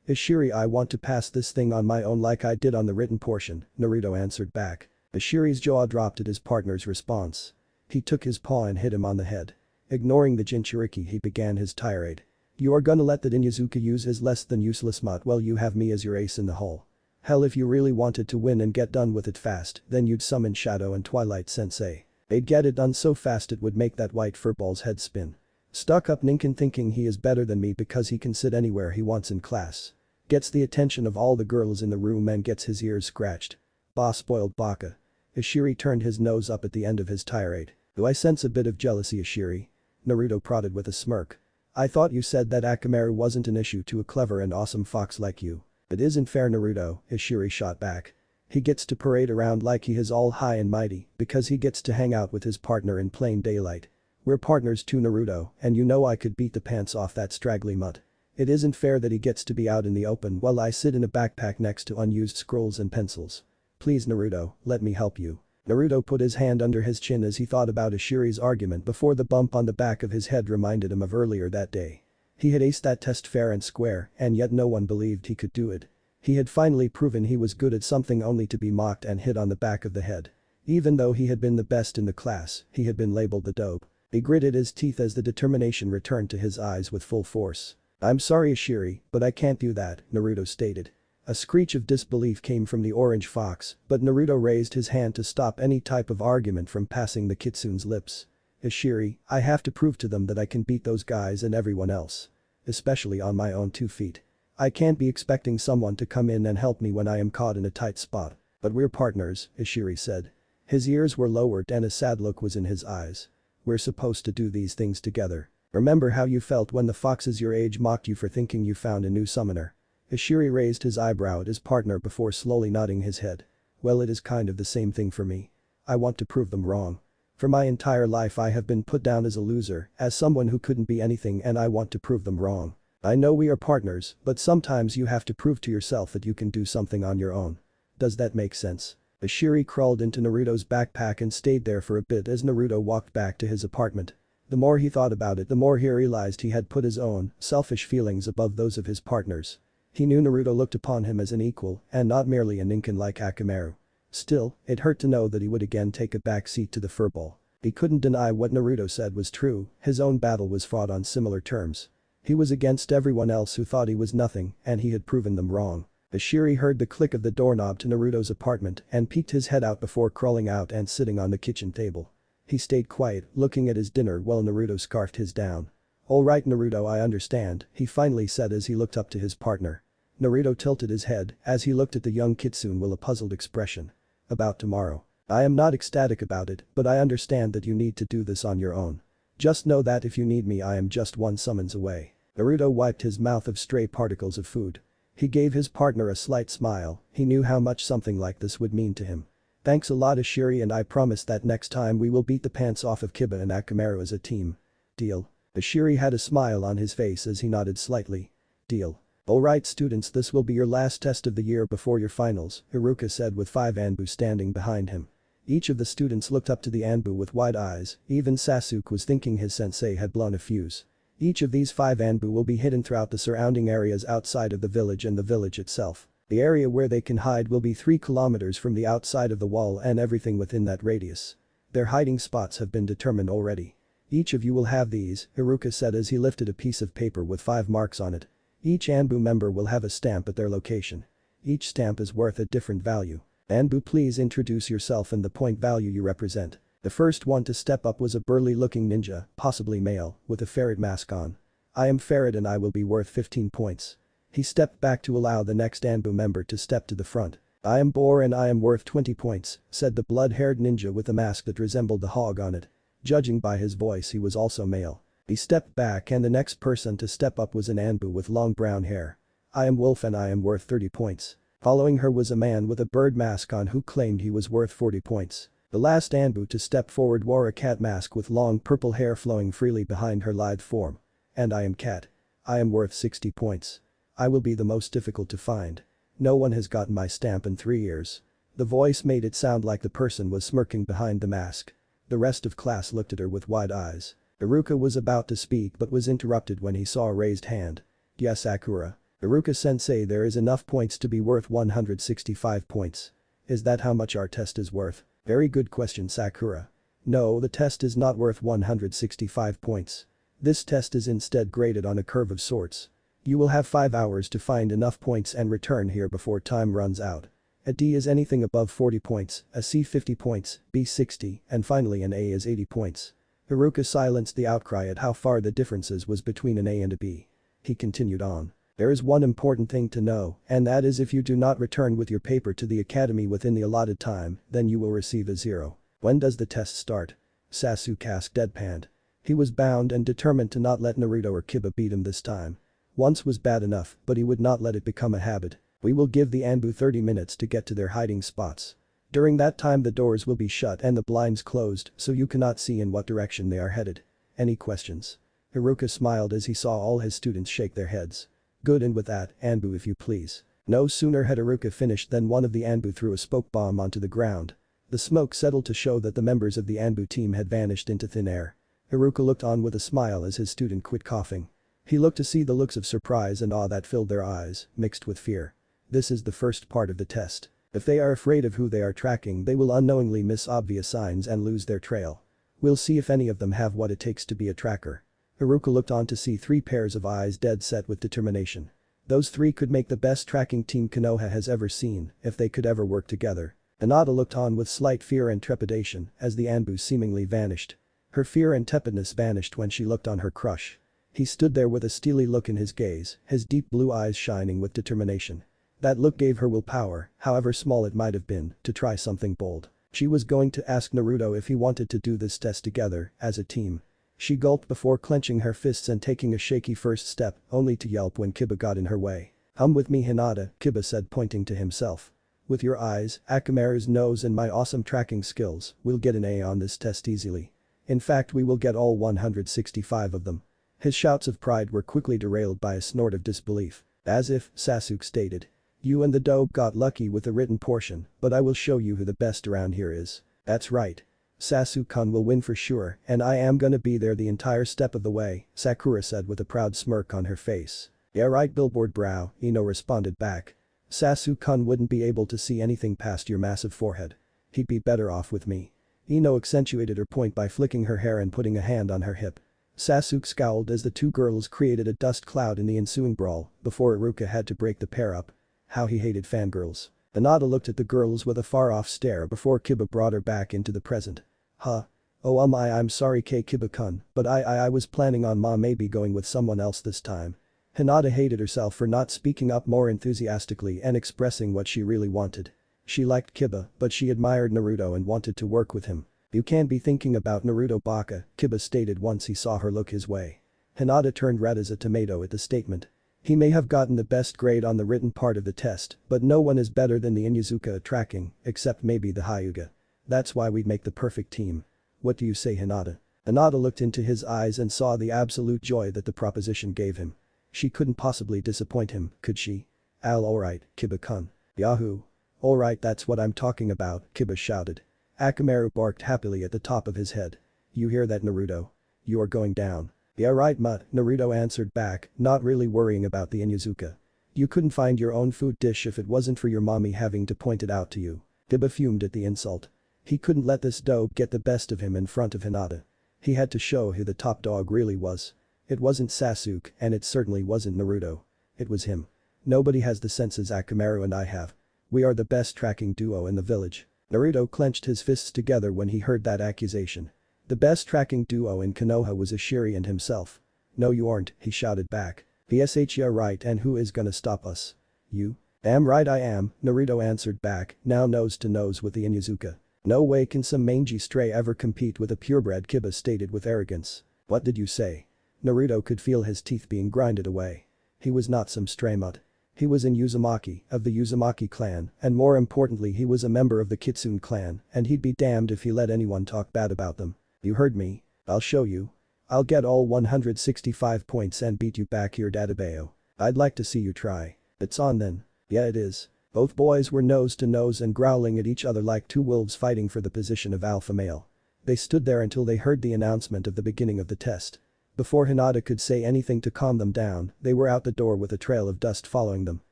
Ishiri, I want to pass this thing on my own like I did on the written portion," Naruto answered back. Ishiri's jaw dropped at his partner's response. He took his paw and hit him on the head. Ignoring the Jinchuriki, he began his tirade. "You are gonna let that Inuzuka use his less than useless mutt while you have me as your ace in the hole. Hell, if you really wanted to win and get done with it fast, then you'd summon Shadow and Twilight Sensei. They'd get it done so fast it would make that white furball's head spin. Stuck up Ninkin thinking he is better than me because he can sit anywhere he wants in class. Gets the attention of all the girls in the room and gets his ears scratched. Bah, spoiled baka." Ishiri turned his nose up at the end of his tirade. "Do I sense a bit of jealousy, Ishiri?" Naruto prodded with a smirk. "I thought you said that Akamaru wasn't an issue to a clever and awesome fox like you." "It isn't fair, Naruto," Ishiri shot back. "He gets to parade around like he is all high and mighty because he gets to hang out with his partner in plain daylight. We're partners too, Naruto, and you know I could beat the pants off that straggly mutt. It isn't fair that he gets to be out in the open while I sit in a backpack next to unused scrolls and pencils. Please, Naruto, let me help you." Naruto put his hand under his chin as he thought about Ishiri's argument before the bump on the back of his head reminded him of earlier that day. He had aced that test fair and square, and yet no one believed he could do it. He had finally proven he was good at something only to be mocked and hit on the back of the head. Even though he had been the best in the class, he had been labeled the dope. He gritted his teeth as the determination returned to his eyes with full force. "I'm sorry, Ishiri, but I can't do that," Naruto stated. A screech of disbelief came from the orange fox, but Naruto raised his hand to stop any type of argument from passing the kitsune's lips. "Ishiri, I have to prove to them that I can beat those guys and everyone else. Especially on my own 2 feet. I can't be expecting someone to come in and help me when I am caught in a tight spot." "But we're partners," Ishiri said. His ears were lowered and a sad look was in his eyes. "We're supposed to do these things together. Remember how you felt when the foxes your age mocked you for thinking you found a new summoner?" Ishiri raised his eyebrow at his partner before slowly nodding his head. "Well, it is kind of the same thing for me. I want to prove them wrong. For my entire life I have been put down as a loser, as someone who couldn't be anything, and I want to prove them wrong. I know we are partners, but sometimes you have to prove to yourself that you can do something on your own. Does that make sense?" Ishiri crawled into Naruto's backpack and stayed there for a bit as Naruto walked back to his apartment. The more he thought about it, the more he realized he had put his own, selfish feelings above those of his partners. He knew Naruto looked upon him as an equal and not merely a ninkin like Akamaru. Still, it hurt to know that he would again take a back seat to the furball. He couldn't deny what Naruto said was true, his own battle was fought on similar terms. He was against everyone else who thought he was nothing, and he had proven them wrong. Ashiri heard the click of the doorknob to Naruto's apartment and peeked his head out before crawling out and sitting on the kitchen table. He stayed quiet, looking at his dinner while Naruto scarfed his down. "Alright Naruto, I understand," he finally said as he looked up to his partner. Naruto tilted his head as he looked at the young kitsune with a puzzled expression. "About tomorrow. I am not ecstatic about it, but I understand that you need to do this on your own. Just know that if you need me I am just one summons away." Naruto wiped his mouth of stray particles of food. He gave his partner a slight smile, he knew how much something like this would mean to him. "Thanks a lot Ashiri, and I promise that next time we will beat the pants off of Kiba and Akamaru as a team. Deal?" Ashiri had a smile on his face as he nodded slightly. "Deal. Alright students, this will be your last test of the year before your finals," Iruka said with 5 Anbu standing behind him. Each of the students looked up to the Anbu with wide eyes, even Sasuke was thinking his sensei had blown a fuse. Each of these 5 Anbu will be hidden throughout the surrounding areas outside of the village and the village itself. The area where they can hide will be 3 kilometers from the outside of the wall and everything within that radius. Their hiding spots have been determined already. "Each of you will have these," Iruka said as he lifted a piece of paper with 5 marks on it. "Each Anbu member will have a stamp at their location. Each stamp is worth a different value. Anbu, please introduce yourself and the point value you represent." The first one to step up was a burly-looking ninja, possibly male, with a ferret mask on. "I am Ferret and I will be worth 15 points." He stepped back to allow the next Anbu member to step to the front. "I am Boar and I am worth 20 points," said the blood-haired ninja with a mask that resembled the hog on it. Judging by his voice he was also male. He stepped back and the next person to step up was an Anbu with long brown hair. "I am Wolf and I am worth 30 points." Following her was a man with a bird mask on who claimed he was worth 40 points. The last Anbu to step forward wore a cat mask with long purple hair flowing freely behind her lithe form. "And I am Cat. I am worth 60 points. I will be the most difficult to find. No one has gotten my stamp in 3 years." The voice made it sound like the person was smirking behind the mask. The rest of class looked at her with wide eyes. Iruka was about to speak but was interrupted when he saw a raised hand. "Yes Sakura. Iruka-sensei, there is enough points to be worth 165 points. Is that how much our test is worth?" "Very good question Sakura. No, the test is not worth 165 points. This test is instead graded on a curve of sorts. You will have 5 hours to find enough points and return here before time runs out. A D is anything above 40 points, a C 50 points, B 60, and finally an A is 80 points. Iruka silenced the outcry at how far the differences was between an A and a B. He continued on. "There is one important thing to know, and that is if you do not return with your paper to the academy within the allotted time, then you will receive a 0. "When does the test start?" Sasuke asked deadpanned. He was bound and determined to not let Naruto or Kiba beat him this time. Once was bad enough, but he would not let it become a habit. "We will give the Anbu 30 minutes to get to their hiding spots. During that time the doors will be shut and the blinds closed so you cannot see in what direction they are headed. Any questions?" Iruka smiled as he saw all his students shake their heads. "Good, and with that, Anbu if you please." No sooner had Iruka finished than one of the Anbu threw a smoke bomb onto the ground. The smoke settled to show that the members of the Anbu team had vanished into thin air. Iruka looked on with a smile as his student quit coughing. He looked to see the looks of surprise and awe that filled their eyes, mixed with fear. This is the first part of the test. If they are afraid of who they are tracking they will unknowingly miss obvious signs and lose their trail. We'll see if any of them have what it takes to be a tracker. Iruka looked on to see 3 pairs of eyes dead set with determination. Those 3 could make the best tracking team Konoha has ever seen if they could ever work together. Hinata looked on with slight fear and trepidation as the Anbu seemingly vanished. Her fear and tepidness vanished when she looked on her crush. He stood there with a steely look in his gaze, his deep blue eyes shining with determination. That look gave her willpower, however small it might have been, to try something bold. She was going to ask Naruto if he wanted to do this test together, as a team. She gulped before clenching her fists and taking a shaky first step, only to yelp when Kiba got in her way. "Come with me Hinata," Kiba said pointing to himself. "With your eyes, Akamaru's nose and my awesome tracking skills, we'll get an A on this test easily. In fact we will get all 165 of them." His shouts of pride were quickly derailed by a snort of disbelief. "As if," Sasuke stated. "You and the dope got lucky with the written portion, but I will show you who the best around here is." "That's right. Sasuke-kun will win for sure and I am gonna be there the entire step of the way," Sakura said with a proud smirk on her face. "Yeah right billboard brow," Ino responded back. "Sasuke-kun wouldn't be able to see anything past your massive forehead. He'd be better off with me." Ino accentuated her point by flicking her hair and putting a hand on her hip. Sasuke scowled as the two girls created a dust cloud in the ensuing brawl before Iruka had to break the pair up. How he hated fangirls. Hinata looked at the girls with a far-off stare before Kiba brought her back into the present. Huh? Oh I'm sorry Kiba-kun, but I was planning on maybe going with someone else this time. Hinata hated herself for not speaking up more enthusiastically and expressing what she really wanted. She liked Kiba, but she admired Naruto and wanted to work with him. You can't be thinking about Naruto Baka, Kiba stated once he saw her look his way. Hinata turned red as a tomato at the statement. He may have gotten the best grade on the written part of the test, but no one is better than the Inuzuka at tracking, except maybe the Hyuga. That's why we'd make the perfect team. What do you say Hinata? Hinata looked into his eyes and saw the absolute joy that the proposition gave him. She couldn't possibly disappoint him, could she? Alright, Kiba-kun. Yahoo! Alright that's what I'm talking about, Kiba shouted. Akamaru barked happily at the top of his head. You hear that Naruto? You are going down. Yeah right Mutt, Naruto answered back, not really worrying about the Inuzuka. You couldn't find your own food dish if it wasn't for your mommy having to point it out to you. Kiba fumed at the insult. He couldn't let this dope get the best of him in front of Hinata. He had to show who the top dog really was. It wasn't Sasuke and it certainly wasn't Naruto. It was him. Nobody has the senses Akamaru and I have. We are the best tracking duo in the village. Naruto clenched his fists together when he heard that accusation. The best tracking duo in Konoha was Ishiri and himself. No you aren't, he shouted back. VSH yeah right and who is gonna stop us? You? Damn right I am, Naruto answered back, now nose to nose with the Inuzuka. No way can some mangy stray ever compete with a purebred Kiba stated with arrogance. What did you say? Naruto could feel his teeth being grinded away. He was not some stray mutt. He was in Uzumaki, of the Uzumaki clan, and more importantly he was a member of the Kitsune clan, and he'd be damned if he let anyone talk bad about them. You heard me. I'll show you. I'll get all 165 points and beat you back here Databeo. I'd like to see you try. It's on then. Yeah it is. Both boys were nose to nose and growling at each other like two wolves fighting for the position of alpha male. They stood there until they heard the announcement of the beginning of the test. Before Hinata could say anything to calm them down, they were out the door with a trail of dust following them.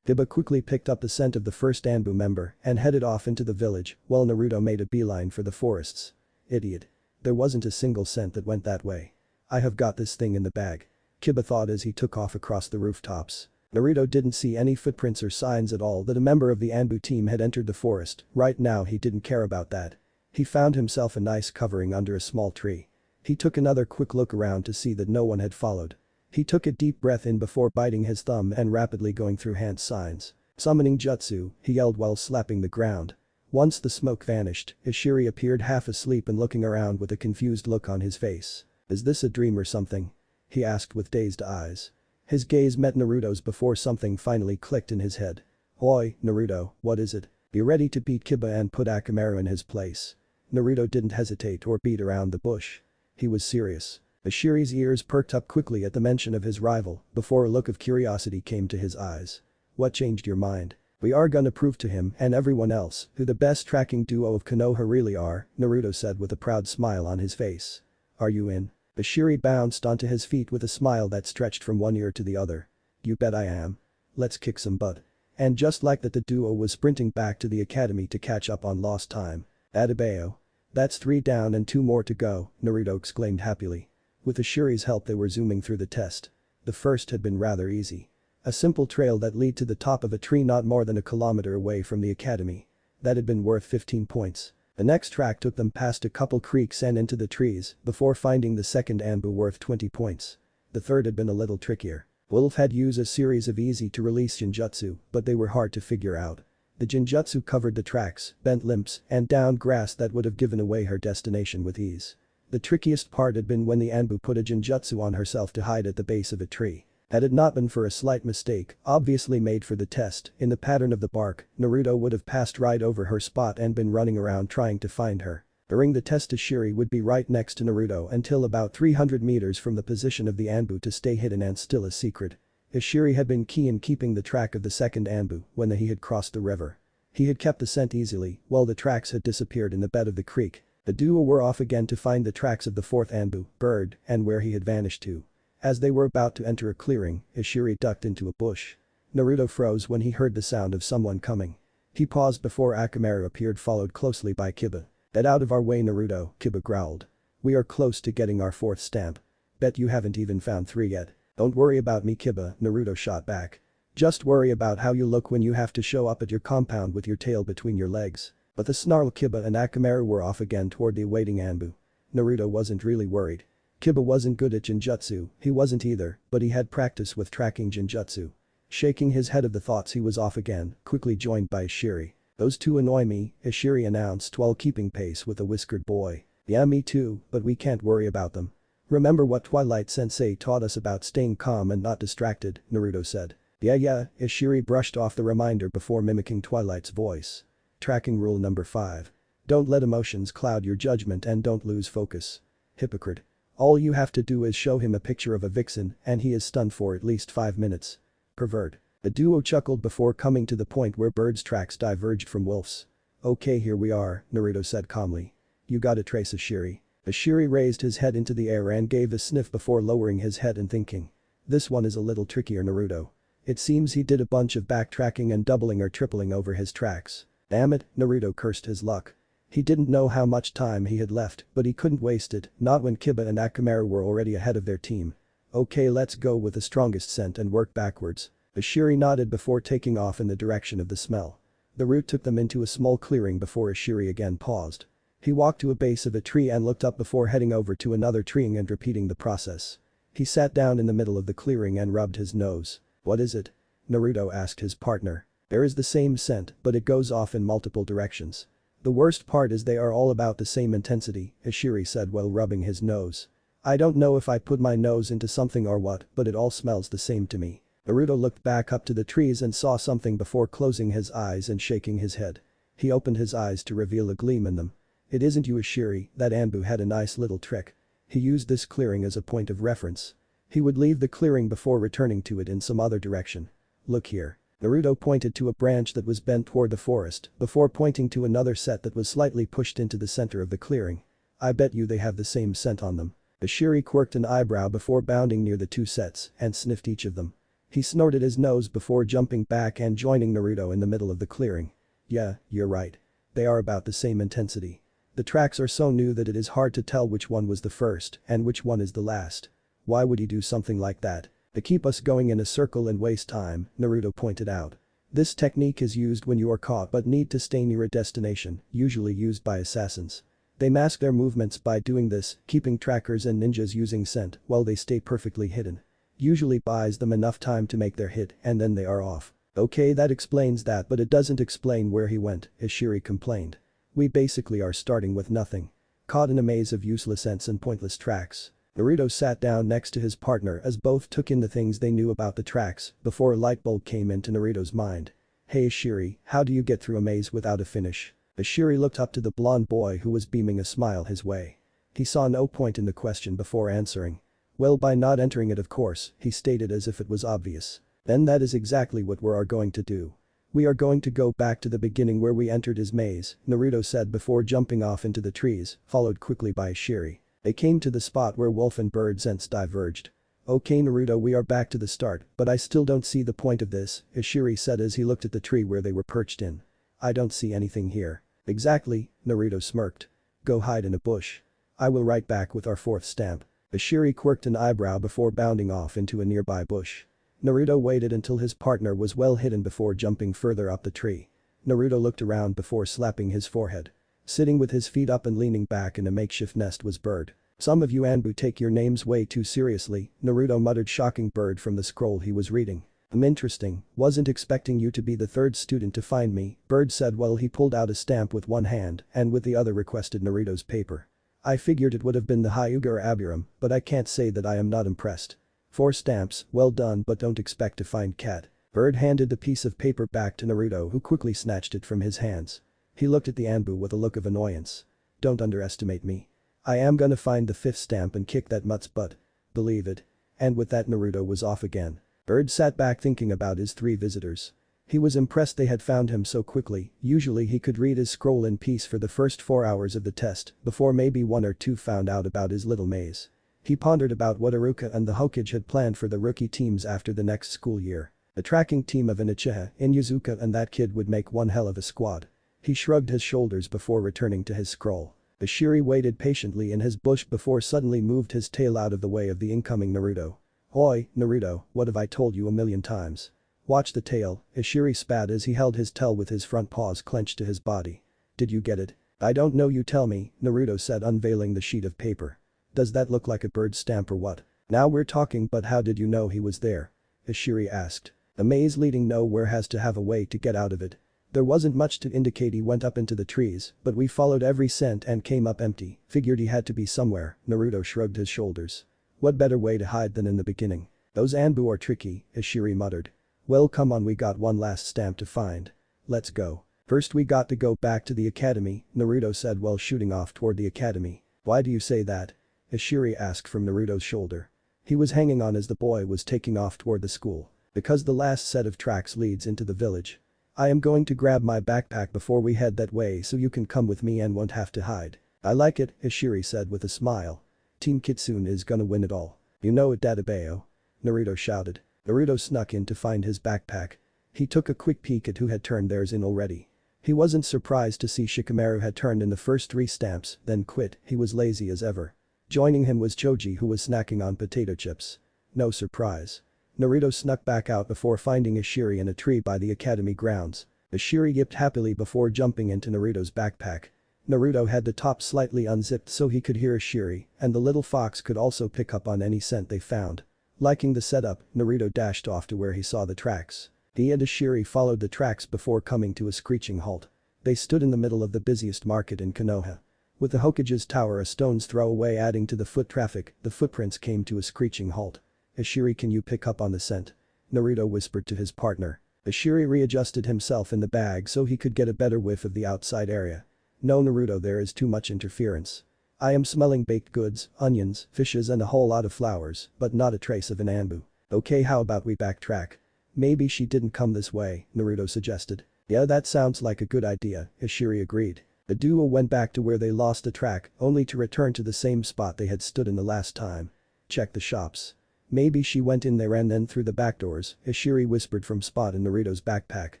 Kiba quickly picked up the scent of the first Anbu member and headed off into the village while Naruto made a beeline for the forests. Idiot. There wasn't a single scent that went that way. I have got this thing in the bag. Kiba thought as he took off across the rooftops. Naruto didn't see any footprints or signs at all that a member of the Anbu team had entered the forest, right now he didn't care about that. He found himself a nice covering under a small tree. He took another quick look around to see that no one had followed. He took a deep breath in before biting his thumb and rapidly going through hand signs. Summoning jutsu, he yelled while slapping the ground. Once the smoke vanished, Ishiri appeared half asleep and looking around with a confused look on his face. Is this a dream or something? He asked with dazed eyes. His gaze met Naruto's before something finally clicked in his head. Oi, Naruto, what is it? Be ready to beat Kiba and put Akamaru in his place. Naruto didn't hesitate or beat around the bush. He was serious. Ishiri's ears perked up quickly at the mention of his rival before a look of curiosity came to his eyes. What changed your mind? We are gonna prove to him and everyone else who the best tracking duo of Konoha really are, Naruto said with a proud smile on his face. Are you in? Ishiri bounced onto his feet with a smile that stretched from one ear to the other. You bet I am. Let's kick some butt. And just like that the duo was sprinting back to the academy to catch up on lost time. Adebayo. That's 3 down and 2 more to go, Naruto exclaimed happily. With Ishiri's help they were zooming through the test. The first had been rather easy. A simple trail that led to the top of a tree not more than a kilometer away from the academy. That had been worth 15 points. The next track took them past a couple creeks and into the trees before finding the second Anbu worth 20 points. The third had been a little trickier. Wolf had used a series of easy to release Jinjutsu, but they were hard to figure out. The Jinjutsu covered the tracks, bent limbs, and downed grass that would have given away her destination with ease. The trickiest part had been when the Anbu put a Jinjutsu on herself to hide at the base of a tree. Had it not been for a slight mistake, obviously made for the test, in the pattern of the bark, Naruto would have passed right over her spot and been running around trying to find her. During the test Ishiri would be right next to Naruto until about 300 meters from the position of the Anbu to stay hidden and still a secret. Ishiri had been key in keeping the track of the second Anbu when he had crossed the river. He had kept the scent easily while the tracks had disappeared in the bed of the creek. The duo were off again to find the tracks of the fourth Anbu, Bird, and where he had vanished to. As they were about to enter a clearing, Ishiri ducked into a bush. Naruto froze when he heard the sound of someone coming. He paused before Akamaru appeared followed closely by Kiba. Get out of our way Naruto, Kiba growled. We are close to getting our 4th stamp. Bet you haven't even found 3 yet. Don't worry about me, Kiba, Naruto shot back. Just worry about how you look when you have to show up at your compound with your tail between your legs. But the snarl Kiba and Akamaru were off again toward the awaiting Anbu. Naruto wasn't really worried. Kiba wasn't good at Jinjutsu, he wasn't either, but he had practice with tracking Jinjutsu. Shaking his head of the thoughts he was off again, quickly joined by Ishiri. Those two annoy me, Ishiri announced while keeping pace with the whiskered boy. Yeah, me too, but we can't worry about them. Remember what Twilight Sensei taught us about staying calm and not distracted, Naruto said. Yeah, Ishiri brushed off the reminder before mimicking Twilight's voice. Tracking rule number 5. Don't let emotions cloud your judgment and don't lose focus. Hypocrite. All you have to do is show him a picture of a vixen and he is stunned for at least 5 minutes. Pervert. The duo chuckled before coming to the point where Bird's tracks diverged from Wolf's. Okay, here we are, Naruto said calmly. You gotta trace Ishiri. Ishiri raised his head into the air and gave a sniff before lowering his head and thinking. This one is a little trickier, Naruto. It seems he did a bunch of backtracking and doubling or tripling over his tracks. Damn it, Naruto cursed his luck. He didn't know how much time he had left, but he couldn't waste it, not when Kiba and Akamaru were already ahead of their team. Okay, let's go with the strongest scent and work backwards. Ishiri nodded before taking off in the direction of the smell. The route took them into a small clearing before Ishiri again paused. He walked to a base of a tree and looked up before heading over to another tree and repeating the process. He sat down in the middle of the clearing and rubbed his nose. What is it? Naruto asked his partner. There is the same scent, but it goes off in multiple directions. The worst part is they are all about the same intensity, Ishiri said while rubbing his nose. I don't know if I put my nose into something or what, but it all smells the same to me. Naruto looked back up to the trees and saw something before closing his eyes and shaking his head. He opened his eyes to reveal a gleam in them. It isn't you, Ishiri, that Anbu had a nice little trick. He used this clearing as a point of reference. He would leave the clearing before returning to it in some other direction. Look here. Naruto pointed to a branch that was bent toward the forest before pointing to another set that was slightly pushed into the center of the clearing. I bet you they have the same scent on them. Ishiri quirked an eyebrow before bounding near the two sets and sniffed each of them. He snorted his nose before jumping back and joining Naruto in the middle of the clearing. Yeah, you're right. They are about the same intensity. The tracks are so new that it is hard to tell which one was the first and which one is the last. Why would he do something like that? To keep us going in a circle and waste time, Naruto pointed out. This technique is used when you are caught but need to stay near a destination, usually used by assassins. They mask their movements by doing this, keeping trackers and ninjas using scent while they stay perfectly hidden. Usually buys them enough time to make their hit and then they are off. Okay, that explains that, but it doesn't explain where he went, Ishiri complained. We basically are starting with nothing. Caught in a maze of useless scents and pointless tracks. Naruto sat down next to his partner as both took in the things they knew about the tracks before a light bulb came into Naruto's mind. Hey Ishiri, how do you get through a maze without a finish? Ishiri looked up to the blonde boy who was beaming a smile his way. He saw no point in the question before answering. Well, by not entering it, of course, he stated as if it was obvious. Then that is exactly what we are going to do. We are going to go back to the beginning where we entered his maze, Naruto said before jumping off into the trees, followed quickly by Ishiri. They came to the spot where Wolf and Bird scents diverged. Okay Naruto, we are back to the start, but I still don't see the point of this, Ishiri said as he looked at the tree where they were perched in. I don't see anything here. Exactly, Naruto smirked. Go hide in a bush. I will write back with our 4th stamp. Ishiri quirked an eyebrow before bounding off into a nearby bush. Naruto waited until his partner was well hidden before jumping further up the tree. Naruto looked around before slapping his forehead. Sitting with his feet up and leaning back in a makeshift nest was Bird. Some of you Anbu take your names way too seriously, Naruto muttered, shocking Bird from the scroll he was reading. Interesting, wasn't expecting you to be the 3rd student to find me, Bird said while he pulled out a stamp with one hand and with the other requested Naruto's paper. I figured it would have been the Hyuga or Abiram, but I can't say that I am not impressed. 4 stamps, well done, but don't expect to find cat. Bird handed the piece of paper back to Naruto who quickly snatched it from his hands. He looked at the Anbu with a look of annoyance. Don't underestimate me. I am gonna find the 5th stamp and kick that mutt's butt. Believe it. And with that Naruto was off again. Bird sat back thinking about his 3 visitors. He was impressed they had found him so quickly, usually he could read his scroll in peace for the first 4 hours of the test before maybe 1 or 2 found out about his little maze. He pondered about what Iruka and the Hokage had planned for the rookie teams after the next school year. The tracking team of Inochiha, Inuzuka and that kid would make one hell of a squad. He shrugged his shoulders before returning to his scroll. Ishiri waited patiently in his bush before suddenly moved his tail out of the way of the incoming Naruto. "Oi, Naruto, what have I told you a million times? Watch the tail," Ishiri spat as he held his tail with his front paws clenched to his body. "Did you get it?" "I don't know, you tell me," Naruto said, unveiling the sheet of paper. "Does that look like a bird stamp or what?" "Now we're talking, but how did you know he was there?" Ishiri asked. "A maze leading nowhere has to have a way to get out of it. There wasn't much to indicate he went up into the trees, but we followed every scent and came up empty, figured he had to be somewhere." Naruto shrugged his shoulders. "What better way to hide than in the beginning? Those Anbu are tricky," Ishiri muttered. "Well, come on, we got one last stamp to find. Let's go." "First we got to go back to the academy," Naruto said while shooting off toward the academy. "Why do you say that?" Ishiri asked from Naruto's shoulder. He was hanging on as the boy was taking off toward the school. "Because the last set of tracks leads into the village. I am going to grab my backpack before we head that way so you can come with me and won't have to hide." "I like it," Ishiri said with a smile. "Team Kitsune is gonna win it all. You know it, Dadabayo," Naruto shouted. Naruto snuck in to find his backpack. He took a quick peek at who had turned theirs in already. He wasn't surprised to see Shikamaru had turned in the first 3 stamps, then quit. He was lazy as ever. Joining him was Choji, who was snacking on potato chips. No surprise. Naruto snuck back out before finding Ishiri in a tree by the academy grounds. Ishiri yipped happily before jumping into Naruto's backpack. Naruto had the top slightly unzipped so he could hear Ishiri, and the little fox could also pick up on any scent they found. Liking the setup, Naruto dashed off to where he saw the tracks. He and Ishiri followed the tracks before coming to a screeching halt. They stood in the middle of the busiest market in Konoha. With the Hokage's tower a stone's throw away adding to the foot traffic, the footprints came to a screeching halt. "Ishiri, can you pick up on the scent?" Naruto whispered to his partner. Ishiri readjusted himself in the bag so he could get a better whiff of the outside area. "No, Naruto, there is too much interference. I am smelling baked goods, onions, fishes and a whole lot of flowers, but not a trace of an Anbu." "Okay, how about we backtrack?" "Maybe she didn't come this way," Naruto suggested. "Yeah, that sounds like a good idea," Ishiri agreed. The duo went back to where they lost the track, only to return to the same spot they had stood in the last time. "Check the shops. Maybe she went in there and then through the back doors," Ishiri whispered from spot in Naruto's backpack.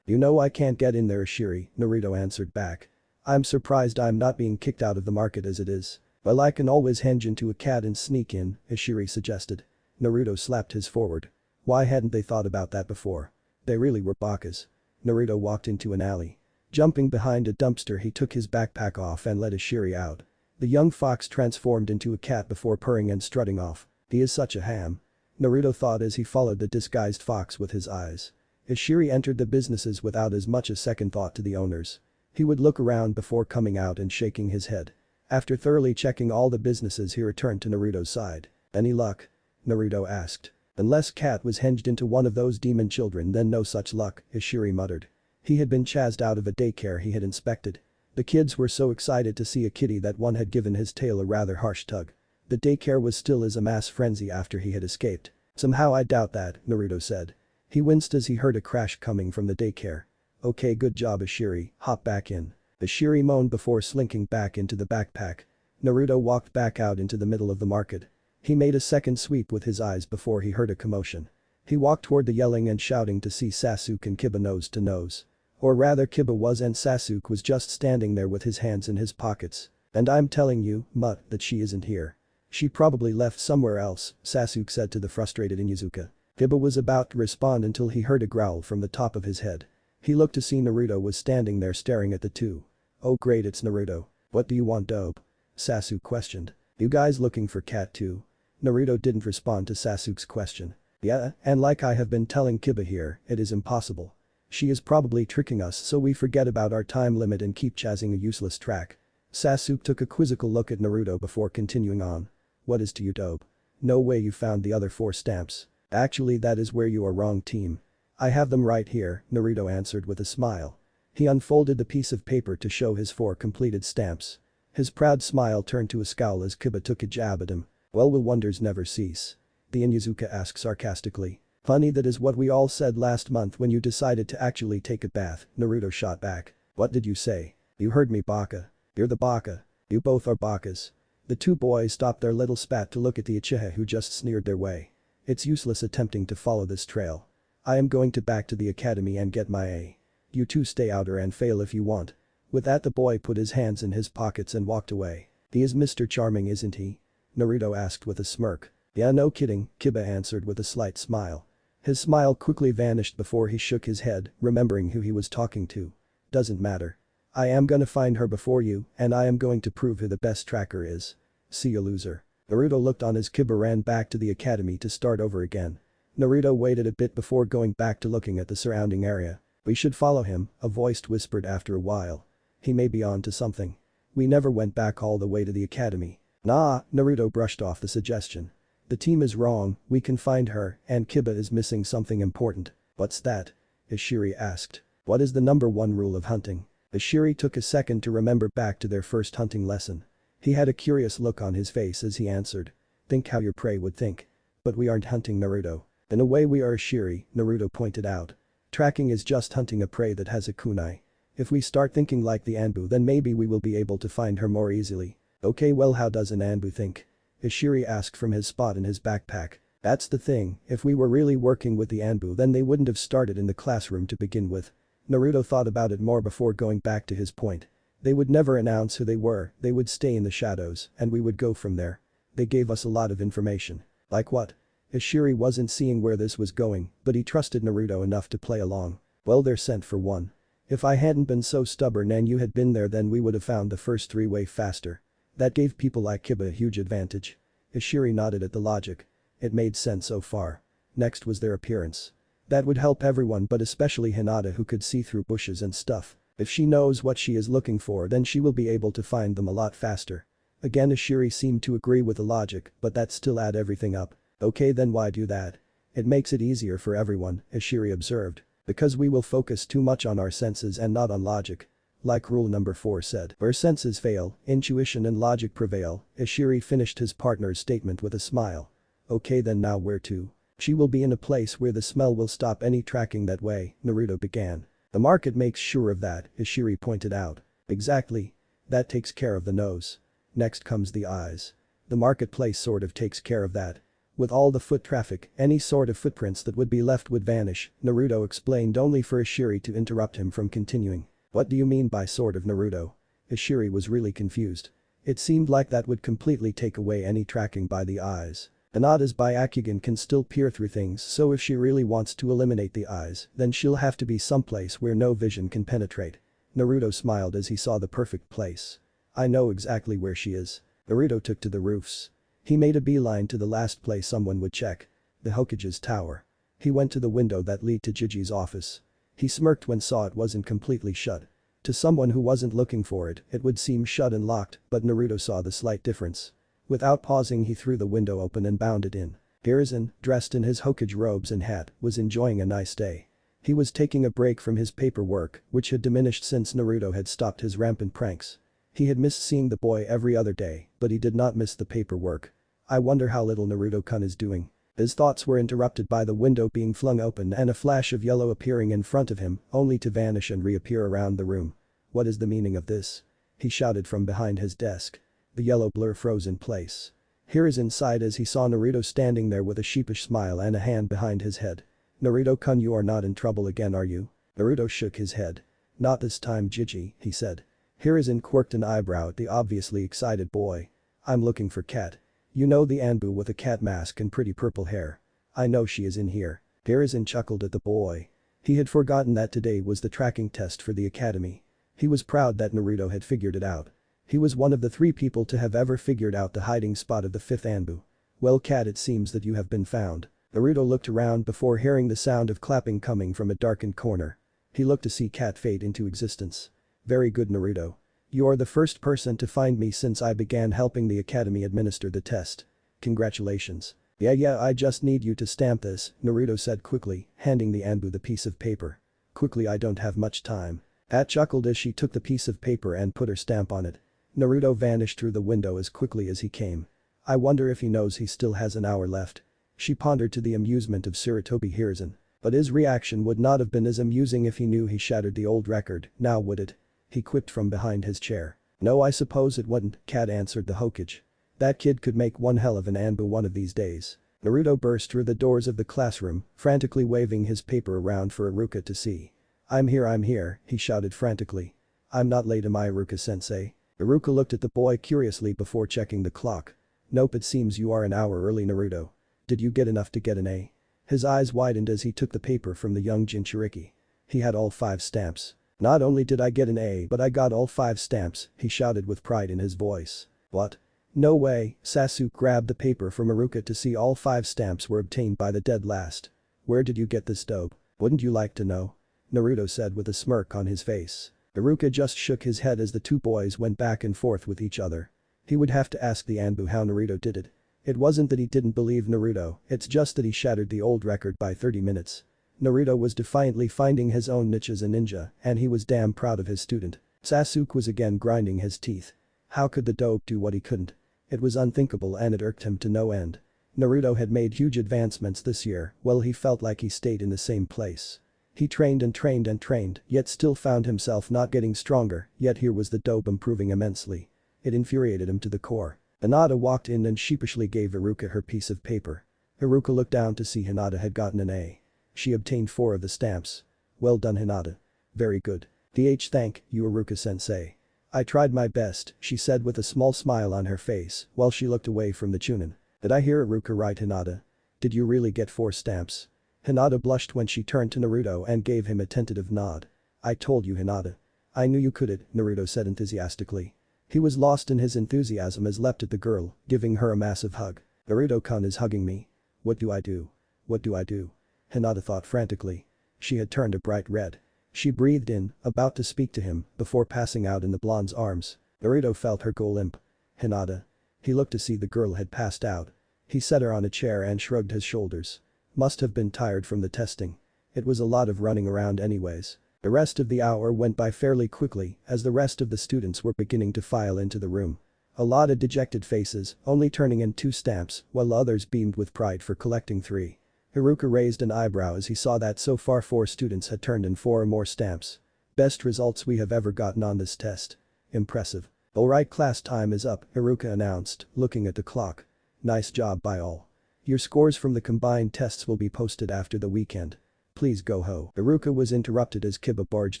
"You know I can't get in there, Ishiri," Naruto answered back. "I'm surprised I'm not being kicked out of the market as it is." "Well, I can always henge into a cat and sneak in," Ishiri suggested. Naruto slapped his forward. Why hadn't they thought about that before? They really were bakas. Naruto walked into an alley. Jumping behind a dumpster, he took his backpack off and let Ishiri out. The young fox transformed into a cat before purring and strutting off. "He is such a ham," Naruto thought as he followed the disguised fox with his eyes. Ishiri entered the businesses without as much as second thought to the owners. He would look around before coming out and shaking his head. After thoroughly checking all the businesses, he returned to Naruto's side. "Any luck?" Naruto asked. "Unless Cat was hinged into one of those demon children, then no such luck," Ishiri muttered. He had been chased out of a daycare he had inspected. The kids were so excited to see a kitty that one had given his tail a rather harsh tug. The daycare was still as a mass frenzy after he had escaped. "Somehow I doubt that," Naruto said. He winced as he heard a crash coming from the daycare. "Okay, good job, Ishiri, hop back in." Ishiri moaned before slinking back into the backpack. Naruto walked back out into the middle of the market. He made a second sweep with his eyes before he heard a commotion. He walked toward the yelling and shouting to see Sasuke and Kiba nose to nose. Or rather, Kiba was, and Sasuke was just standing there with his hands in his pockets. "And I'm telling you, Mutt, that she isn't here. She probably left somewhere else," Sasuke said to the frustrated Inuzuka. Kiba was about to respond until he heard a growl from the top of his head. He looked to see Naruto was standing there staring at the two. "Oh great, it's Naruto. What do you want, dope?" Sasuke questioned. "You guys looking for Cat too?" Naruto didn't respond to Sasuke's question. "Yeah, and like I have been telling Kiba here, it is impossible. She is probably tricking us so we forget about our time limit and keep chasing a useless track." Sasuke took a quizzical look at Naruto before continuing on. "What is to you, dope? No way you found the other 4 stamps. Actually, that is where you are wrong, team. I have them right here," Naruto answered with a smile. He unfolded the piece of paper to show his 4 completed stamps. His proud smile turned to a scowl as Kiba took a jab at him. "Well, will wonders never cease?" the Inuzuka asked sarcastically. "Funny, that is what we all said last month when you decided to actually take a bath," Naruto shot back. "What did you say?" "You heard me, baka. You're the baka. You both are bakas." The two boys stopped their little spat to look at the Uchiha who just sneered their way. "It's useless attempting to follow this trail. I am going back to the academy and get my A. You two stay outer and fail if you want." With that the boy put his hands in his pockets and walked away. He is Mr. Charming, isn't he? Naruto asked with a smirk. Yeah, no kidding, Kiba answered with a slight smile. His smile quickly vanished before he shook his head, remembering who he was talking to. Doesn't matter. I am gonna find her before you, and I am going to prove who the best tracker is. See you, loser. Naruto looked on as Kiba ran back to the academy to start over again. Naruto waited a bit before going back to looking at the surrounding area. We should follow him, a voice whispered after a while. He may be on to something. We never went back all the way to the academy. Nah, Naruto brushed off the suggestion. The team is wrong, we can find her, and Kiba is missing something important. What's that? Ishiri asked. What is the number one rule of hunting? Ishiri took a second to remember back to their first hunting lesson. He had a curious look on his face as he answered. Think how your prey would think. But we aren't hunting Naruto. In a way we are, Ishiri, Naruto pointed out. Tracking is just hunting a prey that has a kunai. If we start thinking like the Anbu, then maybe we will be able to find her more easily. Okay, well, how does an Anbu think? Ishiri asked from his spot in his backpack. That's the thing, if we were really working with the Anbu, then they wouldn't have started in the classroom to begin with. Naruto thought about it more before going back to his point. They would never announce who they were, they would stay in the shadows, and we would go from there. They gave us a lot of information. Like what? Ishiri wasn't seeing where this was going, but he trusted Naruto enough to play along. Well, they're sent for one. If I hadn't been so stubborn and you had been there, then we would have found the first three way faster. That gave people like Kiba a huge advantage. Ishiri nodded at the logic. It made sense so far. Next was their appearance. That would help everyone, but especially Hinata, who could see through bushes and stuff. If she knows what she is looking for, then she will be able to find them a lot faster. Again, Ishiri seemed to agree with the logic, but that still add everything up. Okay, then why do that? It makes it easier for everyone, Ishiri observed. Because we will focus too much on our senses and not on logic. Like rule number 4 said, where senses fail, intuition and logic prevail. Ishiri finished his partner's statement with a smile. Okay, then now where to? She will be in a place where the smell will stop any tracking that way, Naruto began. The market makes sure of that, Ishiri pointed out. Exactly. That takes care of the nose. Next comes the eyes. The marketplace sort of takes care of that. With all the foot traffic, any sort of footprints that would be left would vanish, Naruto explained, only for Ishiri to interrupt him from continuing. What do you mean by sort of, Naruto? Ishiri was really confused. It seemed like that would completely take away any tracking by the eyes. Hinata's Byakugan can still peer through things, so if she really wants to eliminate the eyes, then she'll have to be someplace where no vision can penetrate. Naruto smiled as he saw the perfect place. I know exactly where she is. Naruto took to the roofs. He made a beeline to the last place someone would check. The Hokage's tower. He went to the window that led to Jiji's office. He smirked when saw it wasn't completely shut. To someone who wasn't looking for it, it would seem shut and locked, but Naruto saw the slight difference. Without pausing, he threw the window open and bounded in. Hiruzen, dressed in his Hokage robes and hat, was enjoying a nice day. He was taking a break from his paperwork, which had diminished since Naruto had stopped his rampant pranks. He had missed seeing the boy every other day, but he did not miss the paperwork. I wonder how little Naruto-kun is doing. His thoughts were interrupted by the window being flung open and a flash of yellow appearing in front of him, only to vanish and reappear around the room. What is the meaning of this? He shouted from behind his desk. The yellow blur froze in place. Hiruzen sighed as he saw Naruto standing there with a sheepish smile and a hand behind his head. Naruto-kun, you are not in trouble again, are you? Naruto shook his head. Not this time, Jiji, he said. Hiruzen quirked an eyebrow at the obviously excited boy. I'm looking for Cat. You know, the Anbu with a cat mask and pretty purple hair. I know she is in here. Hiruzen chuckled at the boy. He had forgotten that today was the tracking test for the academy. He was proud that Naruto had figured it out. He was one of the 3 people to have ever figured out the hiding spot of the 5th Anbu. Well, Cat, it seems that you have been found. Naruto looked around before hearing the sound of clapping coming from a darkened corner. He looked to see Cat fade into existence. Very good, Naruto. You are the first person to find me since I began helping the academy administer the test. Congratulations. Yeah, I just need you to stamp this, Naruto said quickly, handing the Anbu the piece of paper. Quickly, I don't have much time. Kat chuckled as she took the piece of paper and put her stamp on it. Naruto vanished through the window as quickly as he came. I wonder if he knows he still has an hour left. She pondered to the amusement of Sarutobi Hiruzen. But his reaction would not have been as amusing if he knew he shattered the old record, now would it? He quipped from behind his chair. No, I suppose it wouldn't, Cat answered the Hokage. That kid could make one hell of an Anbu one of these days. Naruto burst through the doors of the classroom, frantically waving his paper around for Iruka to see. I'm here, he shouted frantically. I'm not late, am I, Iruka-sensei? Iruka looked at the boy curiously before checking the clock. Nope, it seems you are an hour early, Naruto. Did you get enough to get an A? His eyes widened as he took the paper from the young Jinchuriki. He had all 5 stamps. Not only did I get an A but I got all 5 stamps, he shouted with pride in his voice. What? No way, Sasuke grabbed the paper from Iruka to see all 5 stamps were obtained by the dead last. Where did you get this dope? Wouldn't you like to know? Naruto said with a smirk on his face. Iruka just shook his head as the two boys went back and forth with each other. He would have to ask the Anbu how Naruto did it. It wasn't that he didn't believe Naruto, it's just that he shattered the old record by 30 minutes. Naruto was defiantly finding his own niche as a ninja, and he was damn proud of his student. Sasuke was again grinding his teeth. How could the dope do what he couldn't? It was unthinkable and it irked him to no end. Naruto had made huge advancements this year, while he felt like he stayed in the same place. He trained and trained and trained, yet still found himself not getting stronger, yet here was the dope improving immensely. It infuriated him to the core. Hinata walked in and sheepishly gave Iruka her piece of paper. Iruka looked down to see Hinata had gotten an A. She obtained 4 of the stamps. Well done, Hinata. Very good. Thank you, Iruka-sensei. I tried my best, she said with a small smile on her face while she looked away from the Chunin. Did I hear Iruka right, Hinata? Did you really get 4 stamps? Hinata blushed when she turned to Naruto and gave him a tentative nod. I told you, Hinata. I knew you could it, Naruto said enthusiastically. He was lost in his enthusiasm as leapt at the girl, giving her a massive hug. Naruto-kun is hugging me. What do I do? What do I do? Hinata thought frantically. She had turned a bright red. She breathed in, about to speak to him, before passing out in the blonde's arms. Naruto felt her go limp. Hinata. He looked to see the girl had passed out. He set her on a chair and shrugged his shoulders. Must have been tired from the testing. It was a lot of running around anyways. The rest of the hour went by fairly quickly as the rest of the students were beginning to file into the room. A lot of dejected faces, only turning in 2 stamps, while others beamed with pride for collecting 3. Iruka raised an eyebrow as he saw that so far 4 students had turned in 4 or more stamps. Best results we have ever gotten on this test. Impressive. Alright, class time is up, Iruka announced, looking at the clock. Nice job by all. Your scores from the combined tests will be posted after the weekend. Please go ho. Iruka was interrupted as Kiba barged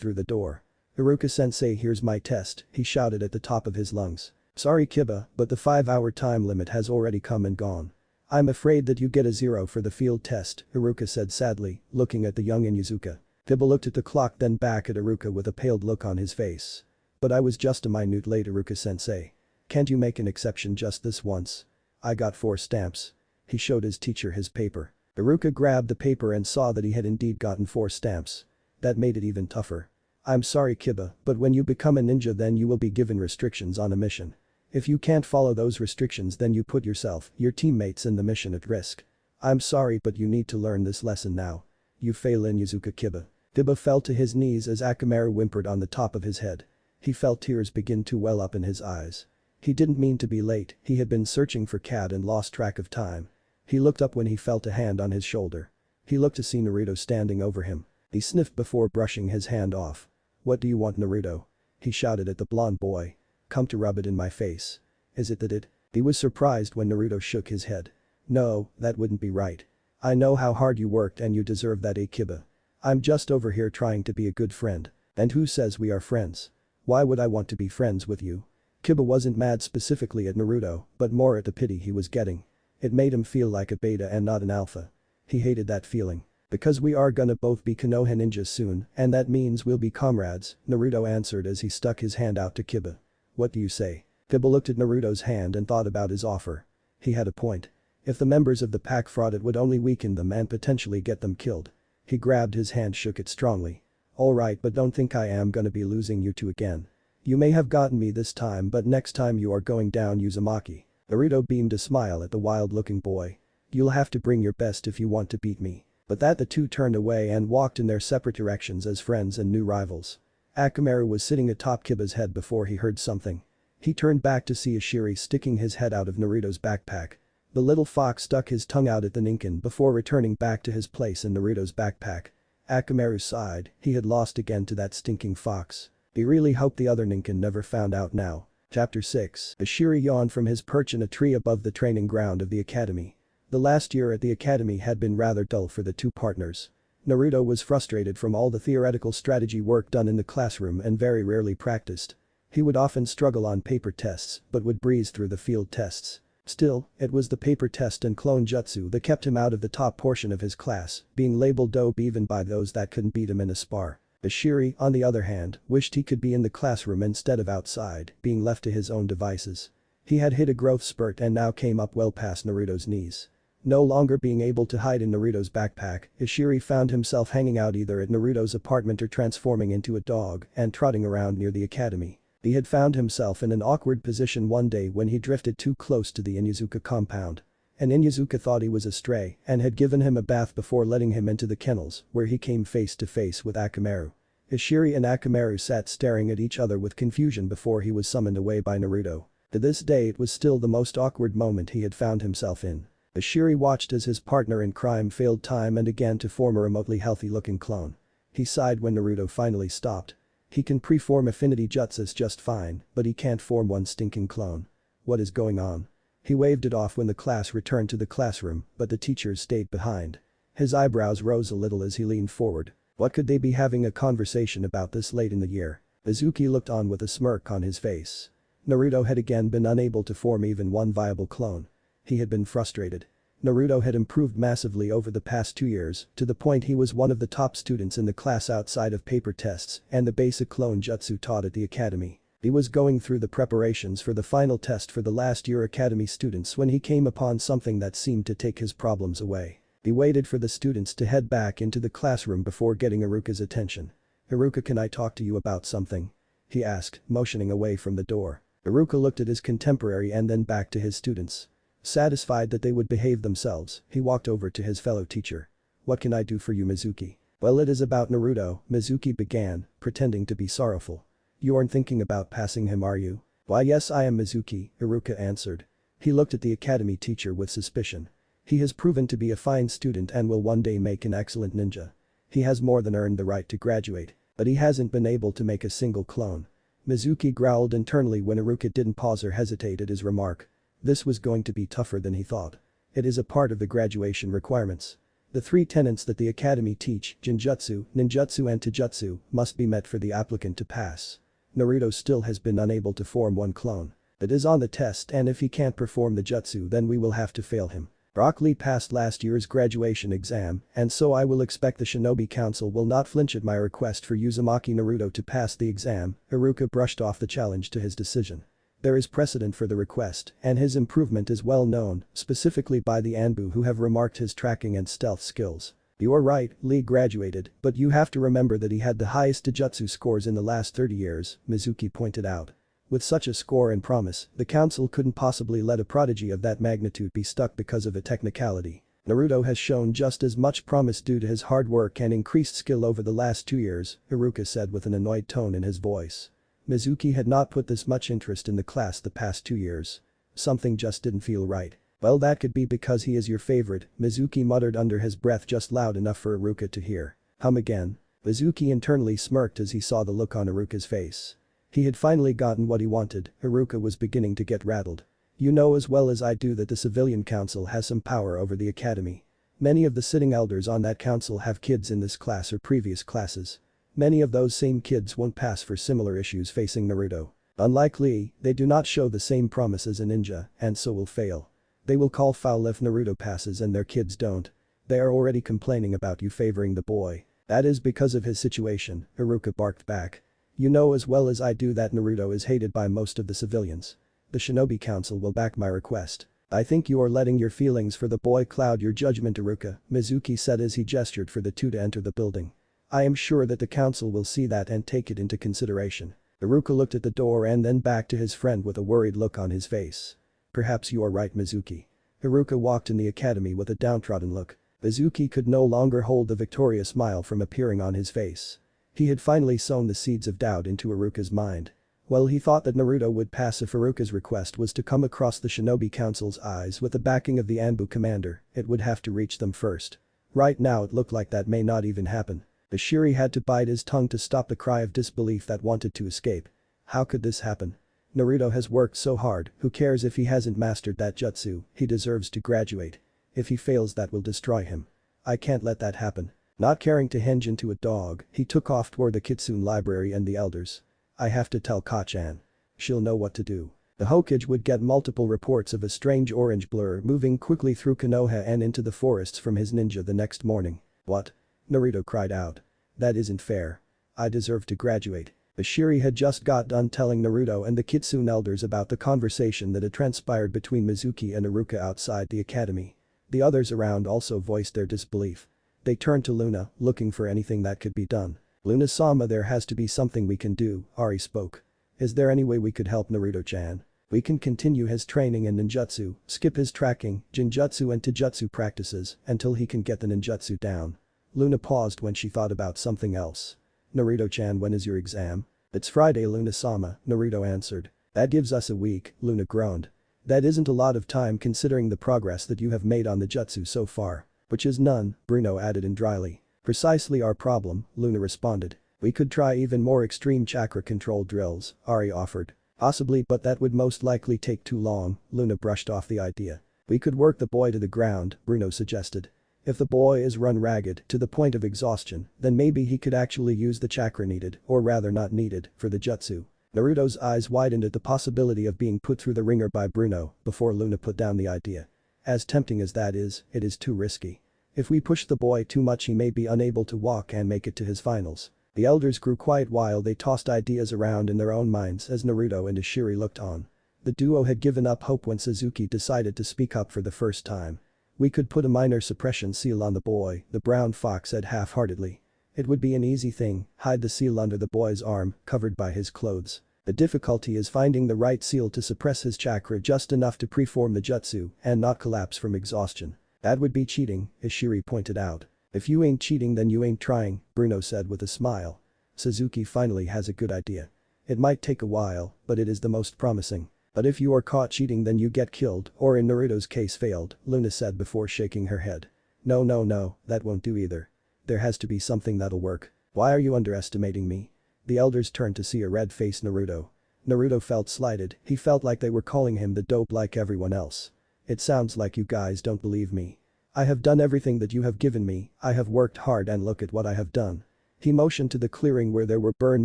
through the door. Iruka-sensei, here's my test, he shouted at the top of his lungs. Sorry Kiba, but the 5-hour time limit has already come and gone. I'm afraid that you get a 0 for the field test, Iruka said sadly, looking at the young Inuzuka. Kiba looked at the clock then back at Iruka with a paled look on his face. But I was just a minute late, Iruka-sensei. Can't you make an exception just this once? I got 4 stamps. He showed his teacher his paper. Iruka grabbed the paper and saw that he had indeed gotten 4 stamps. That made it even tougher. I'm sorry Kiba, but when you become a ninja then you will be given restrictions on a mission. If you can't follow those restrictions then you put yourself, your teammates and the mission at risk. I'm sorry but you need to learn this lesson now. You fail Inuzuka Kiba. Kiba fell to his knees as Akamaru whimpered on the top of his head. He felt tears begin to well up in his eyes. He didn't mean to be late, he had been searching for Cat and lost track of time. He looked up when he felt a hand on his shoulder. He looked to see Naruto standing over him. He sniffed before brushing his hand off. What do you want, Naruto? He shouted at the blonde boy. Come to rub it in my face. Is it that it? He was surprised when Naruto shook his head. No, that wouldn't be right. I know how hard you worked and you deserve that, Kiba. I'm just over here trying to be a good friend. And who says we are friends? Why would I want to be friends with you? Kiba wasn't mad specifically at Naruto, but more at the pity he was getting. It made him feel like a beta and not an alpha. He hated that feeling. Because we are gonna both be Konoha ninjas soon, and that means we'll be comrades, Naruto answered as he stuck his hand out to Kiba. What do you say? Kiba looked at Naruto's hand and thought about his offer. He had a point. If the members of the pack fought it would only weaken them and potentially get them killed. He grabbed his hand, shook it strongly. Alright, but don't think I am gonna be losing you two again. You may have gotten me this time but next time you are going down Uzumaki. Naruto beamed a smile at the wild-looking boy. You'll have to bring your best if you want to beat me. But that the two turned away and walked in their separate directions as friends and new rivals. Akamaru was sitting atop Kiba's head before he heard something. He turned back to see Ashiri sticking his head out of Naruto's backpack. The little fox stuck his tongue out at the Ninken before returning back to his place in Naruto's backpack. Akamaru sighed, he had lost again to that stinking fox. He really hoped the other Ninken never found out now. Chapter 6. Ashiri yawned from his perch in a tree above the training ground of the academy. The last year at the academy had been rather dull for the two partners. Naruto was frustrated from all the theoretical strategy work done in the classroom and very rarely practiced. He would often struggle on paper tests but would breeze through the field tests. Still, it was the paper test and clone jutsu that kept him out of the top portion of his class, being labeled dope even by those that couldn't beat him in a spar. Ishiri, on the other hand, wished he could be in the classroom instead of outside, being left to his own devices. He had hit a growth spurt and now came up well past Naruto's knees. No longer being able to hide in Naruto's backpack, Ishiri found himself hanging out either at Naruto's apartment or transforming into a dog and trotting around near the academy. He had found himself in an awkward position one day when he drifted too close to the Inuzuka compound. And Inuzuka thought he was a stray and had given him a bath before letting him into the kennels, where he came face to face with Akamaru. Ishiri and Akamaru sat staring at each other with confusion before he was summoned away by Naruto. To this day it was still the most awkward moment he had found himself in. Ishiri watched as his partner in crime failed time and again to form a remotely healthy-looking clone. He sighed when Naruto finally stopped. He can preform affinity jutsus just fine, but he can't form one stinking clone. What is going on? He waved it off when the class returned to the classroom, but the teachers stayed behind. His eyebrows rose a little as he leaned forward. What could they be having a conversation about this late in the year? Mizuki looked on with a smirk on his face. Naruto had again been unable to form even one viable clone. He had been frustrated. Naruto had improved massively over the past 2 years, to the point he was one of the top students in the class outside of paper tests and the basic clone jutsu taught at the academy. He was going through the preparations for the final test for the last year academy students when he came upon something that seemed to take his problems away. He waited for the students to head back into the classroom before getting Iruka's attention. "Iruka, can I talk to you about something?" he asked, motioning away from the door. Iruka looked at his contemporary and then back to his students. Satisfied that they would behave themselves, he walked over to his fellow teacher. "What can I do for you, Mizuki?" "Well, it is about Naruto," Mizuki began, pretending to be sorrowful. "You aren't thinking about passing him, are you?" "Why, yes I am, Mizuki," Iruka answered. He looked at the academy teacher with suspicion. "He has proven to be a fine student and will one day make an excellent ninja. He has more than earned the right to graduate. But he hasn't been able to make a single clone." Mizuki growled internally when Iruka didn't pause or hesitate at his remark. This was going to be tougher than he thought. It is a part of the graduation requirements. The 3 tenets that the academy teach, Jinjutsu, Ninjutsu and Taijutsu, must be met for the applicant to pass. Naruto still has been unable to form one clone. It is on the test and if he can't perform the jutsu then we will have to fail him. Rock Lee passed last year's graduation exam and so I will expect the Shinobi Council will not flinch at my request for Uzumaki Naruto to pass the exam. Iruka brushed off the challenge to his decision. There is precedent for the request, and his improvement is well known, specifically by the Anbu who have remarked his tracking and stealth skills. "You are right, Lee graduated, but you have to remember that he had the highest Taijutsu scores in the last 30 years, Mizuki pointed out. With such a score and promise, the council couldn't possibly let a prodigy of that magnitude be stuck because of a technicality. Naruto has shown just as much promise due to his hard work and increased skill over the last 2 years, Iruka said with an annoyed tone in his voice. Mizuki had not put this much interest in the class the past 2 years. Something just didn't feel right. "Well, that could be because he is your favorite," Mizuki muttered under his breath just loud enough for Iruka to hear. Again. Mizuki internally smirked as he saw the look on Iruka's face. He had finally gotten what he wanted. Iruka was beginning to get rattled. "You know as well as I do that the civilian council has some power over the academy. Many of the sitting elders on that council have kids in this class or previous classes. Many of those same kids won't pass for similar issues facing Naruto. Unlike Lee, they do not show the same promise as a ninja and so will fail. They will call foul if Naruto passes and their kids don't. They are already complaining about you favoring the boy. That is because of his situation," Iruka barked back. "You know as well as I do that Naruto is hated by most of the civilians. The Shinobi Council will back my request." "I think you are letting your feelings for the boy cloud your judgment, Iruka," Mizuki said as he gestured for the 2 to enter the building. "I am sure that the council will see that and take it into consideration." Iruka looked at the door and then back to his friend with a worried look on his face. "Perhaps you are right, Mizuki." Iruka walked in the academy with a downtrodden look. Mizuki could no longer hold the victorious smile from appearing on his face. He had finally sown the seeds of doubt into Iruka's mind. Well, he thought that Naruto would pass if Iruka's request was to come across the Shinobi Council's eyes with the backing of the Anbu commander, it would have to reach them first. Right now it looked like that may not even happen. Ishiri had to bite his tongue to stop the cry of disbelief that wanted to escape. How could this happen? Naruto has worked so hard, who cares if he hasn't mastered that jutsu, he deserves to graduate. If he fails that will destroy him. I can't let that happen. Not caring to hinge into a dog, he took off toward the kitsune library and the elders. I have to tell Kachan. She'll know what to do. The Hokage would get multiple reports of a strange orange blur moving quickly through Konoha and into the forests from his ninja the next morning. What? Naruto cried out. That isn't fair. I deserve to graduate. Ashiri had just got done telling Naruto and the Kitsune elders about the conversation that had transpired between Mizuki and Iruka outside the academy. The others around also voiced their disbelief. They turned to Luna, looking for anything that could be done. Luna-sama, there has to be something we can do, Ari spoke. Is there any way we could help Naruto-chan? We can continue his training in ninjutsu, skip his tracking, jinjutsu and taijutsu practices until he can get the ninjutsu down. Luna paused when she thought about something else. Naruto-chan, when is your exam? It's Friday, Luna-sama, Naruto answered. That gives us a week, Luna groaned. That isn't a lot of time considering the progress that you have made on the jutsu so far. Which is none, Bruno added in dryly. Precisely our problem, Luna responded. We could try even more extreme chakra control drills, Ari offered. Possibly, but that would most likely take too long, Luna brushed off the idea. We could work the boy to the ground, Bruno suggested. If the boy is run ragged to the point of exhaustion, then maybe he could actually use the chakra needed, or rather not needed, for the jutsu. Naruto's eyes widened at the possibility of being put through the ringer by Bruno before Luna put down the idea. As tempting as that is, it is too risky. If we push the boy too much, he may be unable to walk and make it to his finals. The elders grew quiet while they tossed ideas around in their own minds as Naruto and Ashiri looked on. The duo had given up hope when Suzuki decided to speak up for the first time. We could put a minor suppression seal on the boy, the brown fox said half-heartedly. It would be an easy thing, hide the seal under the boy's arm, covered by his clothes. The difficulty is finding the right seal to suppress his chakra just enough to preform the jutsu and not collapse from exhaustion. That would be cheating, Ashiri pointed out. If you ain't cheating then you ain't trying, Bruno said with a smile. Suzuki finally has a good idea. It might take a while, but it is the most promising. But if you are caught cheating then you get killed, or in Naruto's case failed, Luna said before shaking her head. No, that won't do either. There has to be something that'll work. Why are you underestimating me? The elders turned to see a red-faced Naruto. Naruto felt slighted, he felt like they were calling him the dope like everyone else. It sounds like you guys don't believe me. I have done everything that you have given me, I have worked hard and look at what I have done. He motioned to the clearing where there were burn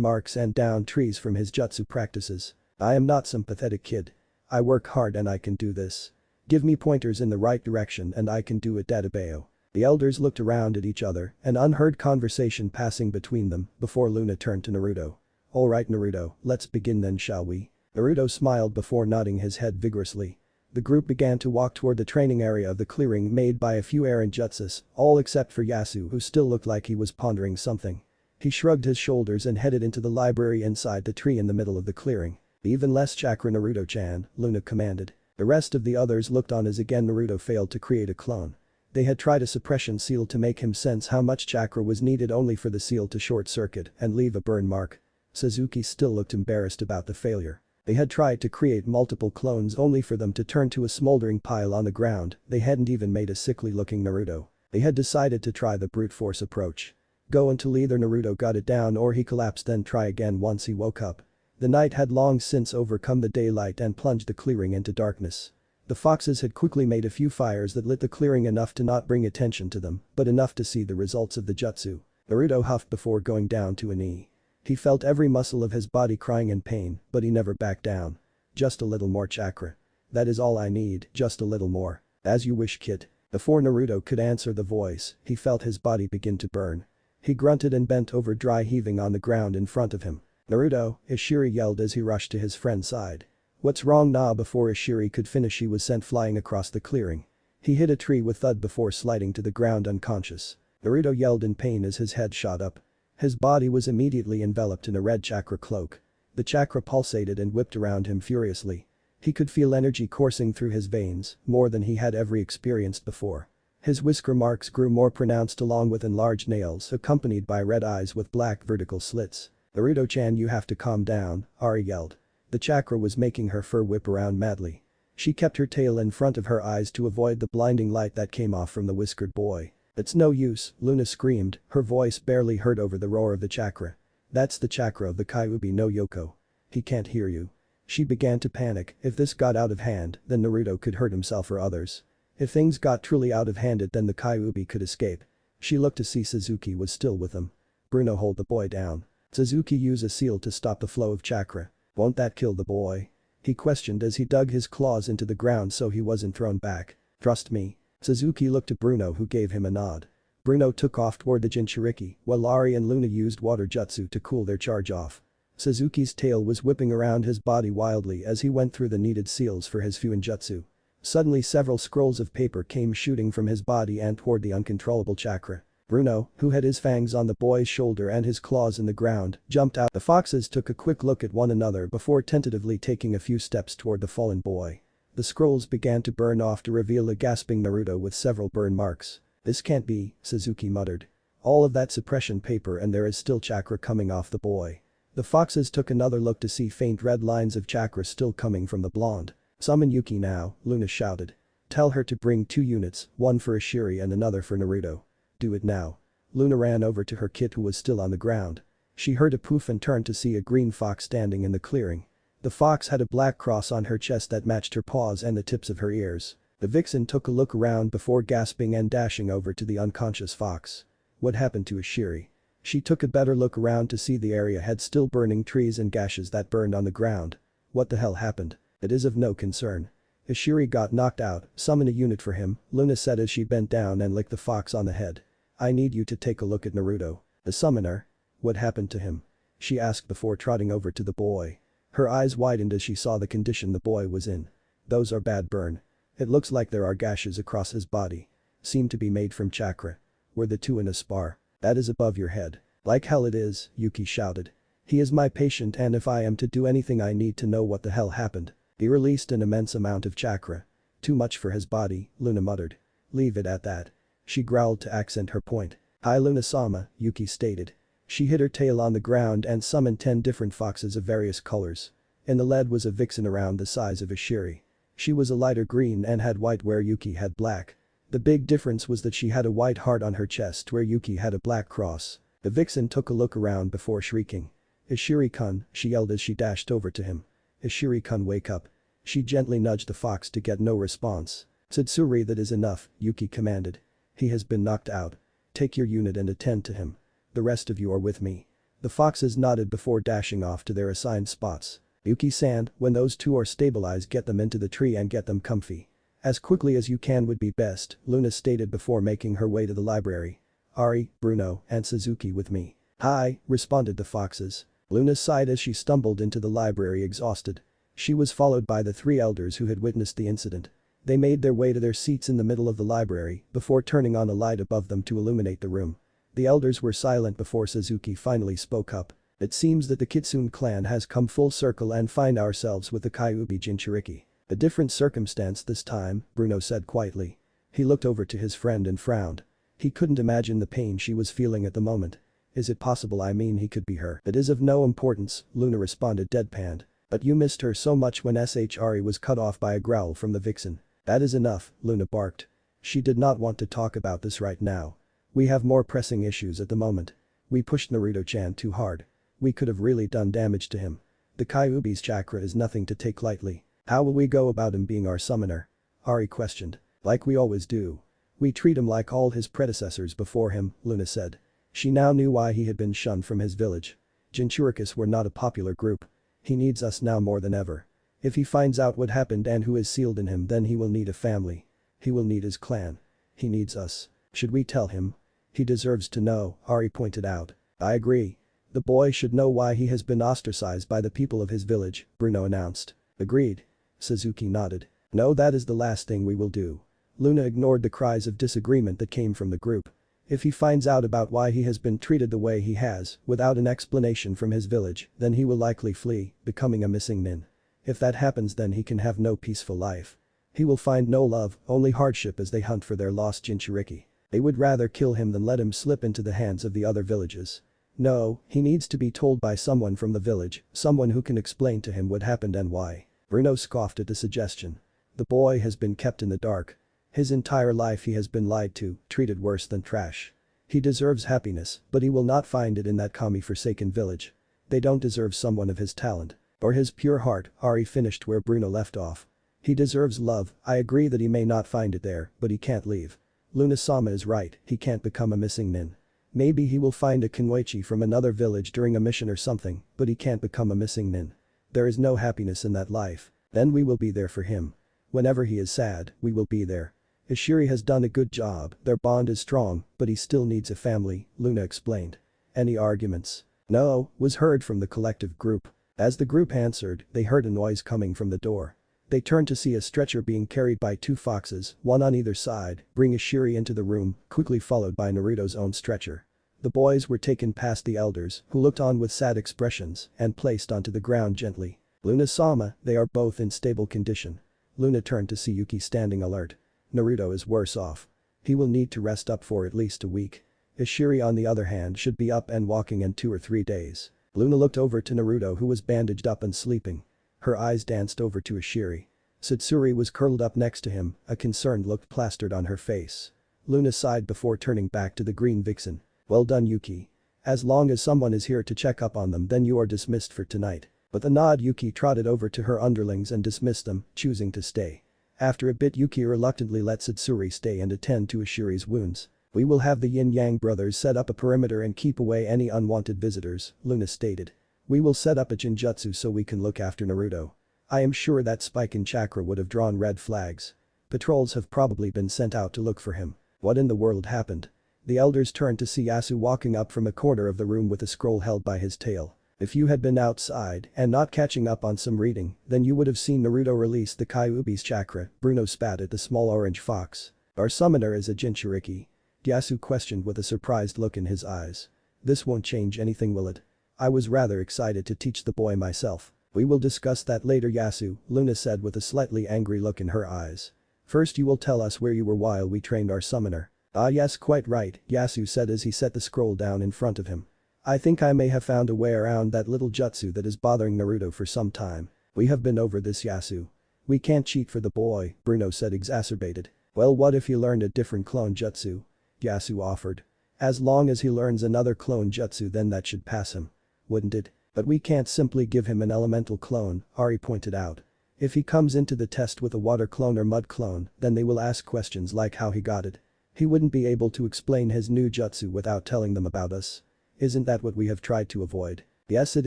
marks and downed trees from his jutsu practices. I am not some pathetic kid. I work hard and I can do this. Give me pointers in the right direction and I can do it, Dadabeo. The elders looked around at each other, an unheard conversation passing between them before Luna turned to Naruto. Alright Naruto, let's begin then, shall we? Naruto smiled before nodding his head vigorously. The group began to walk toward the training area of the clearing made by a few errant jutsus, all except for Yasu who still looked like he was pondering something. He shrugged his shoulders and headed into the library inside the tree in the middle of the clearing. Even less chakra, Naruto-chan, Luna commanded. The rest of the others looked on as again Naruto failed to create a clone. They had tried a suppression seal to make him sense how much chakra was needed only for the seal to short circuit and leave a burn mark. Suzuki still looked embarrassed about the failure. They had tried to create multiple clones only for them to turn to a smoldering pile on the ground, they hadn't even made a sickly-looking Naruto. They had decided to try the brute force approach. Go until either Naruto got it down or he collapsed, then try again once he woke up. The night had long since overcome the daylight and plunged the clearing into darkness. The foxes had quickly made a few fires that lit the clearing enough to not bring attention to them, but enough to see the results of the jutsu. Naruto huffed before going down to a knee. He felt every muscle of his body crying in pain, but he never backed down. Just a little more chakra. That is all I need, just a little more. As you wish, kid. Before Naruto could answer the voice, he felt his body begin to burn. He grunted and bent over, dry heaving on the ground in front of him. Naruto, Ishiri yelled as he rushed to his friend's side. What's wrong now? Before Ishiri could finish he was sent flying across the clearing. He hit a tree with thud before sliding to the ground unconscious. Naruto yelled in pain as his head shot up. His body was immediately enveloped in a red chakra cloak. The chakra pulsated and whipped around him furiously. He could feel energy coursing through his veins, more than he had ever experienced before. His whisker marks grew more pronounced along with enlarged nails accompanied by red eyes with black vertical slits. Naruto-chan, you have to calm down, Ari yelled. The chakra was making her fur whip around madly. She kept her tail in front of her eyes to avoid the blinding light that came off from the whiskered boy. It's no use, Luna screamed, her voice barely heard over the roar of the chakra. That's the chakra of the Kyuubi no Yoko. He can't hear you. She began to panic. If this got out of hand, then Naruto could hurt himself or others. If things got truly out of hand, then the Kyuubi could escape. She looked to see Suzuki was still with him. Bruno, hold the boy down. Suzuki, use a seal to stop the flow of chakra. Won't that kill the boy? He questioned as he dug his claws into the ground so he wasn't thrown back. Trust me. Suzuki looked to Bruno, who gave him a nod. Bruno took off toward the Jinchuriki while Ari and Luna used water jutsu to cool their charge off. Suzuki's tail was whipping around his body wildly as he went through the needed seals for his Fuinjutsu. Suddenly several scrolls of paper came shooting from his body and toward the uncontrollable chakra. Bruno, who had his fangs on the boy's shoulder and his claws in the ground, jumped out. The foxes took a quick look at one another before tentatively taking a few steps toward the fallen boy. The scrolls began to burn off to reveal a gasping Naruto with several burn marks. This can't be, Suzuki muttered. All of that suppression paper and there is still chakra coming off the boy. The foxes took another look to see faint red lines of chakra still coming from the blonde. Summon Yuki now, Luna shouted. Tell her to bring 2 units, one for Ishiri and another for Naruto. Do it now. Luna ran over to her kit, who was still on the ground. She heard a poof and turned to see a green fox standing in the clearing. The fox had a black cross on her chest that matched her paws and the tips of her ears. The vixen took a look around before gasping and dashing over to the unconscious fox. What happened to Ishiri? She took a better look around to see the area had still burning trees and gashes that burned on the ground. What the hell happened? It is of no concern. Ishiri got knocked out, summon a unit for him, Luna said as she bent down and licked the fox on the head. I need you to take a look at Naruto. The summoner? What happened to him? She asked before trotting over to the boy. Her eyes widened as she saw the condition the boy was in. Those are bad burn. It looks like there are gashes across his body. Seem to be made from chakra. Were the 2 in a spar? That is above your head. Like hell it is, Yuki shouted. He is my patient and if I am to do anything I need to know what the hell happened. He released an immense amount of chakra. Too much for his body, Luna muttered. Leave it at that. She growled to accent her point. Hi Luna-sama, Yuki stated. She hit her tail on the ground and summoned 10 different foxes of various colors. In the lead was a vixen around the size of Ishiri. She was a lighter green and had white where Yuki had black. The big difference was that she had a white heart on her chest where Yuki had a black cross. The vixen took a look around before shrieking. Ishiri-kun, she yelled as she dashed over to him. Ishiri-kun, wake up. She gently nudged the fox to get no response. Satsuri, that is enough, Yuki commanded. He has been knocked out. Take your unit and attend to him. The rest of you are with me. The foxes nodded before dashing off to their assigned spots. Yuki-san, when those 2 are stabilized, get them into the tree and get them comfy. As quickly as you can would be best, Luna stated before making her way to the library. Ari, Bruno, and Suzuki with me. Hi, responded the foxes. Luna sighed as she stumbled into the library exhausted. She was followed by the 3 elders who had witnessed the incident. They made their way to their seats in the middle of the library before turning on a light above them to illuminate the room. The elders were silent before Suzuki finally spoke up. It seems that the Kitsune clan has come full circle and find ourselves with the Kyuubi Jinchuriki. A different circumstance this time, Bruno said quietly. He looked over to his friend and frowned. He couldn't imagine the pain she was feeling at the moment. Is it possible? I mean, he could be her. It is of no importance, Luna responded deadpanned. But you missed her so much when Shri was cut off by a growl from the vixen. That is enough, Luna barked. She did not want to talk about this right now. We have more pressing issues at the moment. We pushed Naruto-chan too hard. We could have really done damage to him. The Kyuubi's chakra is nothing to take lightly. How will we go about him being our summoner? Ari questioned. Like we always do. We treat him like all his predecessors before him, Luna said. She now knew why he had been shunned from his village. Jinchurikis were not a popular group. He needs us now more than ever. If he finds out what happened and who is sealed in him, then he will need a family. He will need his clan. He needs us. Should we tell him? He deserves to know, Ari pointed out. I agree. The boy should know why he has been ostracized by the people of his village, Bruno announced. Agreed. Suzuki nodded. No, that is the last thing we will do. Luna ignored the cries of disagreement that came from the group. If he finds out about why he has been treated the way he has, without an explanation from his village, then he will likely flee, becoming a missing nin. If that happens, then he can have no peaceful life. He will find no love, only hardship as they hunt for their lost Jinchuriki. They would rather kill him than let him slip into the hands of the other villages. No, he needs to be told by someone from the village, someone who can explain to him what happened and why. Bruno scoffed at the suggestion. The boy has been kept in the dark. His entire life he has been lied to, treated worse than trash. He deserves happiness, but he will not find it in that kami-forsaken village. They don't deserve someone of his talent. Or his pure heart, Ari finished where Bruno left off. He deserves love. I agree that he may not find it there, but he can't leave. Luna-sama is right, he can't become a missing nin. Maybe he will find a Kenwaichi from another village during a mission or something, but he can't become a missing nin. There is no happiness in that life. Then we will be there for him. Whenever he is sad, we will be there. Ishiri has done a good job, their bond is strong, but he still needs a family, Luna explained. Any arguments? No, was heard from the collective group. As the group answered, they heard a noise coming from the door. They turned to see a stretcher being carried by two foxes, one on either side, bring Ishiri into the room, quickly followed by Naruto's own stretcher. The boys were taken past the elders, who looked on with sad expressions, and placed onto the ground gently. Luna-sama, they are both in stable condition. Luna turned to see Yuki standing alert. Naruto is worse off. He will need to rest up for at least a week. Ishiri on the other hand should be up and walking in 2 or 3 days. Luna looked over to Naruto who was bandaged up and sleeping. Her eyes danced over to Ishiri. Satsuri was curled up next to him, a concerned look plastered on her face. Luna sighed before turning back to the green vixen. Well done Yuki. As long as someone is here to check up on them then you are dismissed for tonight. But the nod Yuki trotted over to her underlings and dismissed them, choosing to stay. After a bit Yuki reluctantly let Satsuri stay and attend to Ishiri's wounds. We will have the Yin-Yang brothers set up a perimeter and keep away any unwanted visitors, Luna stated. We will set up a Jinjutsu so we can look after Naruto. I am sure that spike in chakra would have drawn red flags. Patrols have probably been sent out to look for him. What in the world happened? The elders turned to see Yasu walking up from a corner of the room with a scroll held by his tail. If you had been outside and not catching up on some reading, then you would have seen Naruto release the Kyuubi's chakra, Bruno spat at the small orange fox. Our summoner is a Jinchuriki. Yasu questioned with a surprised look in his eyes. This won't change anything, will it? I was rather excited to teach the boy myself. We will discuss that later Yasu, Luna said with a slightly angry look in her eyes. First you will tell us where you were while we trained our summoner. Ah yes, quite right, Yasu said as he set the scroll down in front of him. I think I may have found a way around that little jutsu that is bothering Naruto for some time. We have been over this Yasu. We can't cheat for the boy, Bruno said exacerbated. Well what if he learned a different clone jutsu? Yasu offered. As long as he learns another clone jutsu then that should pass him. Wouldn't it? But we can't simply give him an elemental clone, Ari pointed out. If he comes into the test with a water clone or mud clone, then they will ask questions like how he got it. He wouldn't be able to explain his new jutsu without telling them about us. Isn't that what we have tried to avoid? Yes it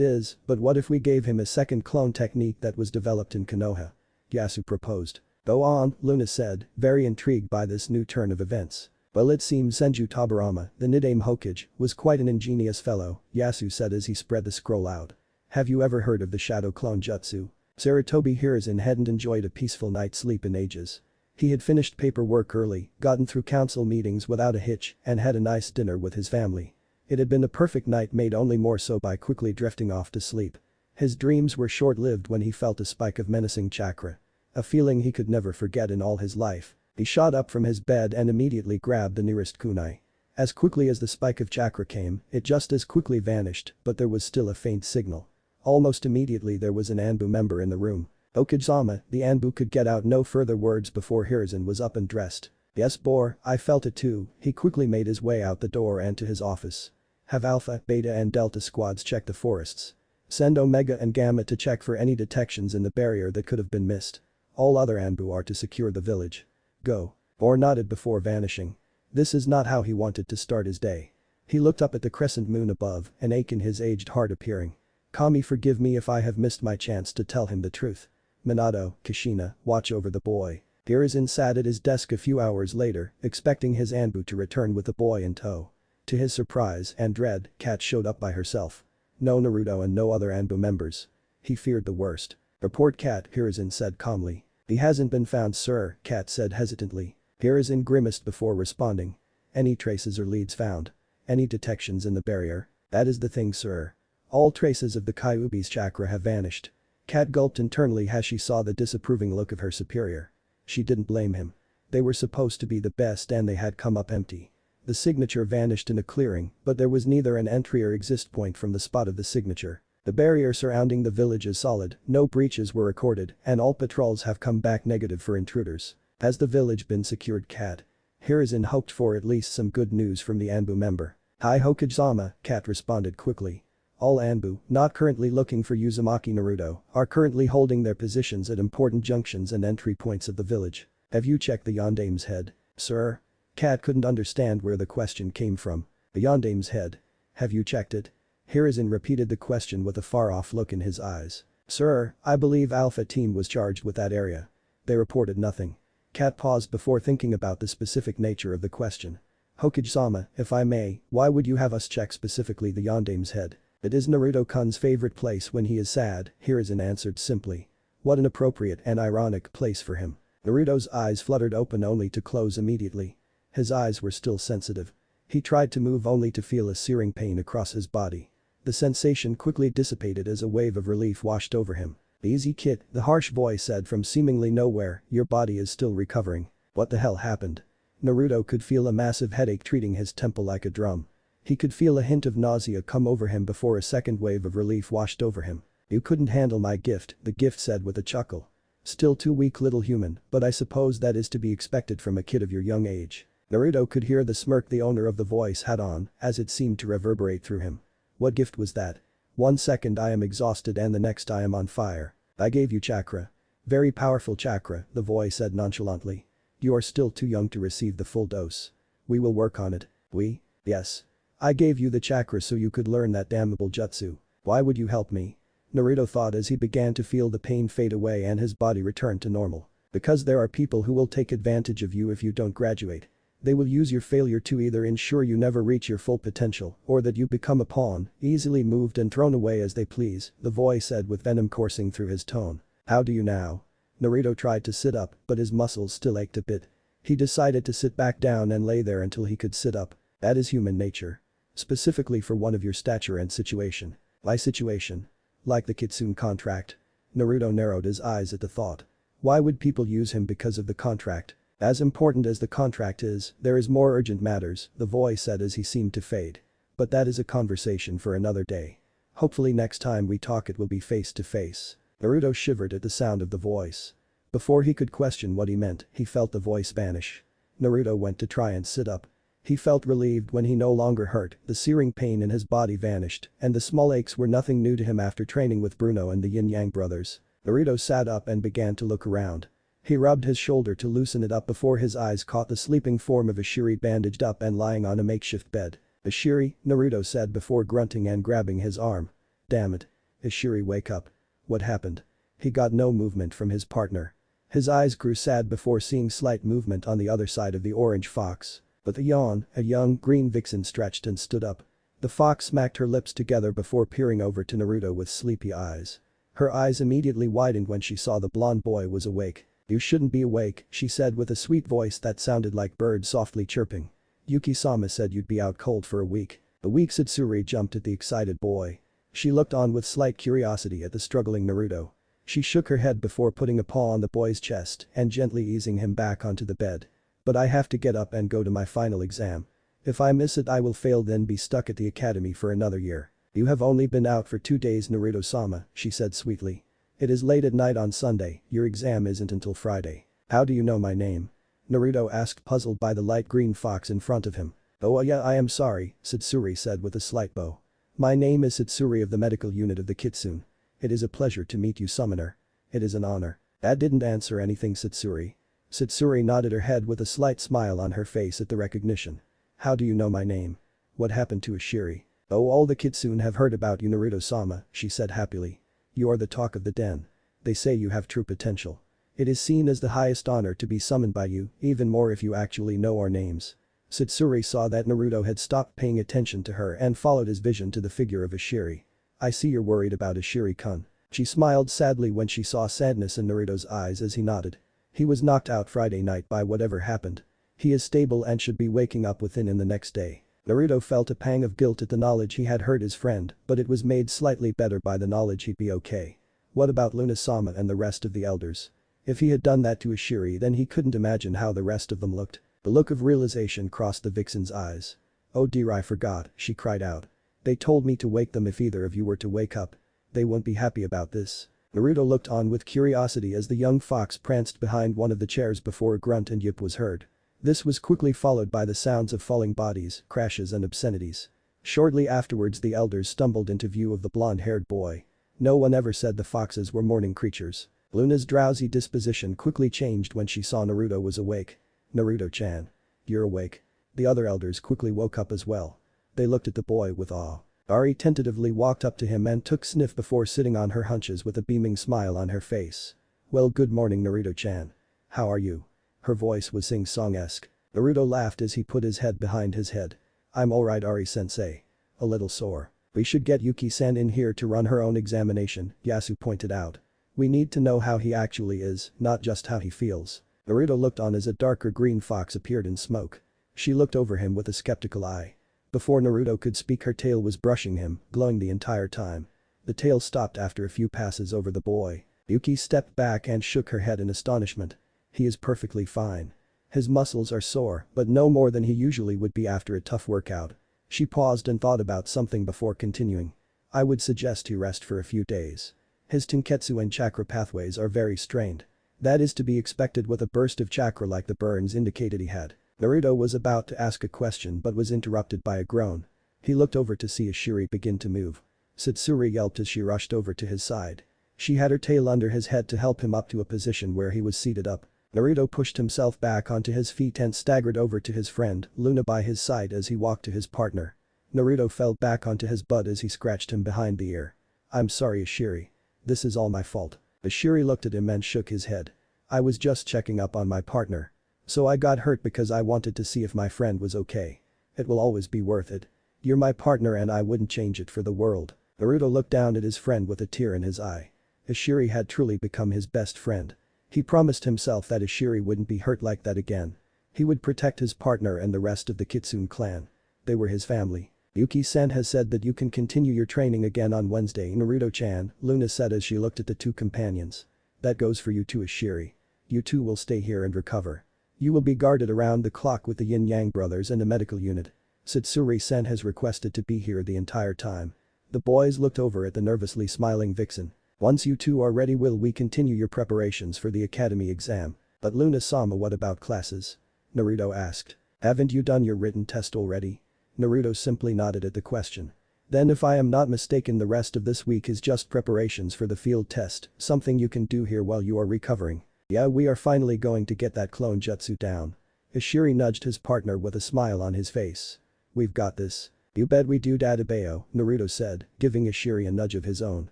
is, but what if we gave him a second clone technique that was developed in Konoha? Yasu proposed. Go on, Luna said, very intrigued by this new turn of events. Well it seems Senju Tabarama, the Niddame Hokage, was quite an ingenious fellow, Yasu said as he spread the scroll out. Have you ever heard of the shadow clone jutsu? Sarutobi Hiruzen hadn't enjoyed a peaceful night's sleep in ages. He had finished paperwork early, gotten through council meetings without a hitch, and had a nice dinner with his family. It had been a perfect night made only more so by quickly drifting off to sleep. His dreams were short-lived when he felt a spike of menacing chakra. A feeling he could never forget in all his life. He shot up from his bed and immediately grabbed the nearest kunai. As quickly as the spike of chakra came, it just as quickly vanished, but there was still a faint signal. Almost immediately there was an Anbu member in the room. Okage-sama, the Anbu could get out no further words before Hiruzen was up and dressed. Yes Boar, I felt it too, he quickly made his way out the door and to his office. Have Alpha, Beta and Delta squads check the forests. Send Omega and Gamma to check for any detections in the barrier that could have been missed. All other Anbu are to secure the village. Go. Boar nodded before vanishing. This is not how he wanted to start his day. He looked up at the crescent moon above, an ache in his aged heart appearing. Kami, forgive me if I have missed my chance to tell him the truth. Minato, Kushina, watch over the boy. Hiruzen sat at his desk a few hours later, expecting his Anbu to return with the boy in tow. To his surprise and dread, Kat showed up by herself. No Naruto and no other Anbu members. He feared the worst. Report Kat, Hiruzen said calmly. He hasn't been found sir, Kat said hesitantly. Hiruzen grimaced before responding. Any traces or leads found? Any detections in the barrier? That is the thing sir. All traces of the Kyuubi's chakra have vanished. Kat gulped internally as she saw the disapproving look of her superior. She didn't blame him. They were supposed to be the best and they had come up empty. The signature vanished in a clearing, but there was neither an entry or exit point from the spot of the signature. The barrier surrounding the village is solid, no breaches were recorded, and all patrols have come back negative for intruders. Has the village been secured Kat? Hiruzen hoped for at least some good news from the Anbu member. Hi Hokage-sama, Kat responded quickly. All Anbu, not currently looking for Uzumaki Naruto, are currently holding their positions at important junctions and entry points of the village. Have you checked the Yondame's head? Sir? Cat couldn't understand where the question came from. A Yondame's head. Have you checked it? Hiruzen repeated the question with a far-off look in his eyes. Sir, I believe Alpha Team was charged with that area. They reported nothing. Cat paused before thinking about the specific nature of the question. Hokage-sama, if I may, why would you have us check specifically the Yondame's head? It is Naruto-kun's favorite place when he is sad, Hiruzen answered simply. What an appropriate and ironic place for him. Naruto's eyes fluttered open only to close immediately. His eyes were still sensitive. He tried to move only to feel a searing pain across his body. The sensation quickly dissipated as a wave of relief washed over him. Easy kid, the harsh voice said from seemingly nowhere, your body is still recovering. What the hell happened? Naruto could feel a massive headache treating his temple like a drum. He could feel a hint of nausea come over him before a second wave of relief washed over him. You couldn't handle my gift, the gift said with a chuckle. Still too weak little human, but I suppose that is to be expected from a kid of your young age. Naruto could hear the smirk the owner of the voice had on, as it seemed to reverberate through him. What gift was that? 1 second I am exhausted and the next I am on fire. I gave you chakra. Very powerful chakra, the voice said nonchalantly. You are still too young to receive the full dose. We will work on it. We? Yes. I gave you the chakra so you could learn that damnable jutsu. Why would you help me? Naruto thought as he began to feel the pain fade away and his body return to normal. Because there are people who will take advantage of you if you don't graduate. They will use your failure to either ensure you never reach your full potential or that you become a pawn, easily moved and thrown away as they please, the voice said with venom coursing through his tone. How do you now? Naruto tried to sit up, but his muscles still ached a bit. He decided to sit back down and lay there until he could sit up. That is human nature. Specifically for one of your stature and situation. My situation? Like the kitsune contract? Naruto narrowed his eyes at the thought. Why would people use him because of the contract? As important as the contract is, there is more urgent matters, the voice said as he seemed to fade. But that is a conversation for another day. Hopefully next time we talk it will be face to face. Naruto shivered at the sound of the voice. Before he could question what he meant, he felt the voice vanish. Naruto went to try and sit up. He felt relieved when he no longer hurt, the searing pain in his body vanished, and the small aches were nothing new to him after training with Bruno and the Yin-Yang brothers. Naruto sat up and began to look around. He rubbed his shoulder to loosen it up before his eyes caught the sleeping form of Ashiri bandaged up and lying on a makeshift bed. Ashiri, Naruto said before grunting and grabbing his arm. Damn it. Ashiri, wake up. What happened? He got no movement from his partner. His eyes grew sad before seeing slight movement on the other side of the orange fox. But the yawn, a young, green vixen stretched and stood up. The fox smacked her lips together before peering over to Naruto with sleepy eyes. Her eyes immediately widened when she saw the blonde boy was awake. You shouldn't be awake, she said with a sweet voice that sounded like birds softly chirping. Yuki-sama said you'd be out cold for a week. A week. Satsuri jumped at the excited boy. She looked on with slight curiosity at the struggling Naruto. She shook her head before putting a paw on the boy's chest and gently easing him back onto the bed. But I have to get up and go to my final exam. If I miss it I will fail then be stuck at the academy for another year. You have only been out for 2 days Naruto-sama, she said sweetly. It is late at night on Sunday, your exam isn't until Friday. How do you know my name? Naruto asked puzzled by the light green fox in front of him. Oh yeah I am sorry, Satsuri said with a slight bow. My name is Satsuri of the medical unit of the kitsune. It is a pleasure to meet you summoner. It is an honor. That didn't answer anything Satsuri. Satsuri nodded her head with a slight smile on her face at the recognition. How do you know my name? What happened to Ashiri? Oh all the kitsune have heard about you Naruto-sama, she said happily. You are the talk of the den. They say you have true potential. It is seen as the highest honor to be summoned by you, even more if you actually know our names. Satsuri saw that Naruto had stopped paying attention to her and followed his vision to the figure of Ashiri. I see you're worried about Ashiri-kun. She smiled sadly when she saw sadness in Naruto's eyes as he nodded. He was knocked out Friday night by whatever happened. He is stable and should be waking up within the next day. Naruto felt a pang of guilt at the knowledge he had hurt his friend, but it was made slightly better by the knowledge he'd be okay. What about Luna-sama and the rest of the elders? If he had done that to Ashiri then he couldn't imagine how the rest of them looked. The look of realization crossed the vixen's eyes. Oh dear I forgot, she cried out. They told me to wake them if either of you were to wake up. They won't be happy about this. Naruto looked on with curiosity as the young fox pranced behind one of the chairs before a grunt and yip was heard. This was quickly followed by the sounds of falling bodies, crashes and obscenities. Shortly afterwards the elders stumbled into view of the blonde-haired boy. No one ever said the foxes were morning creatures. Luna's drowsy disposition quickly changed when she saw Naruto was awake. Naruto-chan. You're awake. The other elders quickly woke up as well. They looked at the boy with awe. Ari tentatively walked up to him and took sniff before sitting on her haunches with a beaming smile on her face. Well, good morning Naruto-chan. How are you? Her voice was sing-song-esque. Naruto laughed as he put his head behind his head. I'm alright Ari-sensei. A little sore. We should get Yuki-san in here to run her own examination, Yasu pointed out. We need to know how he actually is, not just how he feels. Naruto looked on as a darker green fox appeared in smoke. She looked over him with a skeptical eye. Before Naruto could speak her tail was brushing him, glowing the entire time. The tail stopped after a few passes over the boy. Yuki stepped back and shook her head in astonishment. He is perfectly fine. His muscles are sore, but no more than he usually would be after a tough workout. She paused and thought about something before continuing. I would suggest he rest for a few days. His tenketsu and chakra pathways are very strained. That is to be expected with a burst of chakra like the burns indicated he had. Naruto was about to ask a question but was interrupted by a groan. He looked over to see Ashiri begin to move. Satsuri yelped as she rushed over to his side. She had her tail under his head to help him up to a position where he was seated up. Naruto pushed himself back onto his feet and staggered over to his friend, Luna by his side as he walked to his partner. Naruto fell back onto his butt as he scratched him behind the ear. I'm sorry Ashiri. This is all my fault. Ashiri looked at him and shook his head. I was just checking up on my partner. So I got hurt because I wanted to see if my friend was okay. It will always be worth it. You're my partner and I wouldn't change it for the world. Naruto looked down at his friend with a tear in his eye. Ashiri had truly become his best friend. He promised himself that Ashiri wouldn't be hurt like that again. He would protect his partner and the rest of the Kitsune clan. They were his family. Yuki-san has said that you can continue your training again on Wednesday Naruto-chan, Luna said as she looked at the two companions. That goes for you too Ashiri. You two will stay here and recover. You will be guarded around the clock with the Yin-Yang brothers and a medical unit. Satsuri-san has requested to be here the entire time. The boys looked over at the nervously smiling Vixen. Once you two are ready will we continue your preparations for the academy exam? But Luna-sama what about classes? Naruto asked. Haven't you done your written test already? Naruto simply nodded at the question. Then if I am not mistaken the rest of this week is just preparations for the field test, something you can do here while you are recovering. Yeah we are finally going to get that clone jutsu down. Ashiri nudged his partner with a smile on his face. We've got this. You bet we do Dadabeo, Naruto said, giving Ashiri a nudge of his own.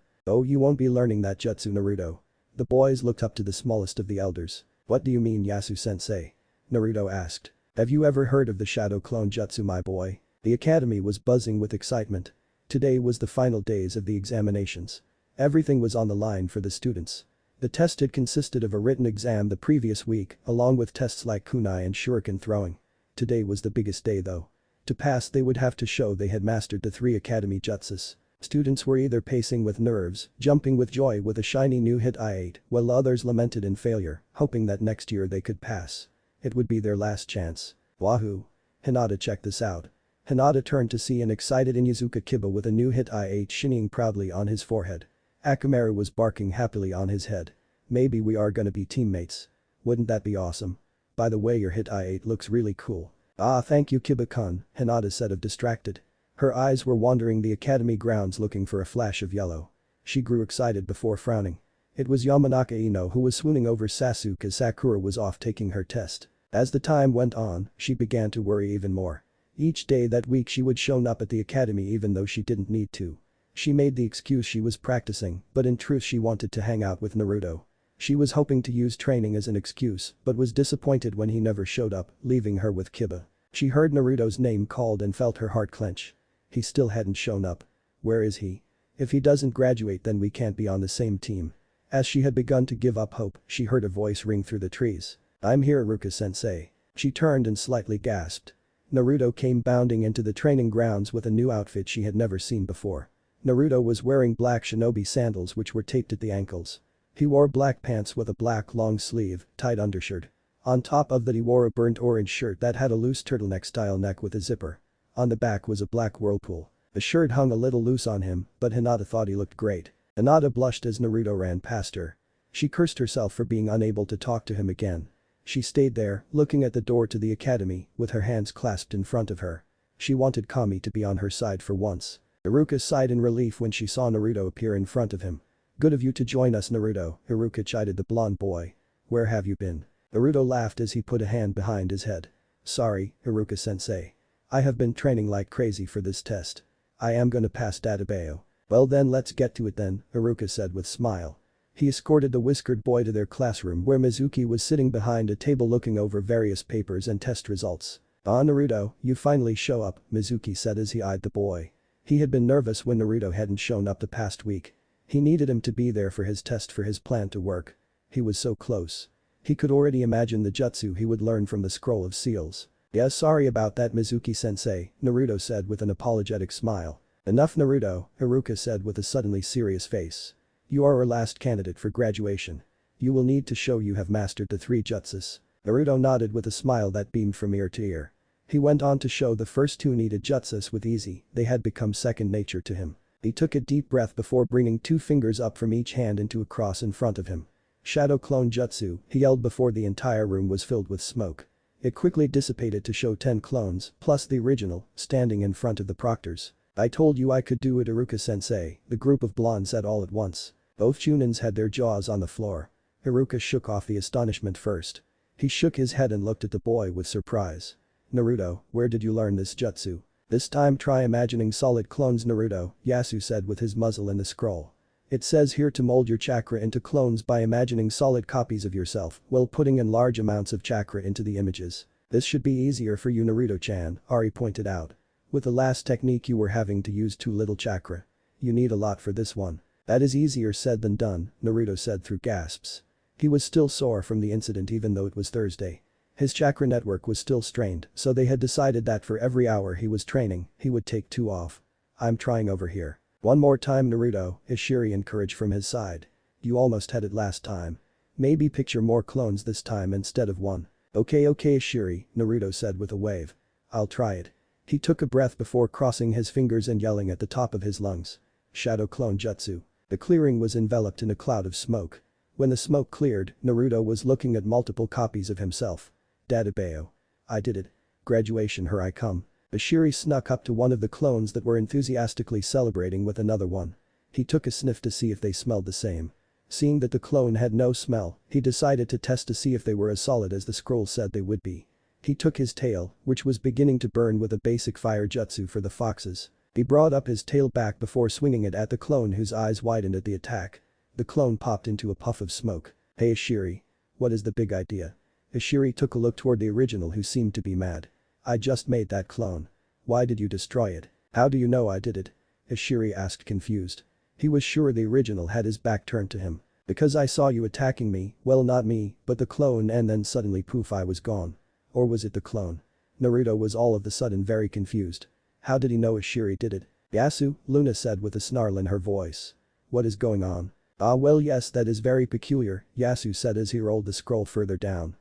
Oh you won't be learning that jutsu Naruto. The boys looked up to the smallest of the elders. What do you mean Yasu-sensei? Naruto asked. Have you ever heard of the shadow clone jutsu my boy? The academy was buzzing with excitement. Today was the final days of the examinations. Everything was on the line for the students. The test had consisted of a written exam the previous week, along with tests like kunai and shuriken throwing. Today was the biggest day though. To pass they would have to show they had mastered the 3 academy jutsus. Students were either pacing with nerves, jumping with joy with a shiny new hit I-8, while others lamented in failure, hoping that next year they could pass. It would be their last chance. Wahoo! Hinata checked this out. Hinata turned to see an excited Inyazuka Kiba with a new hit I-8 shinning proudly on his forehead. Akamaru was barking happily on his head. Maybe we are gonna be teammates. Wouldn't that be awesome? By the way your hit I-8 looks really cool. Ah thank you Kiba-kun, Hinata said of distracted. Her eyes were wandering the academy grounds looking for a flash of yellow. She grew excited before frowning. It was Yamanaka Ino who was swooning over Sasuke as Sakura was off taking her test. As the time went on, she began to worry even more. Each day that week she would shown up at the academy even though she didn't need to. She made the excuse she was practicing, but in truth she wanted to hang out with Naruto. She was hoping to use training as an excuse, but was disappointed when he never showed up, leaving her with Kiba. She heard Naruto's name called and felt her heart clench. He still hadn't shown up. Where is he? If he doesn't graduate then we can't be on the same team. As she had begun to give up hope, she heard a voice ring through the trees. I'm here Iruka-sensei. She turned and slightly gasped. Naruto came bounding into the training grounds with a new outfit she had never seen before. Naruto was wearing black shinobi sandals which were taped at the ankles. He wore black pants with a black long sleeve, tight undershirt. On top of that he wore a burnt orange shirt that had a loose turtleneck style neck with a zipper. On the back was a black whirlpool. The shirt hung a little loose on him, but Hinata thought he looked great. Hinata blushed as Naruto ran past her. She cursed herself for being unable to talk to him again. She stayed there, looking at the door to the academy, with her hands clasped in front of her. She wanted Kami to be on her side for once. Iruka sighed in relief when she saw Naruto appear in front of him. Good of you to join us Naruto, Iruka chided the blonde boy. Where have you been? Naruto laughed as he put a hand behind his head. Sorry, Haruka-sensei. I have been training like crazy for this test. I am gonna pass Databeo. Well then let's get to it then, Haruka said with smile. He escorted the whiskered boy to their classroom where Mizuki was sitting behind a table looking over various papers and test results. "Ah Naruto, you finally show up," Mizuki said as he eyed the boy. He had been nervous when Naruto hadn't shown up the past week. He needed him to be there for his test for his plan to work. He was so close. He could already imagine the jutsu he would learn from the scroll of seals. "Yeah, sorry about that Mizuki-sensei," Naruto said with an apologetic smile. "Enough Naruto," Haruka said with a suddenly serious face. "You are our last candidate for graduation. You will need to show you have mastered the 3 jutsus." Naruto nodded with a smile that beamed from ear to ear. He went on to show the first 2 needed jutsus with easy, they had become second nature to him. He took a deep breath before bringing 2 fingers up from each hand into a cross in front of him. "Shadow clone jutsu," he yelled before the entire room was filled with smoke. It quickly dissipated to show 10 clones, plus the original, standing in front of the proctors. "I told you I could do it Haruka-sensei," the group of blondes said all at once. Both Chunins had their jaws on the floor. Haruka shook off the astonishment first. He shook his head and looked at the boy with surprise. "Naruto, where did you learn this jutsu?" "This time try imagining solid clones Naruto," Yasu said with his muzzle in the scroll. "It says here to mold your chakra into clones by imagining solid copies of yourself while putting in large amounts of chakra into the images. This should be easier for you Naruto-chan," Ari pointed out. "With the last technique you were having to use too little chakra. You need a lot for this one." "That is easier said than done," Naruto said through gasps. He was still sore from the incident even though it was Thursday. His chakra network was still strained, so they had decided that for every hour he was training, he would take 2 off. "I'm trying over here. One more time Naruto," Ishiri encouraged from his side. "You almost had it last time. Maybe picture more clones this time instead of 1. Okay Ishiri," Naruto said with a wave. "I'll try it." He took a breath before crossing his fingers and yelling at the top of his lungs. "Shadow clone jutsu." The clearing was enveloped in a cloud of smoke. When the smoke cleared, Naruto was looking at multiple copies of himself. "Databeo. I did it. Graduation here I come." Ishiri snuck up to one of the clones that were enthusiastically celebrating with another one. He took a sniff to see if they smelled the same. Seeing that the clone had no smell, he decided to test to see if they were as solid as the scroll said they would be. He took his tail, which was beginning to burn with a basic fire jutsu for the foxes. He brought up his tail back before swinging it at the clone whose eyes widened at the attack. The clone popped into a puff of smoke. "Hey Ishiri. What is the big idea?" Ishiri took a look toward the original who seemed to be mad. "I just made that clone. Why did you destroy it?" "How do you know I did it?" Ishiri asked confused. He was sure the original had his back turned to him. "Because I saw you attacking me, well not me, but the clone and then suddenly poof I was gone." Or was it the clone? Naruto was all of a sudden very confused. How did he know Ishiri did it? "Yasu," Luna said with a snarl in her voice. "What is going on?" "Ah well yes that is very peculiar," Yasu said as he rolled the scroll further down.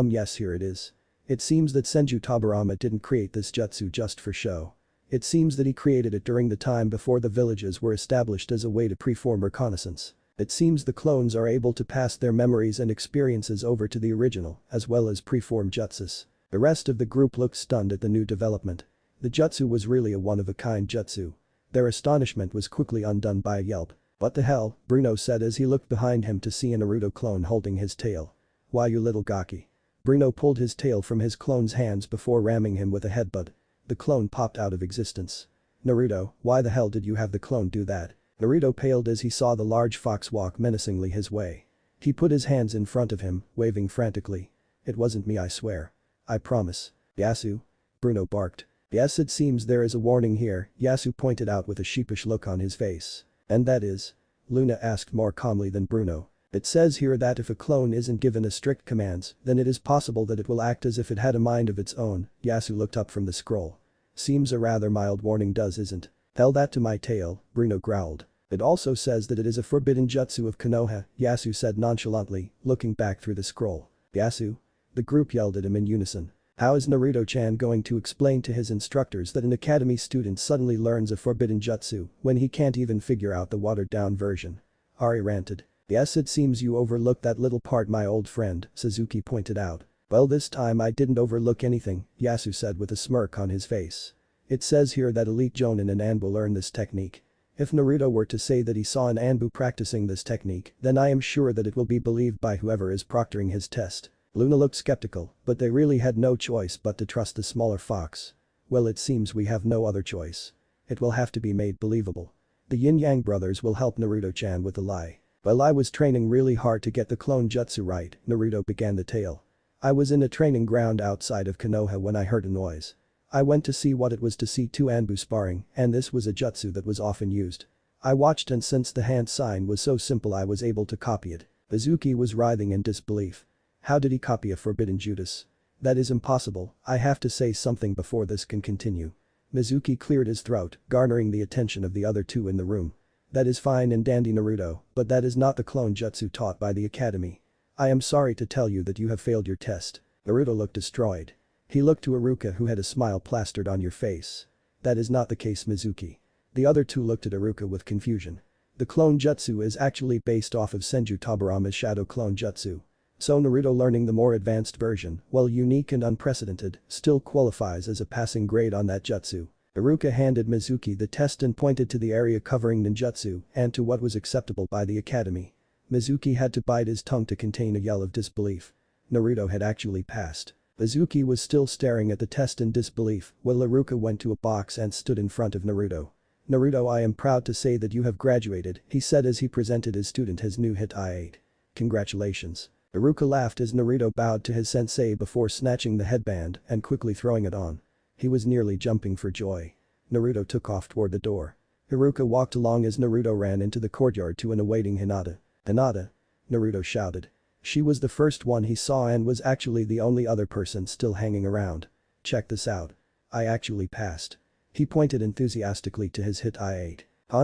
Yes here it is. It seems that Senju Tabarama didn't create this jutsu just for show. It seems that he created it during the time before the villages were established as a way to preform reconnaissance. It seems the clones are able to pass their memories and experiences over to the original, as well as preform jutsus. The rest of the group looked stunned at the new development. The jutsu was really a one-of-a-kind jutsu. Their astonishment was quickly undone by a yelp. "What the hell?" Bruno said as he looked behind him to see a Naruto clone holding his tail. "Why you little gaki." Bruno pulled his tail from his clone's hands before ramming him with a headbutt. The clone popped out of existence. "Naruto, why the hell did you have the clone do that?" Naruto paled as he saw the large fox walk menacingly his way. He put his hands in front of him, waving frantically. "It wasn't me I swear. I promise." "Yasu?" Bruno barked. "Yes it seems there is a warning here," Yasu pointed out with a sheepish look on his face. "And that is?" Luna asked more calmly than Bruno. "It says here that if a clone isn't given a strict commands, then it is possible that it will act as if it had a mind of its own." Yasu looked up from the scroll. "Seems a rather mild warning isn't? Tell that to my tail," Bruno growled. "It also says that it is a forbidden jutsu of Konoha," Yasu said nonchalantly, looking back through the scroll. "Yasu?" The group yelled at him in unison. How is Naruto-chan going to explain to his instructors that an academy student suddenly learns a forbidden jutsu when he can't even figure out the watered-down version? Ari ranted. "Yes it seems you overlooked that little part my old friend," Suzuki pointed out. "Well this time I didn't overlook anything," Yasu said with a smirk on his face. "It says here that elite Jonin and Anbu learn this technique. If Naruto were to say that he saw an Anbu practicing this technique, then I am sure that it will be believed by whoever is proctoring his test. Luna looked skeptical, but they really had no choice but to trust the smaller fox. Well, it seems we have no other choice. It will have to be made believable. The Yin-Yang brothers will help Naruto-chan with the lie. While I was training really hard to get the clone jutsu right, Naruto began the tale. I was in a training ground outside of Konoha when I heard a noise. I went to see what it was to see two Anbu sparring, and this was a jutsu that was often used. I watched, and since the hand sign was so simple I was able to copy it. Mizuki was writhing in disbelief. How did he copy a forbidden jutsu? That is impossible. I have to say something before this can continue. Mizuki cleared his throat, garnering the attention of the other two in the room. That is fine and dandy, Naruto, but that is not the clone jutsu taught by the academy. I am sorry to tell you that you have failed your test. Naruto looked destroyed. He looked to Iruka, who had a smile plastered on your face. That is not the case, Mizuki. The other two looked at Iruka with confusion. The clone jutsu is actually based off of Senju Tobirama's shadow clone jutsu. So Naruto learning the more advanced version, while unique and unprecedented, still qualifies as a passing grade on that jutsu. Iruka handed Mizuki the test and pointed to the area covering ninjutsu and to what was acceptable by the academy. Mizuki had to bite his tongue to contain a yell of disbelief. Naruto had actually passed. Mizuki was still staring at the test in disbelief while Iruka went to a box and stood in front of Naruto. Naruto, I am proud to say that you have graduated, he said as he presented his student his new hit I-8. Congratulations. Iruka laughed as Naruto bowed to his sensei before snatching the headband and quickly throwing it on. He was nearly jumping for joy. Naruto took off toward the door. Iruka walked along as Naruto ran into the courtyard to an awaiting Hinata. Hinata? Naruto shouted. She was the first one he saw and was actually the only other person still hanging around. Check this out. I actually passed. He pointed enthusiastically to his hit I-8.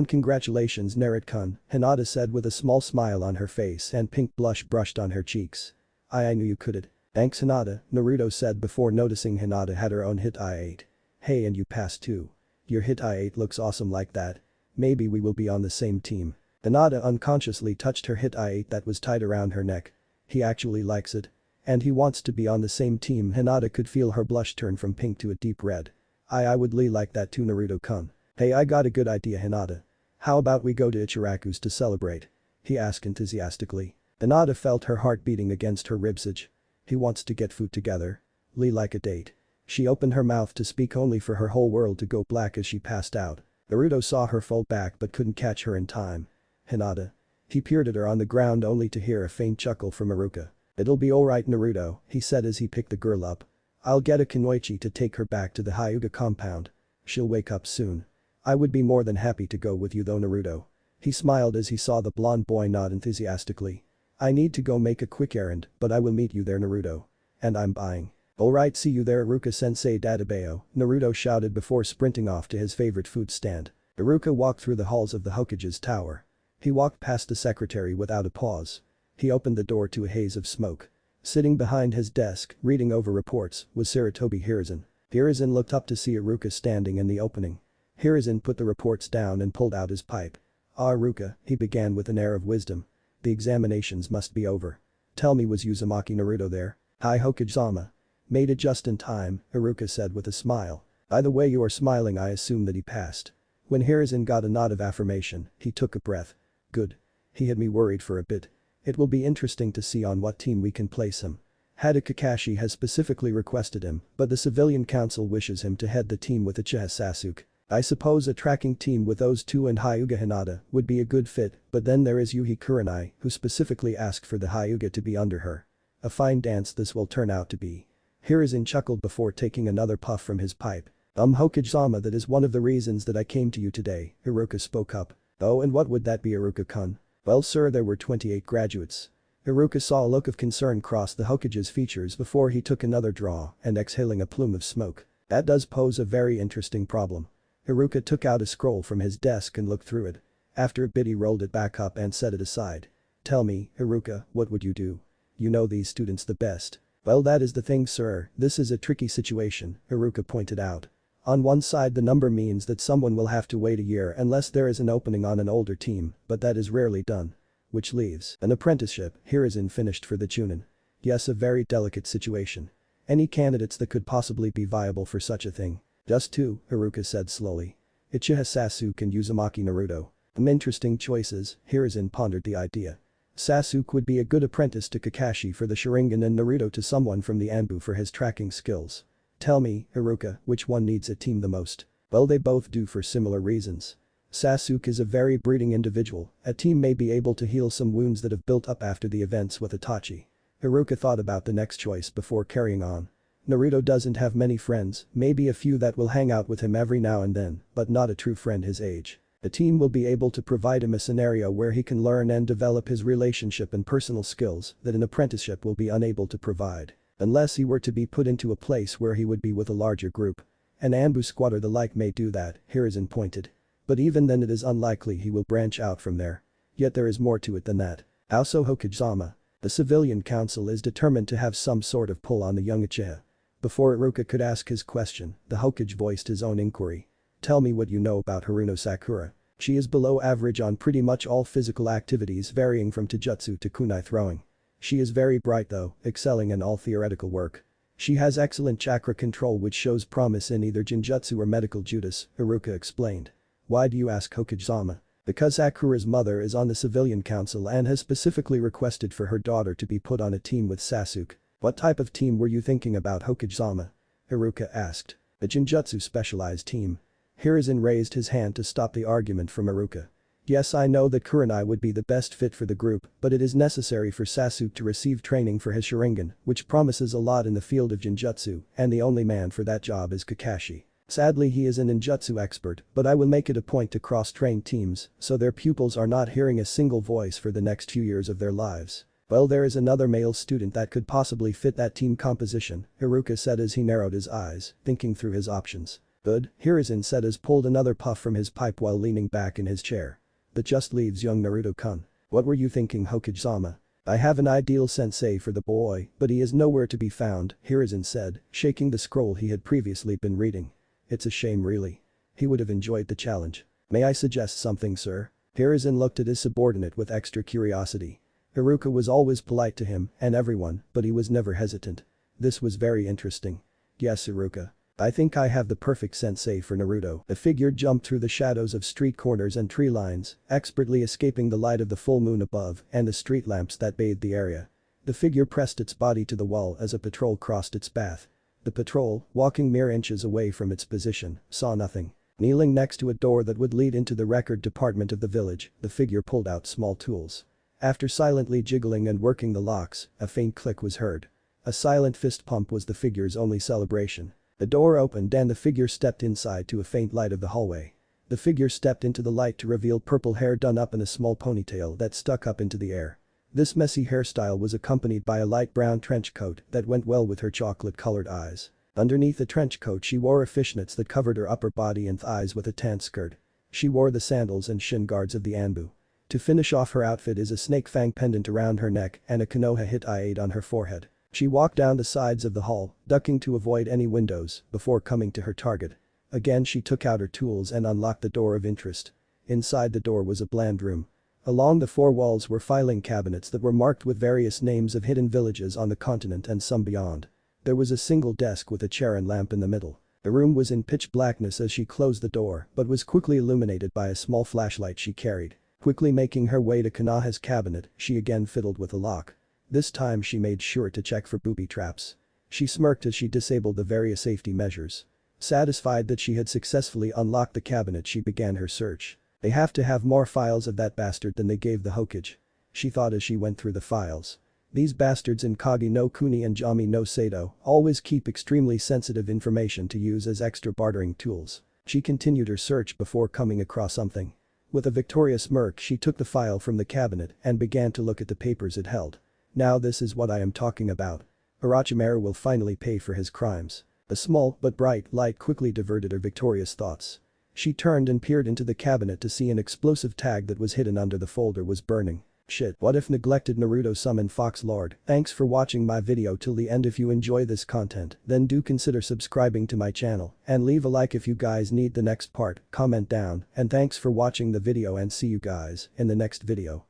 Congratulations, Naruto-kun, Hinata said with a small smile on her face and pink blush brushed on her cheeks. I knew you could it. Thanks, Hinata, Naruto said before noticing Hinata had her own hit I-8. Hey, and you passed too. Your hit I-8 looks awesome like that. Maybe we will be on the same team. Hinata unconsciously touched her hit I-8 that was tied around her neck. He actually likes it. And he wants to be on the same team. Hinata could feel her blush turn from pink to a deep red. I would like that too, Naruto-kun. Hey, I got a good idea, Hinata. How about we go to Ichiraku's to celebrate? He asked enthusiastically. Hinata felt her heart beating against her ribsage. He wants to get food together. Like a date. She opened her mouth to speak only for her whole world to go black as she passed out. Naruto saw her fall back but couldn't catch her in time. Hinata. He peered at her on the ground only to hear a faint chuckle from Iruka. It'll be alright, Naruto, he said as he picked the girl up. I'll get a Kunoichi to take her back to the Hyuga compound. She'll wake up soon. I would be more than happy to go with you though, Naruto. He smiled as he saw the blonde boy nod enthusiastically. I need to go make a quick errand, but I will meet you there, Naruto. And I'm buying. Alright, see you there, Iruka-sensei Dadabayo, Naruto shouted before sprinting off to his favorite food stand. Iruka walked through the halls of the Hokage's tower. He walked past the secretary without a pause. He opened the door to a haze of smoke. Sitting behind his desk, reading over reports, was Sarutobi Hiruzen. Hiruzen looked up to see Iruka standing in the opening. Hiruzen put the reports down and pulled out his pipe. Iruka, he began with an air of wisdom. The examinations must be over. Tell me, was Uzumaki Naruto there? Hi, Hokage-sama. Made it just in time, Iruka said with a smile. By the way you are smiling, I assume that he passed. When Hiruzen got a nod of affirmation, he took a breath. Good. He had me worried for a bit. It will be interesting to see on what team we can place him. Hada Kakashi has specifically requested him, but the civilian council wishes him to head the team with Uchiha Sasuke. I suppose a tracking team with those two and Hyuga Hinata would be a good fit, but then there is Yuhi Kurenai, who specifically asked for the Hyuga to be under her. A fine dance this will turn out to be. Hiruzen chuckled before taking another puff from his pipe. Hokage-sama, that is one of the reasons that I came to you today, Iruka spoke up. Oh, and what would that be, Iruka-kun? Well sir, there were 28 graduates. Iruka saw a look of concern cross the Hokage's features before he took another draw and exhaling a plume of smoke. That does pose a very interesting problem. Iruka took out a scroll from his desk and looked through it. After a bit he rolled it back up and set it aside. Tell me, Iruka, what would you do? You know these students the best. Well, that is the thing, sir, this is a tricky situation, Iruka pointed out. On one side the number means that someone will have to wait a year unless there is an opening on an older team, but that is rarely done. Which leaves an apprenticeship. Hiruzen finished for the Chunin. Yes, a very delicate situation. Any candidates that could possibly be viable for such a thing? Just two, Iruka said slowly. Uchiha Sasuke and Uzumaki Naruto. Interesting choices, Hiruzen pondered the idea. Sasuke would be a good apprentice to Kakashi for the Sharingan and Naruto to someone from the Anbu for his tracking skills. Tell me, Iruka, which one needs a team the most? Well, they both do for similar reasons. Sasuke is a very breeding individual, a team may be able to heal some wounds that have built up after the events with Itachi. Iruka thought about the next choice before carrying on. Naruto doesn't have many friends, maybe a few that will hang out with him every now and then, but not a true friend his age. The team will be able to provide him a scenario where he can learn and develop his relationship and personal skills that an apprenticeship will be unable to provide. Unless he were to be put into a place where he would be with a larger group. An Anbu squad or the like may do that, Hiruzen pointed. But even then it is unlikely he will branch out from there. Yet there is more to it than that. Also Hokage-sama. The civilian council is determined to have some sort of pull on the young Uchiha. Before Iruka could ask his question, the Hokage voiced his own inquiry. Tell me what you know about Haruno Sakura. She is below average on pretty much all physical activities varying from taijutsu to kunai throwing. She is very bright though, excelling in all theoretical work. She has excellent chakra control which shows promise in either jinjutsu or medical judas, Iruka explained. Why do you ask Hokage-sama? Because Sakura's mother is on the civilian council and has specifically requested for her daughter to be put on a team with Sasuke. What type of team were you thinking about, Hokage-sama? Iruka asked. A jinjutsu specialized team. Hiruzen raised his hand to stop the argument from Iruka. Yes, I know that Kurenai would be the best fit for the group, but it is necessary for Sasuke to receive training for his Sharingan, which promises a lot in the field of jinjutsu, and the only man for that job is Kakashi. Sadly he is an ninjutsu expert, but I will make it a point to cross-train teams, so their pupils are not hearing a single voice for the next few years of their lives. Well, there is another male student that could possibly fit that team composition, Iruka said as he narrowed his eyes, thinking through his options. Good, Hiruzen said as pulled another puff from his pipe while leaning back in his chair. That just leaves young Naruto-kun. What were you thinking, Hokage-sama? I have an ideal sensei for the boy, but he is nowhere to be found, Hiruzen said, shaking the scroll he had previously been reading. It's a shame really. He would have enjoyed the challenge. May I suggest something, sir? Hiruzen looked at his subordinate with extra curiosity. Iruka was always polite to him and everyone, but he was never hesitant. This was very interesting. Yes, Iruka. I think I have the perfect sensei for Naruto. The figure jumped through the shadows of street corners and tree lines, expertly escaping the light of the full moon above and the street lamps that bathed the area. The figure pressed its body to the wall as a patrol crossed its path. The patrol, walking mere inches away from its position, saw nothing. Kneeling next to a door that would lead into the record department of the village, the figure pulled out small tools. After silently jiggling and working the locks, a faint click was heard. A silent fist pump was the figure's only celebration. The door opened and the figure stepped inside to a faint light of the hallway. The figure stepped into the light to reveal purple hair done up in a small ponytail that stuck up into the air. This messy hairstyle was accompanied by a light brown trench coat that went well with her chocolate-colored eyes. Underneath the trench coat she wore fishnets that covered her upper body and thighs with a tan skirt. She wore the sandals and shin guards of the Anbu. To finish off her outfit is a snake fang pendant around her neck and a Konoha hit on her forehead. She walked down the sides of the hall, ducking to avoid any windows, before coming to her target. Again she took out her tools and unlocked the door of interest. Inside the door was a bland room. Along the four walls were filing cabinets that were marked with various names of hidden villages on the continent and some beyond. There was a single desk with a chair and lamp in the middle. The room was in pitch blackness as she closed the door but was quickly illuminated by a small flashlight she carried. Quickly making her way to Konoha's cabinet, she again fiddled with the lock. This time she made sure to check for booby traps. She smirked as she disabled the various safety measures. Satisfied that she had successfully unlocked the cabinet, she began her search. They have to have more files of that bastard than they gave the Hokage. She thought as she went through the files. These bastards in Kage no Kuni and Jami no Sato always keep extremely sensitive information to use as extra bartering tools. She continued her search before coming across something. With a victorious smirk she took the file from the cabinet and began to look at the papers it held. Now this is what I am talking about. Orochimaru will finally pay for his crimes. A small but bright light quickly diverted her victorious thoughts. She turned and peered into the cabinet to see an explosive tag that was hidden under the folder was burning. Shit, what if neglected Naruto summoned Fox Lord? Thanks for watching my video till the end. If you enjoy this content, then do consider subscribing to my channel and leave a like if you guys need the next part, comment down, and thanks for watching the video and see you guys in the next video.